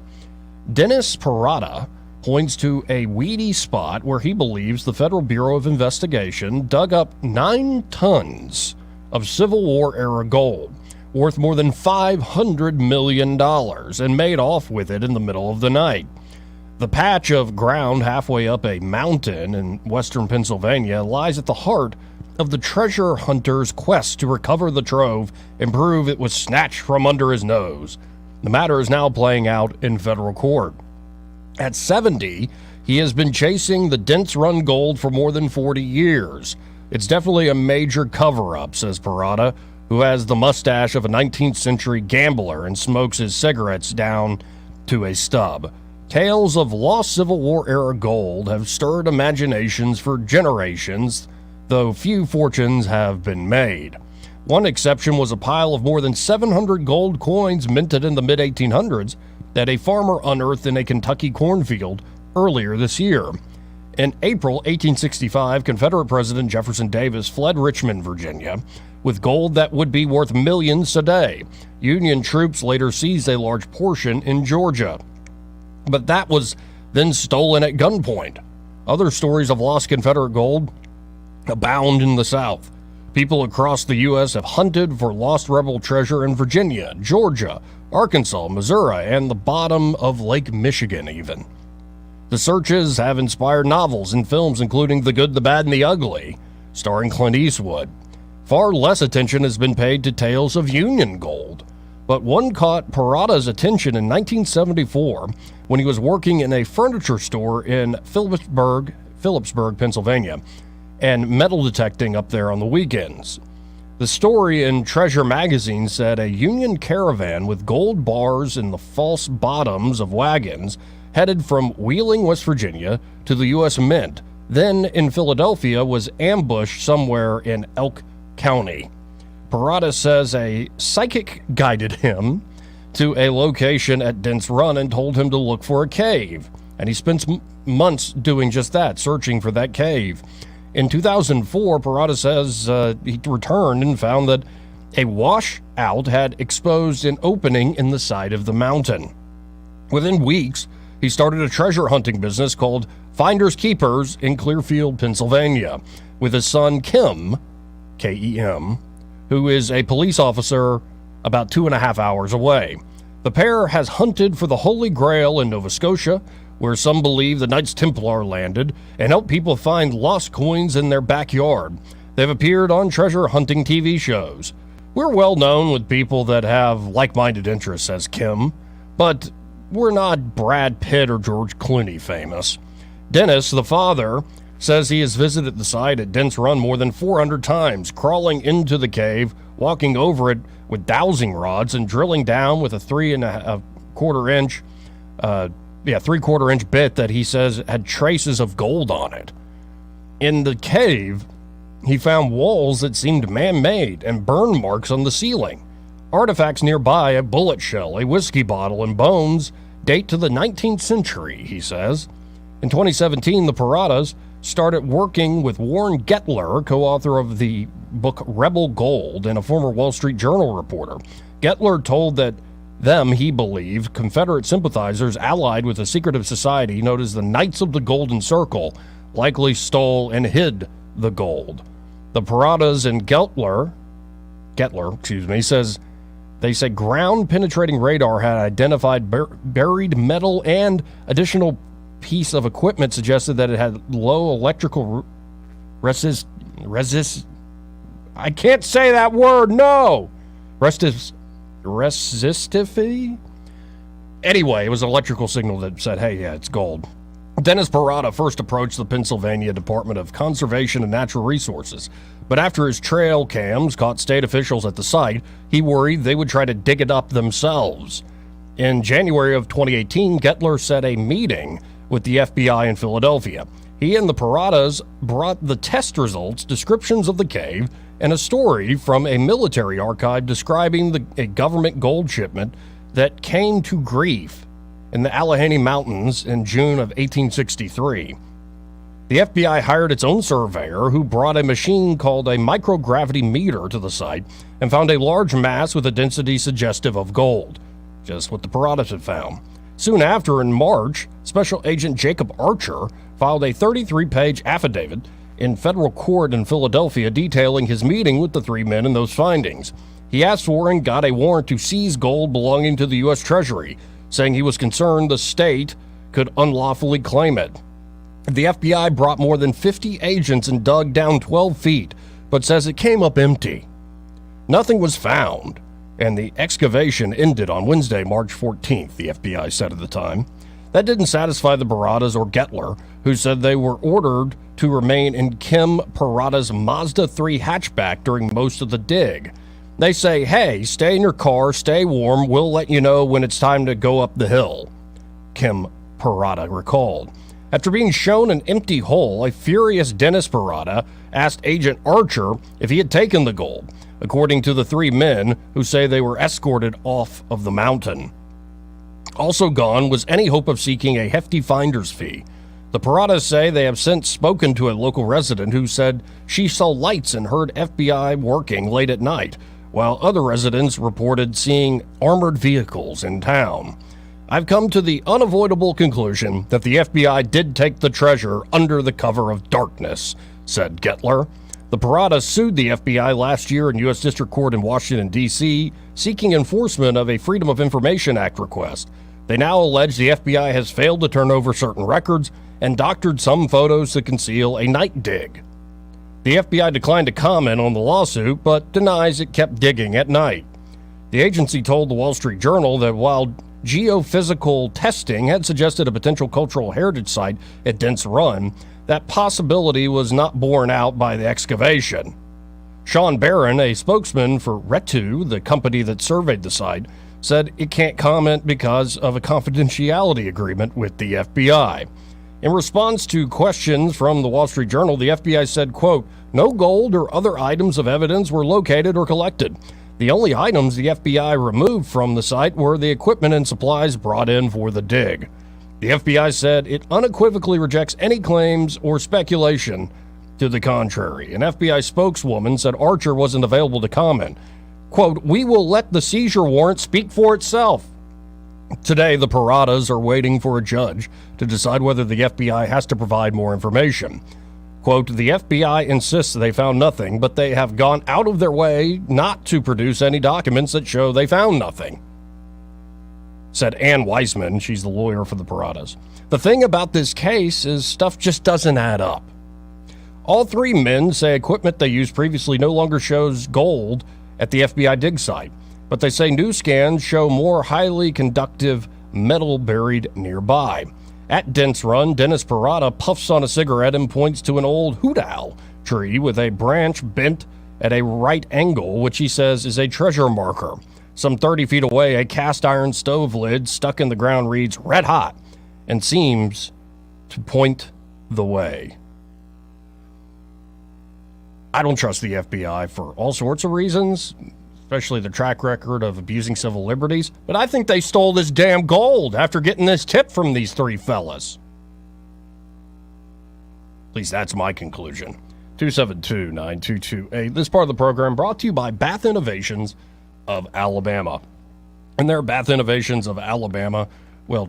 Dennis Parada points to a weedy spot where he believes the Federal Bureau of Investigation dug up 9 tons of Civil War-era gold, worth more than $500 million, and made off with it in the middle of the night. The patch of ground halfway up a mountain in western Pennsylvania lies at the heart of the treasure hunter's quest to recover the trove and prove it was snatched from under his nose. The matter is now playing out in federal court. At 70, he has been chasing the Dents Run gold for more than 40 years. It's definitely a major cover-up, says Parada, who has the mustache of a 19th century gambler and smokes his cigarettes down to a stub. Tales of lost Civil War-era gold have stirred imaginations for generations, though few fortunes have been made. One exception was a pile of more than 700 gold coins minted in the mid-1800s that a farmer unearthed in a Kentucky cornfield earlier this year. In April 1865, Confederate President Jefferson Davis fled Richmond, Virginia, with gold that would be worth millions today. Union troops later seized a large portion in Georgia, but that was then stolen at gunpoint. Other stories of lost Confederate gold abound in the South. People across the U.S. have hunted for lost rebel treasure in Virginia, Georgia, Arkansas, Missouri, and the bottom of Lake Michigan even. The searches have inspired novels and films including The Good, the Bad, and the Ugly, starring Clint Eastwood. Far less attention has been paid to tales of Union gold, but one caught Parada's attention in 1974 when he was working in a furniture store in Phillipsburg, Pennsylvania, and metal detecting up there on the weekends. The story in Treasure magazine said a Union caravan with gold bars in the false bottoms of wagons headed from Wheeling, West Virginia to the U.S. Mint, then in Philadelphia, was ambushed somewhere in Elk County. Parada says a psychic guided him to a location at Dents Run and told him to look for a cave. And he spent months doing just that, searching for that cave. In 2004, Parada says he returned and found that a washout had exposed an opening in the side of the mountain. Within weeks, he started a treasure hunting business called Finders Keepers in Clearfield, Pennsylvania, with his son Kim, K-E-M, who is a police officer about 2.5 hours away. The pair has hunted for the Holy Grail in Nova Scotia, where some believe the Knights Templar landed, and helped people find lost coins in their backyard. They've appeared on treasure hunting TV shows. We're well known with people that have like-minded interests, says Kim, but we're not Brad Pitt or George Clooney famous. Dennis, the father, says he has visited the site at Dents Run more than 400 times, crawling into the cave, walking over it with dowsing rods, and drilling down with a 3/4 inch bit that he says had traces of gold on it. In the cave, he found walls that seemed man-made and burn marks on the ceiling. Artifacts nearby, a bullet shell, a whiskey bottle, and bones date to the 19th century, he says. In 2017, the Paradas started working with Warren Gettler, co-author of the book Rebel Gold and a former Wall Street Journal reporter. Gettler told that he believed Confederate sympathizers allied with a secretive society known as the Knights of the Golden Circle likely stole and hid the gold. The Paradas and Gettler, says they said ground-penetrating radar had identified buried metal, and additional piece of equipment suggested that it had low electrical resist. I can't say that word. No, resistivity. Anyway, it was an electrical signal that said, "Hey, yeah, it's gold." Dennis Parada first approached the Pennsylvania Department of Conservation and Natural Resources, but after his trail cams caught state officials at the site, he worried they would try to dig it up themselves. In January of 2018, Gettler set a meeting with the FBI in Philadelphia. He and the Paradas brought the test results, descriptions of the cave, and a story from a military archive describing a government gold shipment that came to grief in the Allegheny Mountains in June of 1863. The FBI hired its own surveyor, who brought a machine called a microgravity meter to the site and found a large mass with a density suggestive of gold, just what the Paradas had found. Soon after, in March, Special Agent Jacob Archer filed a 33-page affidavit in federal court in Philadelphia detailing his meeting with the three men and those findings. He asked for and got a warrant to seize gold belonging to the U.S. Treasury, saying he was concerned the state could unlawfully claim it. The FBI brought more than 50 agents and dug down 12 feet but says it came up empty. Nothing was found, and the excavation ended on Wednesday, March 14th, the FBI said at the time. That didn't satisfy the Baradas or Gettler, who said they were ordered to remain in Kim Parada's Mazda 3 hatchback during most of the dig. They say, hey, stay in your car, stay warm, we'll let you know when it's time to go up the hill, Kim Parada recalled. After being shown an empty hole, a furious Dennis Parada asked Agent Archer if he had taken the gold, according to the three men who say they were escorted off of the mountain. Also gone was any hope of seeking a hefty finder's fee. The Paradas say they have since spoken to a local resident who said she saw lights and heard FBI working late at night, while other residents reported seeing armored vehicles in town. I've come to the unavoidable conclusion that the FBI did take the treasure under the cover of darkness, said Gettler. The Paradas sued the FBI last year in U.S. District Court in Washington, D.C., seeking enforcement of a Freedom of Information Act request. They now allege the FBI has failed to turn over certain records and doctored some photos to conceal a night dig. The FBI declined to comment on the lawsuit, but denies it kept digging at night. The agency told the Wall Street Journal that while geophysical testing had suggested a potential cultural heritage site at Dents Run, that possibility was not borne out by the excavation. Sean Barron, a spokesman for Retu, the company that surveyed the site, said it can't comment because of a confidentiality agreement with the FBI. In response to questions from the Wall Street Journal, the FBI said, quote, no gold or other items of evidence were located or collected. The only items the FBI removed from the site were the equipment and supplies brought in for the dig. The FBI said it unequivocally rejects any claims or speculation to the contrary. An FBI spokeswoman said Archer wasn't available to comment. Quote, we will let the seizure warrant speak for itself. Today, the Paradas are waiting for a judge to decide whether the FBI has to provide more information. Quote, the FBI insists they found nothing, but they have gone out of their way not to produce any documents that show they found nothing, said Ann Weisman. She's the lawyer for the Paradas. The thing about this case is stuff just doesn't add up. All three men say equipment they used previously no longer shows gold at the FBI dig site, but they say new scans show more highly conductive metal buried nearby. At Dents Run, Dennis Parada puffs on a cigarette and points to an old hoot owl tree with a branch bent at a right angle, which he says is a treasure marker. Some 30 feet away, a cast iron stove lid stuck in the ground reads red hot and seems to point the way. I don't trust the FBI for all sorts of reasons, especially the track record of abusing civil liberties, but I think they stole this damn gold after getting this tip from these three fellas. At least that's my conclusion. 272-9228. This part of the program brought to you by Bath Innovations of Alabama. And there are Bath Innovations of Alabama. Well,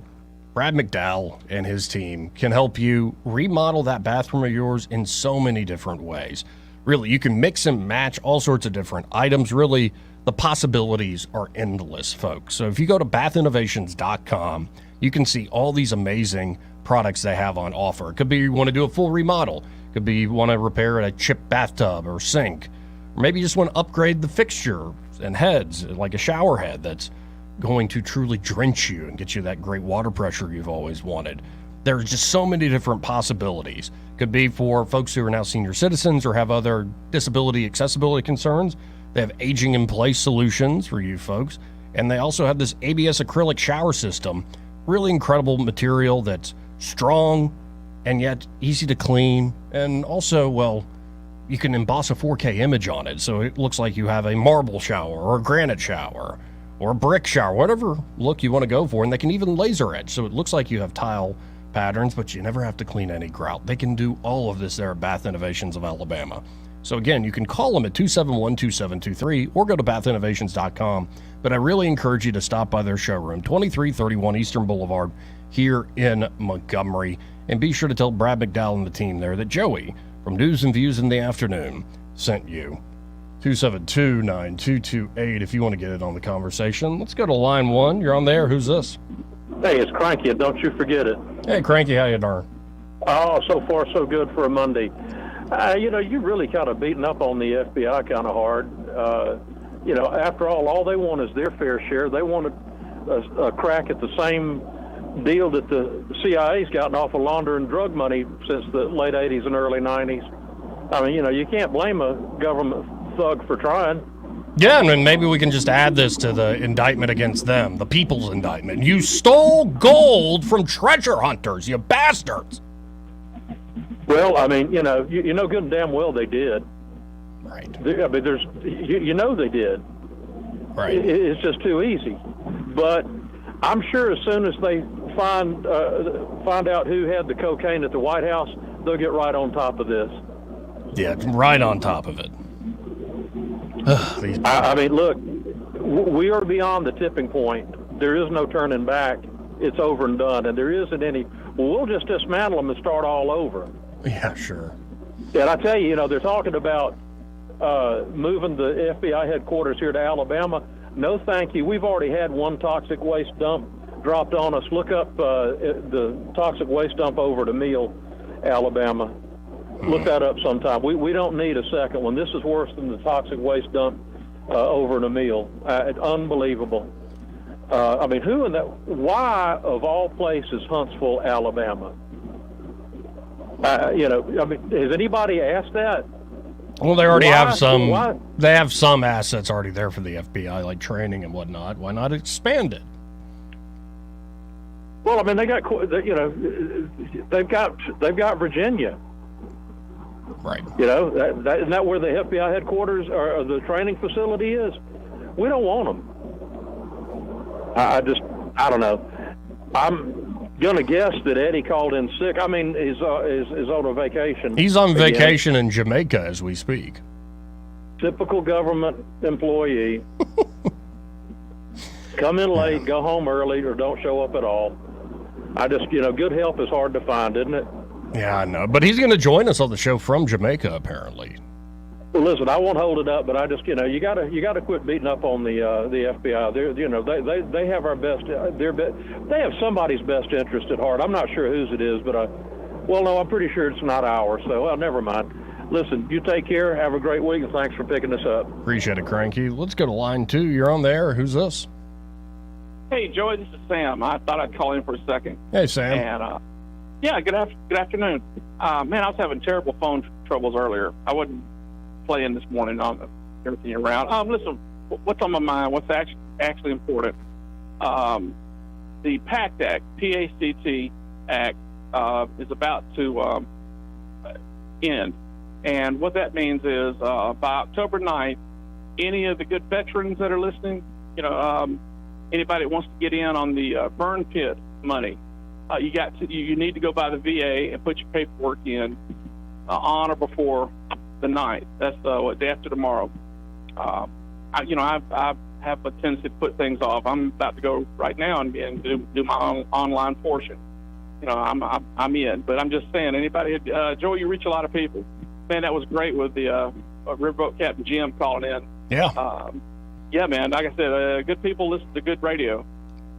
Brad McDowell and his team can help you remodel that bathroom of yours in so many different ways. Really, you can mix and match all sorts of different items. Really, the possibilities are endless, folks. So if you go to bathinnovations.com, you can see all these amazing products they have on offer. It could be you want to do a full remodel. It could be you want to repair a chipped bathtub or sink. Or maybe you just want to upgrade the fixture and heads, like a shower head that's going to truly drench you and get you that great water pressure you've always wanted. There's just so many different possibilities. Could be for folks who are now senior citizens or have other disability accessibility concerns. They have aging in place solutions for you folks. And they also have this ABS acrylic shower system. Really incredible material that's strong and yet easy to clean. And also, well, you can emboss a 4K image on it. So it looks like you have a marble shower or a granite shower or a brick shower, whatever look you want to go for. And they can even laser etch. So it looks like you have tile patterns, but you never have to clean any grout. They can do all of this there at Bath Innovations of Alabama. So again, you can call them at 271-2723 or go to bathinnovations.com. But I really encourage you to stop by their showroom, 2331 Eastern Boulevard here in Montgomery. And be sure to tell Brad McDowell and the team there that Joey from News and Views in the Afternoon sent you. 272-9228 if you want to get in on the conversation. Let's go to line one. You're on there. Who's this? Hey, it's Cranky. Don't you forget it. Hey, Cranky, how you doing? Oh, so far so good for a Monday. You really kind of beating up on the FBI kind of hard. After all they want is their fair share. They want a crack at the same deal that the CIA's gotten off of laundering drug money since the late 80s and early 90s. I mean, you can't blame a government thug for trying. Yeah, and then maybe we can just add this to the indictment against them, the people's indictment. You stole gold from treasure hunters, you bastards! Well, I mean, you know good and damn well they did. Right. I mean, they did. Right. It's just too easy. But I'm sure as soon as they find out who had the cocaine at the White House, they'll get right on top of this. Yeah, right on top of it. I mean, look, we are beyond the tipping point. There is no turning back. It's over and done, and there isn't any. Well, we'll just dismantle them and start all over. Yeah, sure. And I tell you, they're talking about moving the FBI headquarters here to Alabama. No, thank you. We've already had one toxic waste dump dropped on us. Look up the toxic waste dump over to Meal, Alabama. Look that up sometime. We don't need a second one. This is worse than the toxic waste dump over in Meal. Unbelievable. I mean, why of all places Huntsville, Alabama? Has anybody asked that? Well, they already have some. They have some assets already there for the FBI, like training and whatnot. Why not expand it? Well, I mean, they've got Virginia. Right. Isn't that where the FBI headquarters or the training facility is? We don't want them. I don't know. I'm gonna guess that Eddie called in sick. I mean, he's on a vacation. He's on vacation in Jamaica as we speak. Typical government employee. Come in late, go home early, or don't show up at all. Good help is hard to find, isn't it? Yeah, I know. But he's going to join us on the show from Jamaica, apparently. Well, listen, I won't hold it up, but I just, you gotta quit beating up on the FBI. They have our best. They have somebody's best interest at heart. I'm not sure whose it is, but I'm pretty sure it's not ours. So, never mind. Listen, you take care. Have a great week, and thanks for picking us up. Appreciate it, Cranky. Let's go to line 2. You're on the air. Who's this? Hey, Joey, this is Sam. I thought I'd call in for a second. Hey, Sam. And good afternoon. Man, I was having terrible phone troubles earlier. I wasn't playing this morning on everything around. Listen, what's on my mind? What's actually important? The PACT Act, P-A-C-T Act, is about to end. And what that means is by October 9th, any of the good veterans that are listening, anybody that wants to get in on the burn pit money, you need to go by the VA and put your paperwork in on or before the 9th. That's day after tomorrow. I have a tendency to put things off. I'm about to go right now and do my online portion. I'm in, but I'm just saying, anybody, Joey, you reach a lot of people. Man, that was great with the Riverboat Captain Jim calling in. Yeah. Yeah, man. Like I said, good people listen to good radio.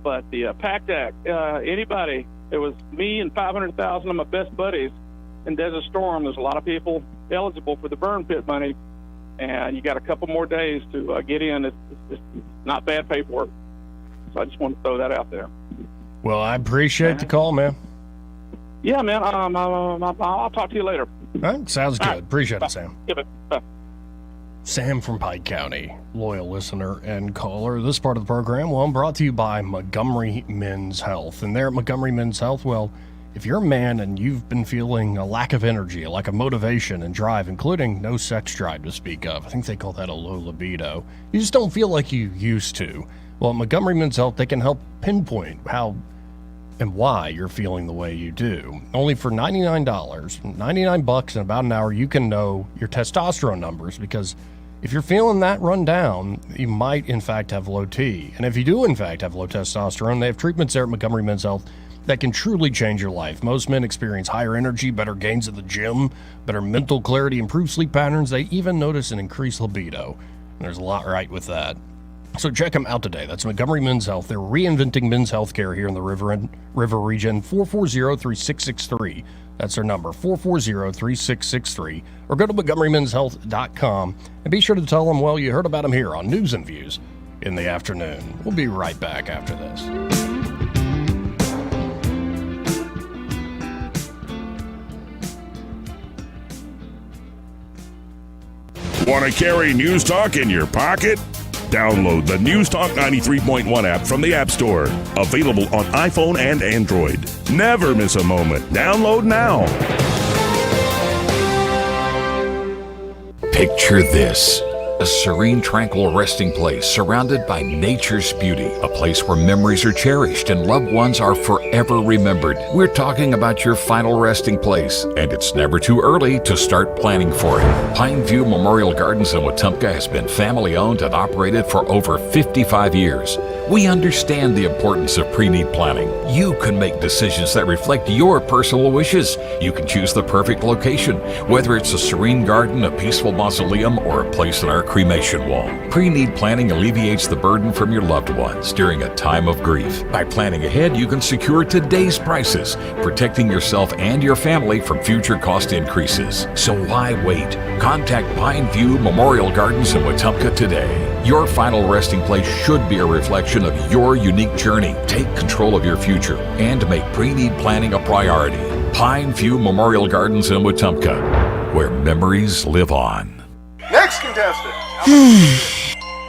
But the PACT Act, anybody, it was me and 500,000 of my best buddies in Desert Storm. There's a lot of people eligible for the burn pit money, and you got a couple more days to get in. It's not bad paperwork. So I just want to throw that out there. Well, I appreciate the call, man. Yeah, man. I'll talk to you later. All right, sounds good. Appreciate it, Sam. Yeah, bye. Sam from Pike County, loyal listener and caller. This part of the program, I'm brought to you by Montgomery Men's Health. And there at Montgomery Men's Health, if you're a man and you've been feeling a lack of energy, a lack of motivation and drive, including no sex drive to speak of, I think they call that a low libido, you just don't feel like you used to. Well, at Montgomery Men's Health, they can help pinpoint how and why you're feeling the way you do. Only for $99 in about an hour, you can know your testosterone numbers, because if you're feeling that run down, you might in fact have low T. And if you do in fact have low testosterone, they have treatments there at Montgomery Men's Health that can truly change your life. Most men experience higher energy, better gains at the gym, better mental clarity, improved sleep patterns. They even notice an increased libido. And there's a lot right with that. So check them out today. That's Montgomery Men's Health. They're reinventing men's health care here in the River region. 440-3663. That's their number, 440-3663. Or go to MontgomeryMen'sHealth.com and be sure to tell them, well, you heard about them here on News and Views in the afternoon. We'll be right back after this. Want to carry News Talk in your pocket? Download the News Talk 93.1 app from the App Store. Available on iPhone and Android. Never miss a moment. Download now. Picture this. A serene, tranquil resting place surrounded by nature's beauty. A place where memories are cherished and loved ones are forever remembered. We're talking about your final resting place, and it's never too early to start planning for it. Pineview Memorial Gardens in Wetumpka has been family owned and operated for over 55 years. We understand the importance of pre-need planning. You can make decisions that reflect your personal wishes. You can choose the perfect location, whether it's a serene garden, a peaceful mausoleum, or a place in our cremation wall. Pre-need planning alleviates the burden from your loved ones during a time of grief. By planning ahead, you can secure today's prices, protecting yourself and your family from future cost increases. So why wait? Contact Pineview Memorial Gardens in Wetumpka today. Your final resting place should be a reflection of your unique journey. Take control of your future and make pre-need planning a priority. Pineview Memorial Gardens in Wetumpka, where memories live on. Next contestant.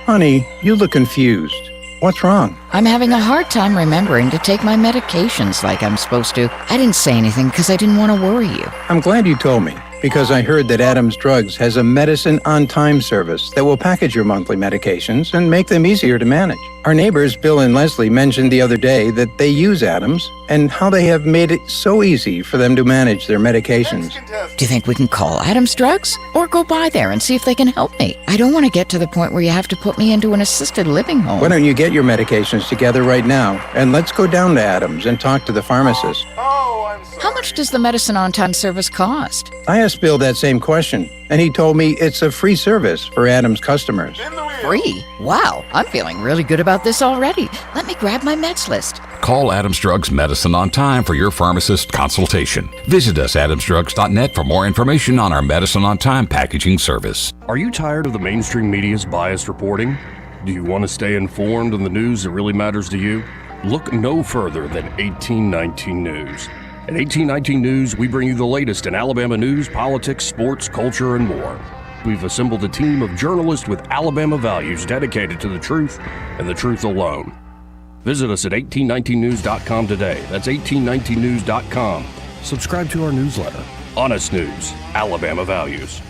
Honey, you look confused. What's wrong? I'm having a hard time remembering to take my medications like I'm supposed to. I didn't say anything because I didn't want to worry you. I'm glad you told me, because I heard that Adams Drugs has a medicine on time service that will package your monthly medications and make them easier to manage. Our neighbors, Bill and Leslie, mentioned the other day that they use Adams and how they have made it so easy for them to manage their medications. Do you think we can call Adams Drugs or go by there and see if they can help me? I don't want to get to the point where you have to put me into an assisted living home. Why don't you get your medications together right now, and let's go down to Adams and talk to the pharmacist. How much does the medicine on time service cost? I asked Bill that same question, and he told me it's a free service for Adams customers. Free? Wow, I'm feeling really good about this already. Let me grab my meds list. Call Adams Drugs Medicine on Time for your pharmacist consultation. Visit us at adamsdrugs.net for more information on our Medicine on Time packaging service. Are you tired of the mainstream media's biased reporting? Do you want to stay informed on the news that really matters to you? Look no further than 1819 News. At 1819 News, we bring you the latest in Alabama news, politics, sports, culture, and more. We've assembled a team of journalists with Alabama values dedicated to the truth and the truth alone. Visit us at 1819news.com today. That's 1819news.com. Subscribe to our newsletter. Honest News, Alabama Values.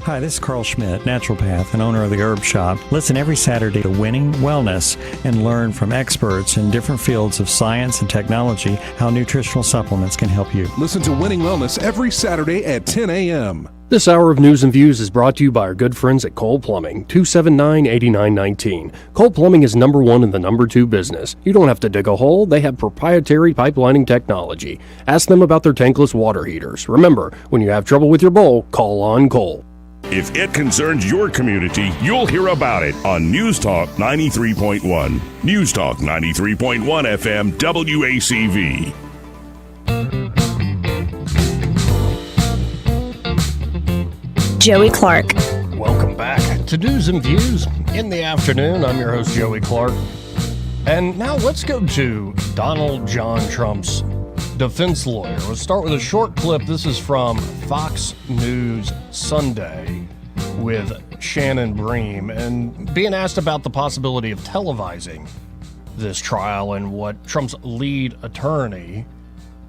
Hi, this is Carl Schmidt, naturopath and owner of the Herb Shop. Listen every Saturday to Winning Wellness and learn from experts in different fields of science and technology how nutritional supplements can help you. Listen to Winning Wellness every Saturday at 10 a.m. This hour of News and Views is brought to you by our good friends at Cole Plumbing, 279-8919. Cole Plumbing is number one in the number two business. You don't have to dig a hole. They have proprietary pipelining technology. Ask them about their tankless water heaters. Remember, when you have trouble with your bowl, call on Cole. If it concerns your community, you'll hear about it on News Talk 93.1. News Talk 93.1 FM WACV. Joey Clark. Welcome back to News and Views in the afternoon. I'm your host, Joey Clark. And now let's go to Donald John Trump's defense lawyer. We'll start with a short clip. This is from Fox News Sunday with Shannon Bream, and being asked about the possibility of televising this trial and what Trump's lead attorney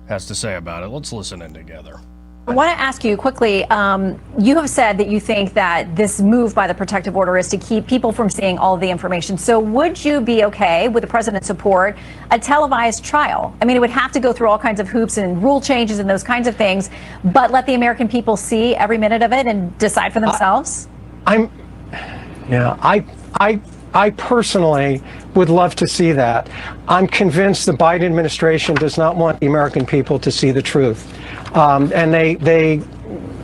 has to say about it. Let's listen in together. I want to ask you quickly, you have said that you think that this move by the protective order is to keep people from seeing all of the information. So would you be okay, with the president's support, a televised trial? I mean, it would have to go through all kinds of hoops and rule changes and those kinds of things, but let the American people see every minute of it and decide for themselves? I personally would love to see that. I'm convinced the Biden administration does not want the American people to see the truth. And they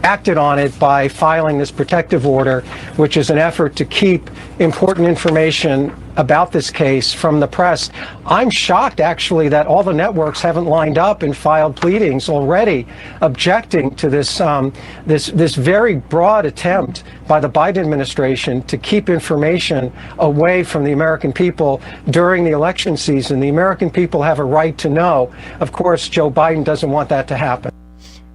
acted on it by filing this protective order, which is an effort to keep important information about this case from the press. I'm shocked, actually, that all the networks haven't lined up and filed pleadings already objecting to this this very broad attempt by the Biden administration to keep information away from the American people during the election season. The American people have a right to know. Of course, Joe Biden doesn't want that to happen.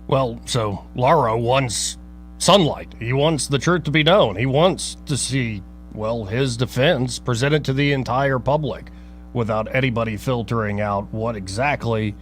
Well, so Lauro wants sunlight. He wants the truth to be known. He wants to see, well, his defense presented to the entire public without anybody filtering out what exactly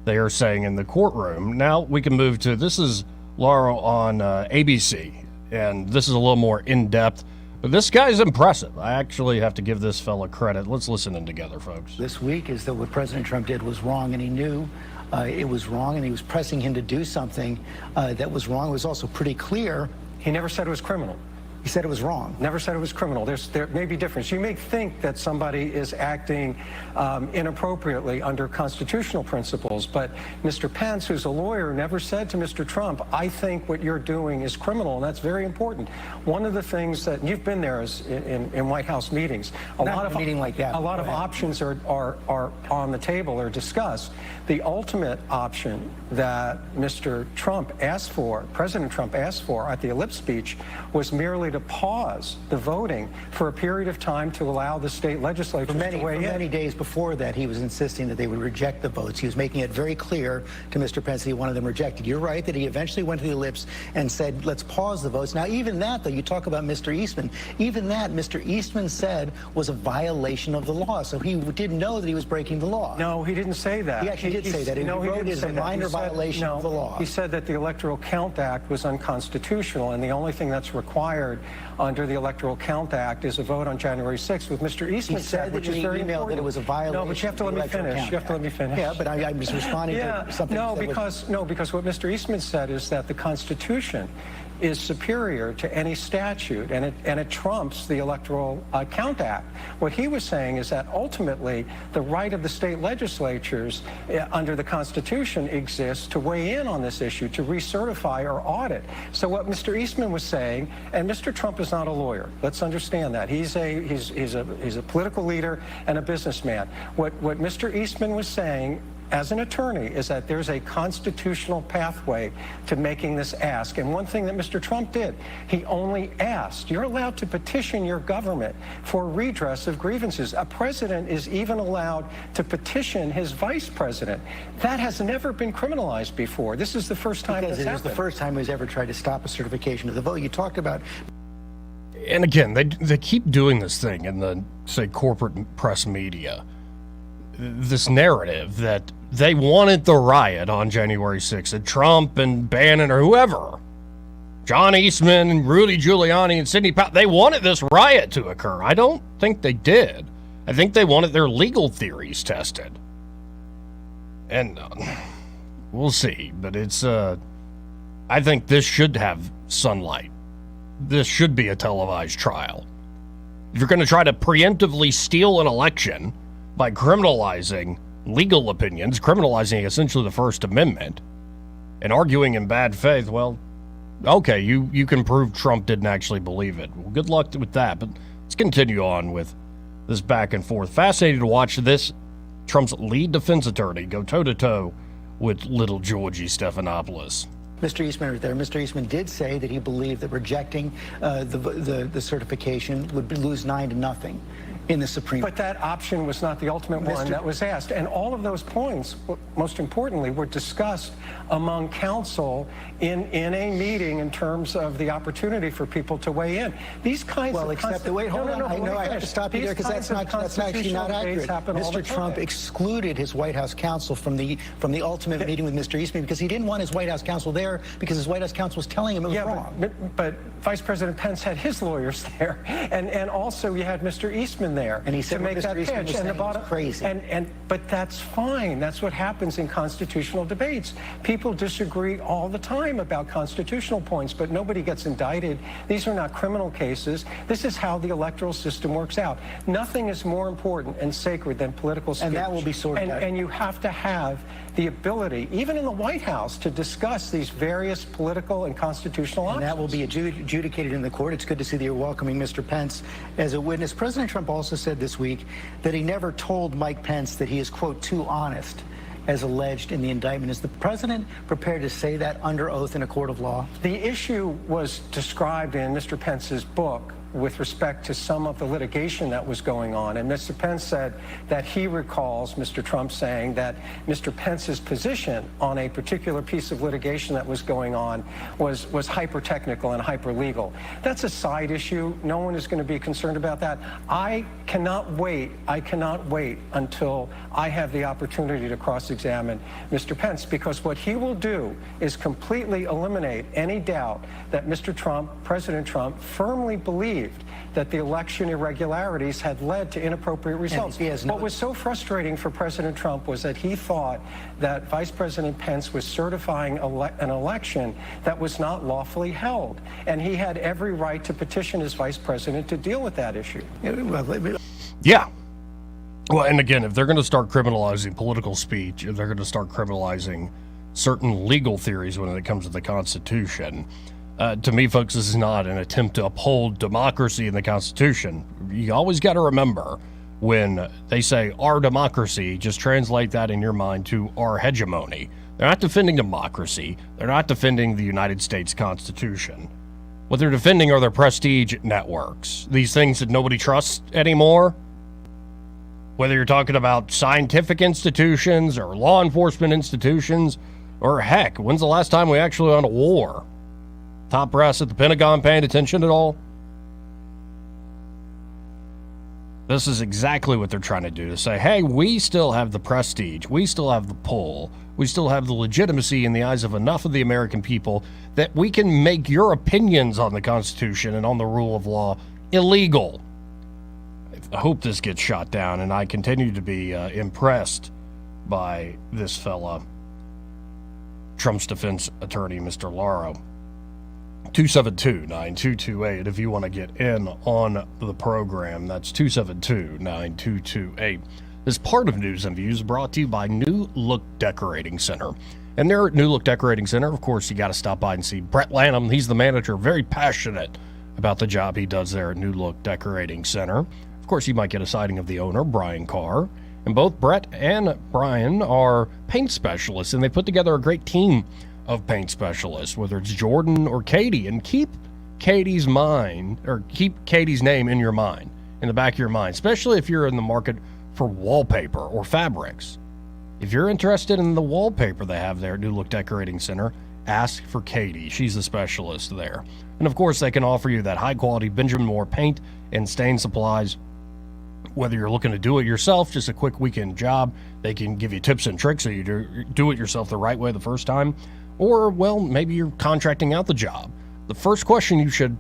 they are saying in the courtroom. Now we can move to, this is Lauro on ABC, and this is a little more in-depth, but this guy's impressive. I actually have to give this fella credit. Let's listen in together, folks. This week is that what President Trump did was wrong, and he knew it was wrong, and he was pressing him to do something that was wrong. It was also pretty clear. He never said it was criminal. He said it was wrong. Never said it was criminal. There may be difference. You may think that somebody is acting inappropriately under constitutional principles, but Mr. Pence, who's a lawyer, never said to Mr. Trump, I think what you're doing is criminal, and that's very important. One of the things that you've been there is in White House meetings. A lot of meeting like that. A lot of options are on the table or discussed. The ultimate option that Mr. Trump asked for, President Trump asked for at the Ellipse speech, was merely to pause the voting for a period of time to allow the state legislatures to weigh in. For many days before that, he was insisting that they would reject the votes. He was making it very clear to Mr. Pence that he wanted them rejected. You're right that he eventually went to the Ellipse and said, let's pause the votes. Now, even that, though, you talk about Mr. Eastman, even that Mr. Eastman said was a violation of the law. So he didn't know that he was breaking the law. No, he didn't say that. He actually did say that. No, he didn't say a minor violation of the law. He said that the Electoral Count Act was unconstitutional, and the only thing that's required under the Electoral Count Act is a vote on January 6th, with Mr. Eastman said, which is very important. That it was a violation. No, but you have to let me finish. You have to let me finish. Yeah, but I'm just responding to something. Because what Mr. Eastman said is that the Constitution is superior to any statute, and it trumps the Electoral Count Act. What he was saying is that ultimately the right of the state legislatures under the Constitution exists to weigh in on this issue, to recertify or audit. So what Mr. Eastman was saying, and Mr. Trump is not a lawyer. Let's understand that. He's a political leader and a businessman. What Mr. Eastman was saying as an attorney is that there's a constitutional pathway to making this ask. And one thing that Mr. Trump did, he only asked. You're allowed to petition your government for redress of grievances. A president is even allowed to petition his vice president. That has never been criminalized before. This is the first time because this it happened. is the first time he's ever tried to stop a certification of the vote. You talked about. And again, they keep doing this thing in the, say, corporate press media. This narrative that they wanted the riot on January 6th, and Trump and Bannon or whoever, John Eastman and Rudy Giuliani and Sidney Powell, they wanted this riot to occur. I don't think they did. I think they wanted their legal theories tested. And we'll see, but it's, I think this should have sunlight. This should be a televised trial. If you're going to try to preemptively steal an election by criminalizing legal opinions, criminalizing essentially the First Amendment, and arguing in bad faith, well, okay, you can prove Trump didn't actually believe it. Well, good luck with that, but let's continue on with this back and forth. Fascinating to watch this, Trump's lead defense attorney, go toe-to-toe with little Georgie Stephanopoulos. Mr. Eastman right there. Mr. Eastman did say that he believed that rejecting the certification would lose 9-0 in the Supreme Court. But that option was not the ultimate one that was asked. And all of those points, most importantly, were discussed among counsel in a meeting in terms of the opportunity for people to weigh in. These kinds of... wait, hold on. I have to stop you there because that's actually not accurate. Mr. Trump excluded his White House counsel from the ultimate meeting with Mr. Eastman because he didn't want his White House counsel there because his White House counsel was telling him it was wrong. But Vice President Pence had his lawyers there. And also you had Mr. Eastman there, and he said to make that pitch. And the bottom crazy. But that's fine. That's what happens in constitutional debates. People disagree all the time about constitutional points, but nobody gets indicted. These are not criminal cases. This is how the electoral system works out. Nothing is more important and sacred than political speech. And that will be sorted out. And you have to have the ability, even in the White House, to discuss these various political and constitutional options. And that will be adjudicated in the court. It's good to see that you're welcoming Mr. Pence as a witness. President Trump also said this week that he never told Mike Pence that he is, quote, too honest, as alleged in the indictment. Is the president prepared to say that under oath in a court of law? The issue was described in Mr. Pence's book with respect to some of the litigation that was going on. And Mr. Pence said that he recalls Mr. Trump saying that Mr. Pence's position on a particular piece of litigation that was going on was hyper-technical and hyper-legal. That's a side issue. No one is going to be concerned about that. I cannot wait until I have the opportunity to cross-examine Mr. Pence, because what he will do is completely eliminate any doubt that Mr. Trump, President Trump, firmly believed that the election irregularities had led to inappropriate results. What was so frustrating for President Trump was that he thought that Vice President Pence was certifying an election that was not lawfully held. And he had every right to petition his vice president to deal with that issue. Yeah. Well, and again, if they're going to start criminalizing political speech, if they're going to start criminalizing certain legal theories when it comes to the Constitution, to me, folks, this is not an attempt to uphold democracy in the Constitution. You always got to remember, when they say our democracy, just translate that in your mind to our hegemony. They're not defending democracy. They're not defending the United States Constitution. What they're defending are their prestige networks, these things that nobody trusts anymore. Whether you're talking about scientific institutions or law enforcement institutions, or heck, when's the last time we actually went on a war? Top brass at the Pentagon paying attention at all? This is exactly what they're trying to do, to say, hey, we still have the prestige, we still have the pull, we still have the legitimacy in the eyes of enough of the American people that we can make your opinions on the Constitution and on the rule of law illegal. I hope this gets shot down, and I continue to be impressed by this fella, Trump's defense attorney, Mr. Lauro. 272-9228 if you want to get in on the program. That's 272-9228. This part of News and Views brought to you by New Look Decorating Center. And there at New Look Decorating Center, of course, you got to stop by and see Brett Lanham. He's the manager, very passionate about the job he does there at New Look Decorating Center. Of course, you might get a sighting of the owner, Brian Carr. And both Brett and Brian are paint specialists, and they put together a great team of paint specialists, whether it's Jordan or Katie. And keep Katie's name in your mind, in the back of your mind, especially if you're in the market for wallpaper or fabrics. If you're interested in the wallpaper they have there at New Look Decorating Center, ask for Katie. She's the specialist there. And of course, they can offer you that high quality Benjamin Moore paint and stain supplies. Whether you're looking to do it yourself, just a quick weekend job, they can give you tips and tricks so you do it yourself the right way the first time. Or, well, maybe you're contracting out the job. The first question you should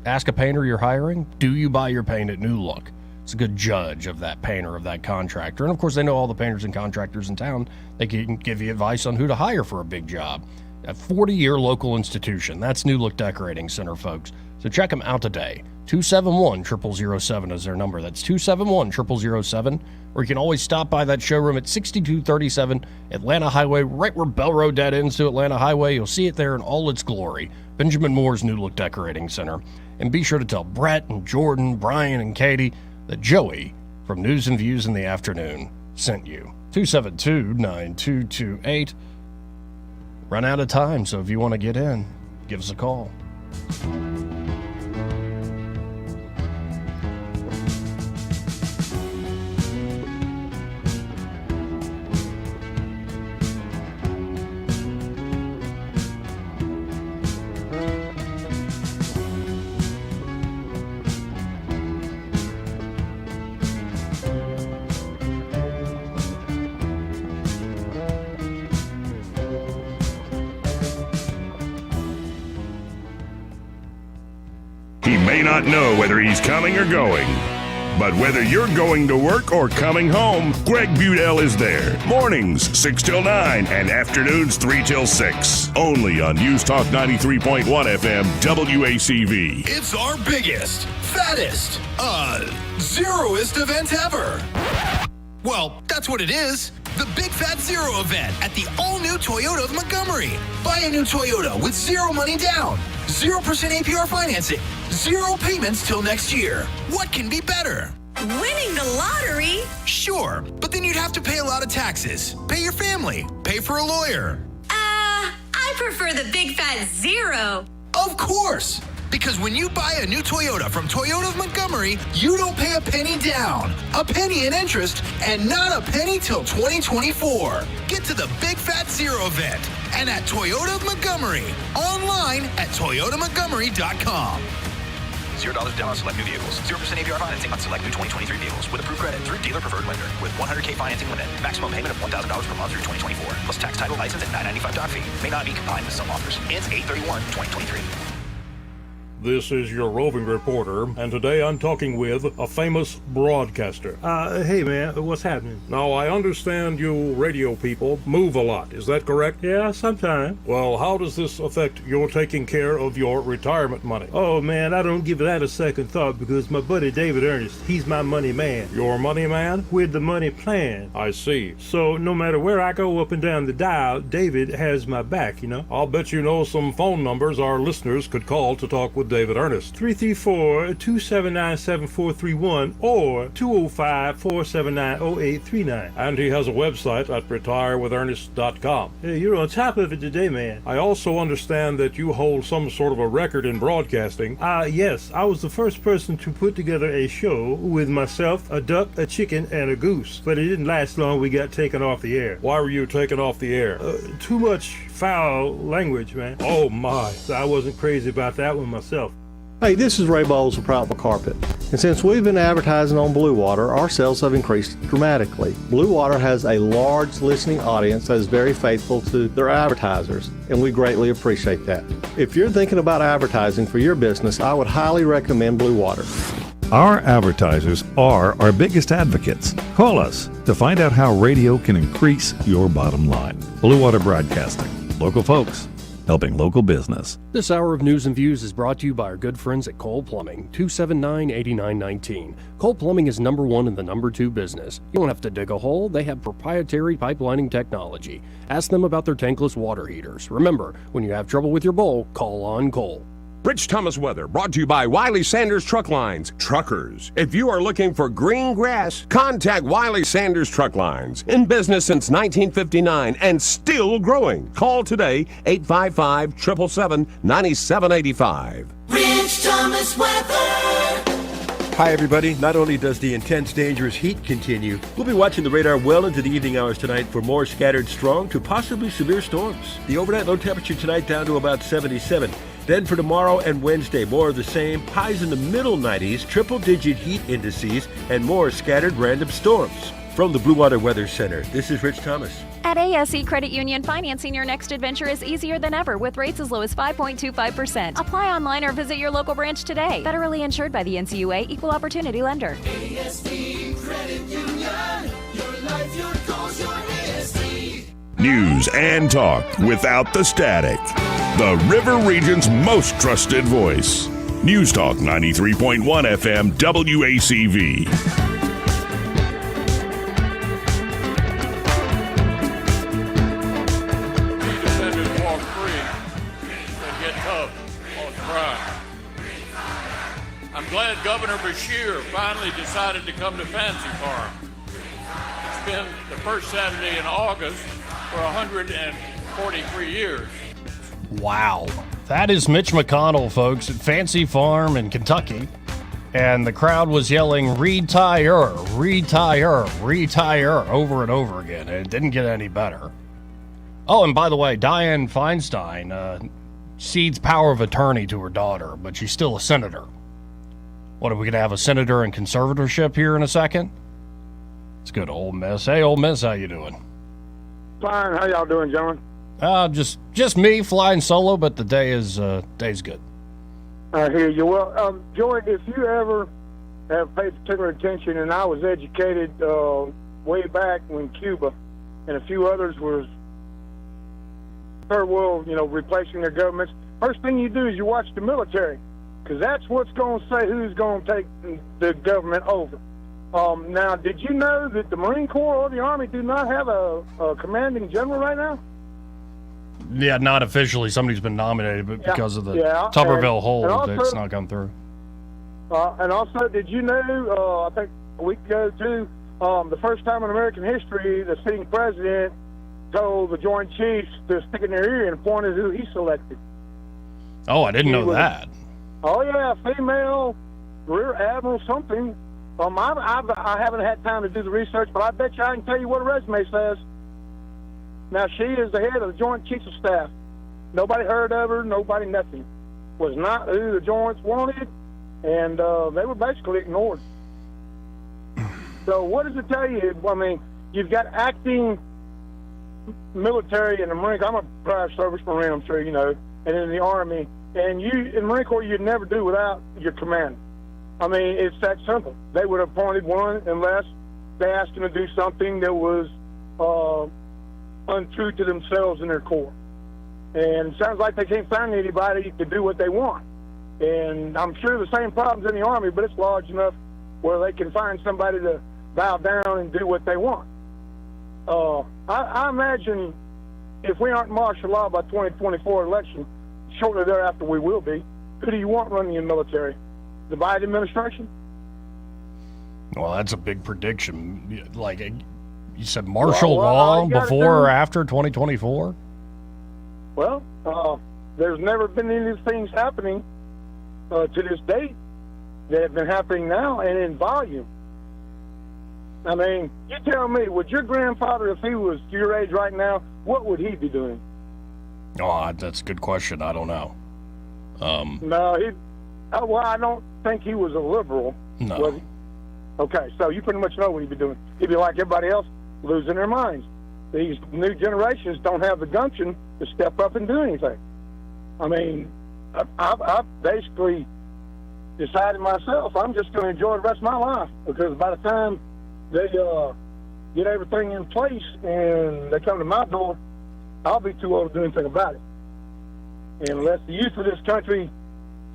ask a painter you're hiring, do you buy your paint at New Look? It's a good judge of that painter, of that contractor. And, of course, they know all the painters and contractors in town. They can give you advice on who to hire for a big job. A 40-year local institution. That's New Look Decorating Center, folks. So check them out today. 271-0007 is their number. That's 271-0007. Or you can always stop by that showroom at 6237 Atlanta Highway, right where Bell Road dead ends to Atlanta Highway. You'll see it there in all its glory. Benjamin Moore's New Look Decorating Center. And be sure to tell Brett and Jordan, Brian and Katie that Joey from News and Views in the Afternoon sent you. 272-9228. Run out of time, so if you want to get in, give us a call. He may not know whether he's coming or going, but whether you're going to work or coming home, Greg Budell is there. Mornings 6 till 9 and afternoons 3 till 6. Only on News Talk 93.1 FM WACV. It's our biggest, fattest, zeroest event ever. Well, that's what it is. the Big Fat Zero event at the all-new Toyota of Montgomery. Buy a new Toyota with zero money down, 0% APR financing, zero payments till next year. What can be better? Winning the lottery? Sure, but then you'd have to pay a lot of taxes, pay your family, pay for a lawyer. I prefer the Big Fat Zero. Of course! Because when you buy a new Toyota from Toyota of Montgomery, you don't pay a penny down, a penny in interest, and not a penny till 2024. Get to the Big Fat Zero event and at Toyota of Montgomery. Online at toyotamontgomery.com. $0 down on select new vehicles. 0% APR financing on select new 2023 vehicles with approved credit through dealer preferred lender with $100K financing limit. Maximum payment of $1,000 per month through 2024 plus tax, title, license, and $995 doc fee. May not be combined with some offers. Ends 8/31/2023. This is your roving reporter, and today I'm talking with a famous broadcaster. Hey man, what's happening? Now, I understand you radio people move a lot, is that correct? Yeah, sometimes. Well, how does this affect your taking care of your retirement money? Oh man, I don't give that a second thought because my buddy David Ernest, he's my money man. Your money man? With the money plan. I see. So no matter where I go up and down the dial, David has my back, you know? I'll bet you know some phone numbers our listeners could call to talk with David Ernest. 334-279-7431 or 205-479-0839. And he has a website at retirewithernest.com. Hey, you're on top of it today, man. I also understand that you hold some sort of a record in broadcasting. Yes. I was the first person to put together a show with myself, a duck, a chicken, and a goose. But it didn't last long. We got taken off the air. Why were you taken off the air? Too much foul language, man. Oh, my. So I wasn't crazy about that one myself. Hey, this is Ray Bowles of Proudful Carpet. And since we've been advertising on Blue Water, our sales have increased dramatically. Blue Water has a large listening audience that is very faithful to their advertisers, and we greatly appreciate that. If you're thinking about advertising for your business, I would highly recommend Blue Water. Our advertisers are our biggest advocates. Call us to find out how radio can increase your bottom line. Blue Water Broadcasting. Local folks, helping local business. This hour of News and Views is brought to you by our good friends at Cole Plumbing, 279-8919. Cole Plumbing is number one in the number two business. You don't have to dig a hole. They have proprietary pipelining technology. Ask them about their tankless water heaters. Remember, when you have trouble with your bowl, call on Cole. Rich Thomas weather brought to you by Wiley Sanders Truck Lines. Truckers, if you are looking for green grass, contact Wiley Sanders Truck Lines. In business since 1959 and still growing. Call today, 855-777-9785. Rich Thomas weather. Hi, everybody. Not only does the intense, dangerous heat continue, we'll be watching the radar well into the evening hours tonight for more scattered strong to possibly severe storms. The overnight low temperature tonight down to about 77. Then for tomorrow and Wednesday, more of the same, highs in the middle 90s, triple-digit heat indices, and more scattered random storms. From the Blue Water Weather Center, this is Rich Thomas. At ASE Credit Union, financing your next adventure is easier than ever with rates as low as 5.25%. Apply online or visit your local branch today. Federally insured by the NCUA, Equal Opportunity Lender. ASE Credit Union, your life, your goals, your ASE. News and talk without the static. The River Region's most trusted voice. News Talk 93.1 FM WACV. Defenders walk free and get tough on crime. I'm glad Governor Beshear finally decided to come to Fancy Farm. It's been the first Saturday in August for 143 years. Wow. That is Mitch McConnell, folks, at Fancy Farm in Kentucky. And the crowd was yelling, retire, retire, retire, over and over again. And it didn't get any better. Oh, and by the way, Dianne Feinstein cedes power of attorney to her daughter, but she's still a senator. What, are we going to have a senator in conservatorship here in a second? Let's go to Ole Miss. Hey, Ole Miss, how you doing? Fine. How y'all doing, John? Just me flying solo, but the day's good. I hear you. Well, Joy, if you ever have paid particular attention, and I was educated way back when Cuba and a few others was third world, replacing their governments. First thing you do is you watch the military, because that's what's going to say who's going to take the government over. Now, did you know that the Marine Corps or the Army do not have a commanding general right now? Yeah, not officially. Somebody's been nominated, but because of the Yeah, Tuberville hold, and also- it's not come through. And also, did you know, I think a week ago, too, the first time in American history, the sitting president told the Joint Chiefs to stick in their ear and pointed who he selected. Oh, I didn't know that. Oh, yeah, female, rear admiral, something. I haven't had time to do the research, but I bet you I can tell you what a resume says. Now, she is the head of the Joint Chiefs of Staff. Nobody heard of her, nobody nothing. Was not who the Joints wanted, and they were basically ignored. So what does it tell you? I mean, you've got acting military in the Marine Corps. I'm a prior service Marine, I'm sure you know, and in the Army. And you, in the Marine Corps, you'd never do without your commander. I mean, it's that simple. They would have appointed one unless they asked them to do something that was untrue to themselves and their corps. And it sounds like they can't find anybody to do what they want. And I'm sure the same problems in the Army, but it's large enough where they can find somebody to bow down and do what they want. I imagine if we aren't martial law by 2024 election, shortly thereafter we will be. Who do you want running the military? The Biden administration? Well, that's a big prediction. Like you said, martial Well, law all you gotta before do- or after 2024? Well, there's never been any of these things happening to this date that have been happening now and in volume. I mean, you tell me, would your grandfather, if he was your age right now, what would he be doing? Oh, that's a good question. I don't know. No, well, I don't think he was a liberal. No. Was he? Okay, so you pretty much know what he'd be doing. He'd be like everybody else, losing their minds. These new generations don't have the gumption to step up and do anything. I mean, I've basically decided myself I'm just going to enjoy the rest of my life, because by the time they get everything in place and they come to my door, I'll be too old to do anything about it. And unless the youth of this country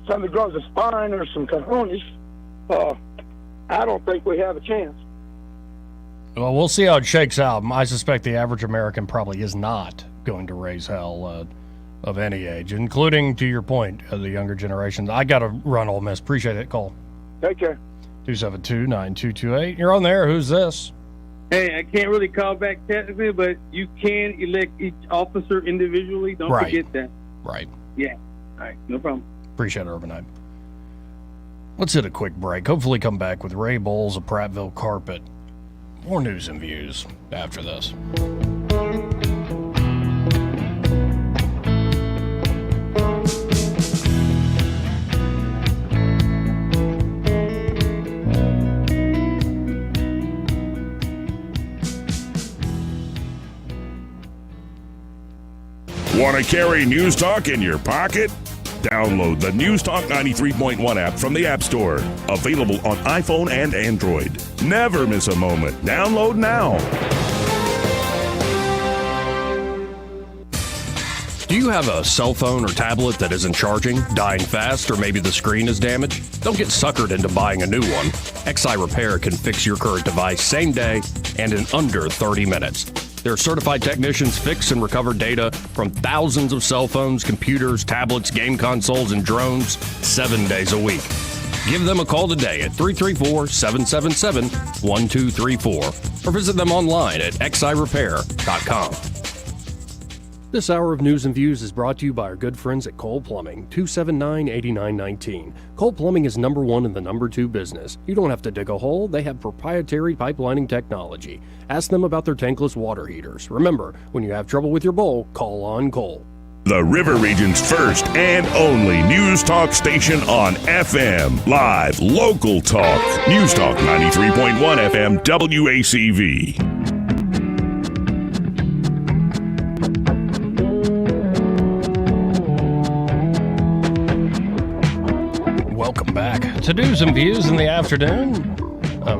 suddenly grows a spine or some cojones, I don't think we have a chance. Well, we'll see how it shakes out. I suspect the average American probably is not going to raise hell of any age, including, to your point, the younger generations. I got to run, Ole Miss. Appreciate it. Call. Take care. 272-9228. You're on there. Who's this? Hey, I can't really call back technically, but you can elect each officer individually. Don't Right. forget that. Right. Yeah. All right. No problem. Appreciate it, Urbanite. Let's hit a quick break. Hopefully come back with Ray Bowles of Prattville Carpet. More news and views after this. Want to carry News Talk in your pocket? Download the News Talk 93.1 app from the App Store. Available on iPhone and Android. Never miss a moment. Download now. Do you have a cell phone or tablet that isn't charging, dying fast, or maybe the screen is damaged? Don't get suckered into buying a new one. XI Repair can fix your current device same day and in under 30 minutes. Their certified technicians fix and recover data from thousands of cell phones, computers, tablets, game consoles, and drones 7 days a week. Give them a call today at 334-777-1234 or visit them online at xirepair.com. This hour of News and Views is brought to you by our good friends at Cole Plumbing, 279-8919. Cole Plumbing is number one in the number two business. You don't have to dig a hole. They have proprietary pipelining technology. Ask them about their tankless water heaters. Remember, when you have trouble with your bowl, call on Cole. The River Region's first and only News Talk station on FM. Live, local talk. News Talk 93.1 FM WACV. Welcome back to News and Views in the afternoon.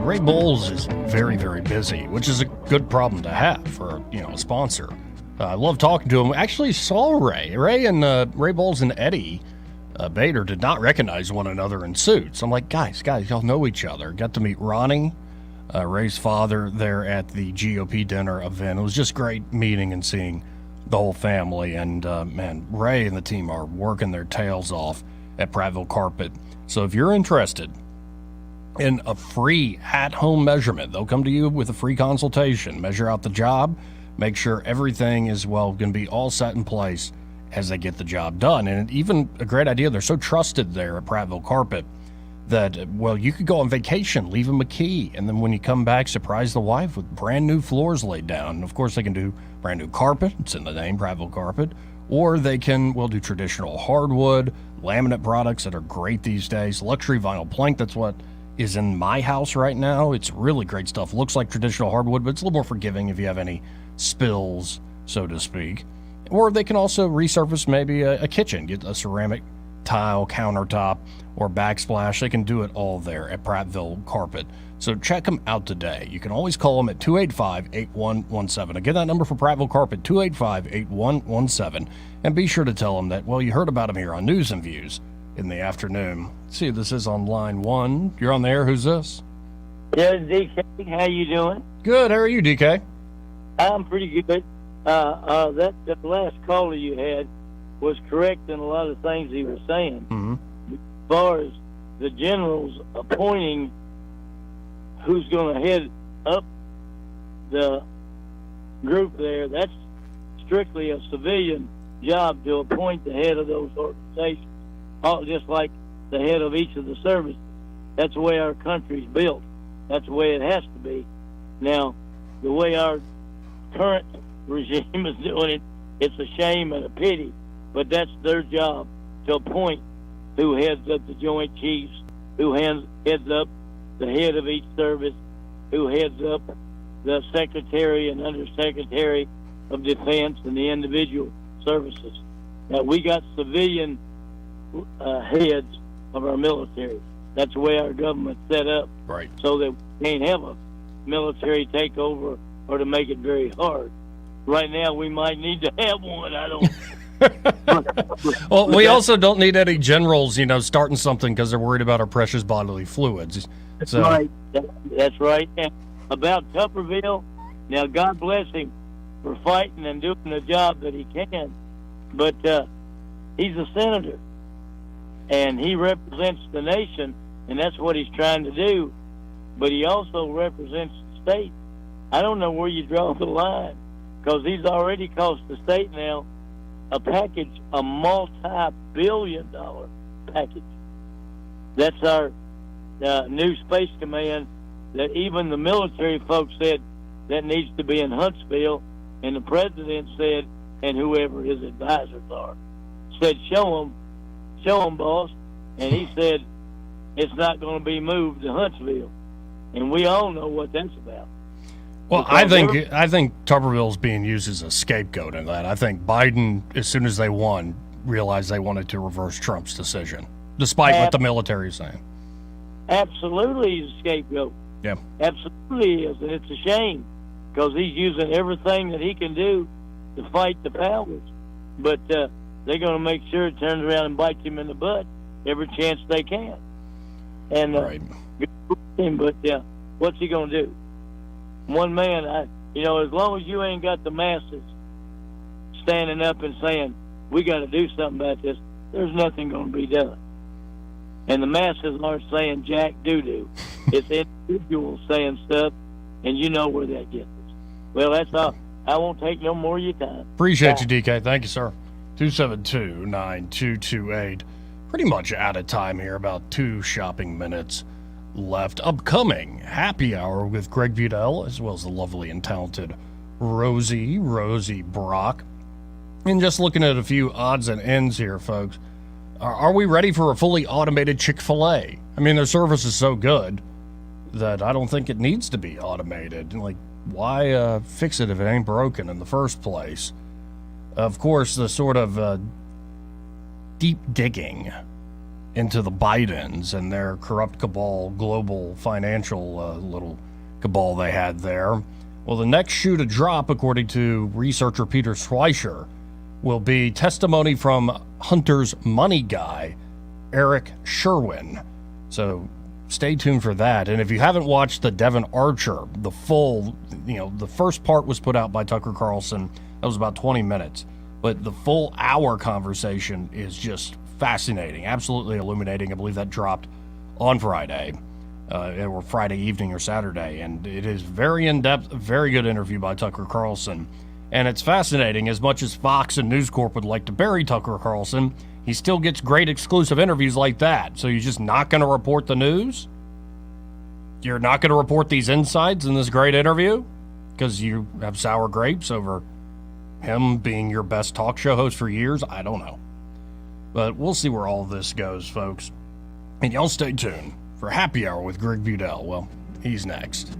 Ray Bowles is very, very busy, which is a good problem to have for a sponsor. I love talking to him. Actually saw Ray. Ray Bowles and Eddie Bader did not recognize one another in suits. I'm like, guys, y'all know each other. Got to meet Ronnie Ray's father there at the GOP dinner event. It was just great meeting and seeing the whole family. And, man, Ray and the team are working their tails off at Prattville Carpet. So if you're interested in a free at-home measurement, they'll come to you with a free consultation, measure out the job, make sure everything is, well, going to be all set in place as they get the job done. And even a great idea, they're so trusted there at Prattville Carpet that, well, you could go on vacation, leave them a key, and then when you come back, surprise the wife with brand new floors laid down. And of course, they can do brand new carpet. It's in the name, Prattville Carpet. Or they can, well, do traditional hardwood, laminate products that are great these days, luxury vinyl plank. That's what is in my house right now. It's really great stuff. Looks like traditional hardwood, but it's a little more forgiving if you have any spills, so to speak. Or they can also resurface maybe a kitchen, get a ceramic tile, countertop, or backsplash. They can do it all there at Prattville Carpet. So check them out today. You can always call them at 285-8117. Again, that number for Prattville Carpet, 285-8117. And be sure to tell them that, well, you heard about them here on News and Views in the afternoon. Let's see, this is on line 1. You're on the air. Who's this? Yeah, DK. How you doing? Good. How are you, DK? I'm pretty good. That last caller you had was correct in a lot of things he was saying. Mm-hmm. As far as the generals appointing who's going to head up the group there, that's strictly a civilian job to appoint the head of those organizations, just like the head of each of the services. That's the way our country's built. That's the way it has to be. Now, the way our current regime is doing it, it's a shame and a pity, but that's their job, to appoint who heads up the Joint Chiefs, who heads up the head of each service, who heads up the Secretary and Undersecretary of Defense and the individual services. Now, we got civilian heads of our military. That's the way our government's set up. Right. So that we can't have a military takeover or to make it very hard. Right now, we might need to have one. I don't. Well, we also don't need any generals, starting something because they're worried about our precious bodily fluids. That's right. That's right. And about Tupperville, now God bless him for fighting and doing the job that he can, but he's a senator, and he represents the nation, and that's what he's trying to do. But he also represents the state. I don't know where you draw the line, because he's already cost the state now a multi-billion-dollar package. That's our new Space Command that even the military folks said that needs to be in Huntsville, and the president said, and whoever his advisors are, said, show them, boss. And he said, it's not going to be moved to Huntsville. And we all know what that's about. Well, I think Tupperville's being used as a scapegoat in that. I think Biden, as soon as they won, realized they wanted to reverse Trump's decision, despite what the military is saying. Absolutely, he's a scapegoat. Yeah. Absolutely he is, and it's a shame, because he's using everything that he can do to fight the powers. But they're going to make sure it turns around and bites him in the butt every chance they can. And right. But what's he going to do? One man, as long as you ain't got the masses standing up and saying, we got to do something about this, there's nothing going to be done. And the masses aren't saying jack doo-doo. It's individuals saying stuff, and you know where that gets us. Well, that's all. I won't take no more of your time. Appreciate you, DK. Thank you, sir. 272-9228. Pretty much out of time here, about 2 shopping minutes left. Upcoming happy hour with Greg Budell, as well as the lovely and talented Rosie Brock. And just looking at a few odds and ends here, folks. Are we ready for a fully automated Chick-fil-A? I mean, their service is so good that I don't think it needs to be automated. Like, why fix it if it ain't broken in the first place? Of course, the sort of deep digging into the Bidens and their corrupt cabal, global financial little cabal they had there. Well, the next shoe to drop, according to researcher Peter Schweizer, will be testimony from Hunter's money guy, Eric Sherwin. So stay tuned for that. And if you haven't watched the Devin Archer, the full, the first part was put out by Tucker Carlson. That was about 20 minutes. But the full hour conversation is just fascinating, absolutely illuminating. I believe that dropped on Friday, or Friday evening or Saturday. And it is very in-depth, very good interview by Tucker Carlson. And it's fascinating. As much as Fox and News Corp would like to bury Tucker Carlson, he still gets great exclusive interviews like that. So you're just not going to report the news? You're not going to report these insights in this great interview? Because you have sour grapes over him being your best talk show host for years? I don't know. But we'll see where all this goes, folks. And y'all stay tuned for Happy Hour with Greg Budell. Well, he's next.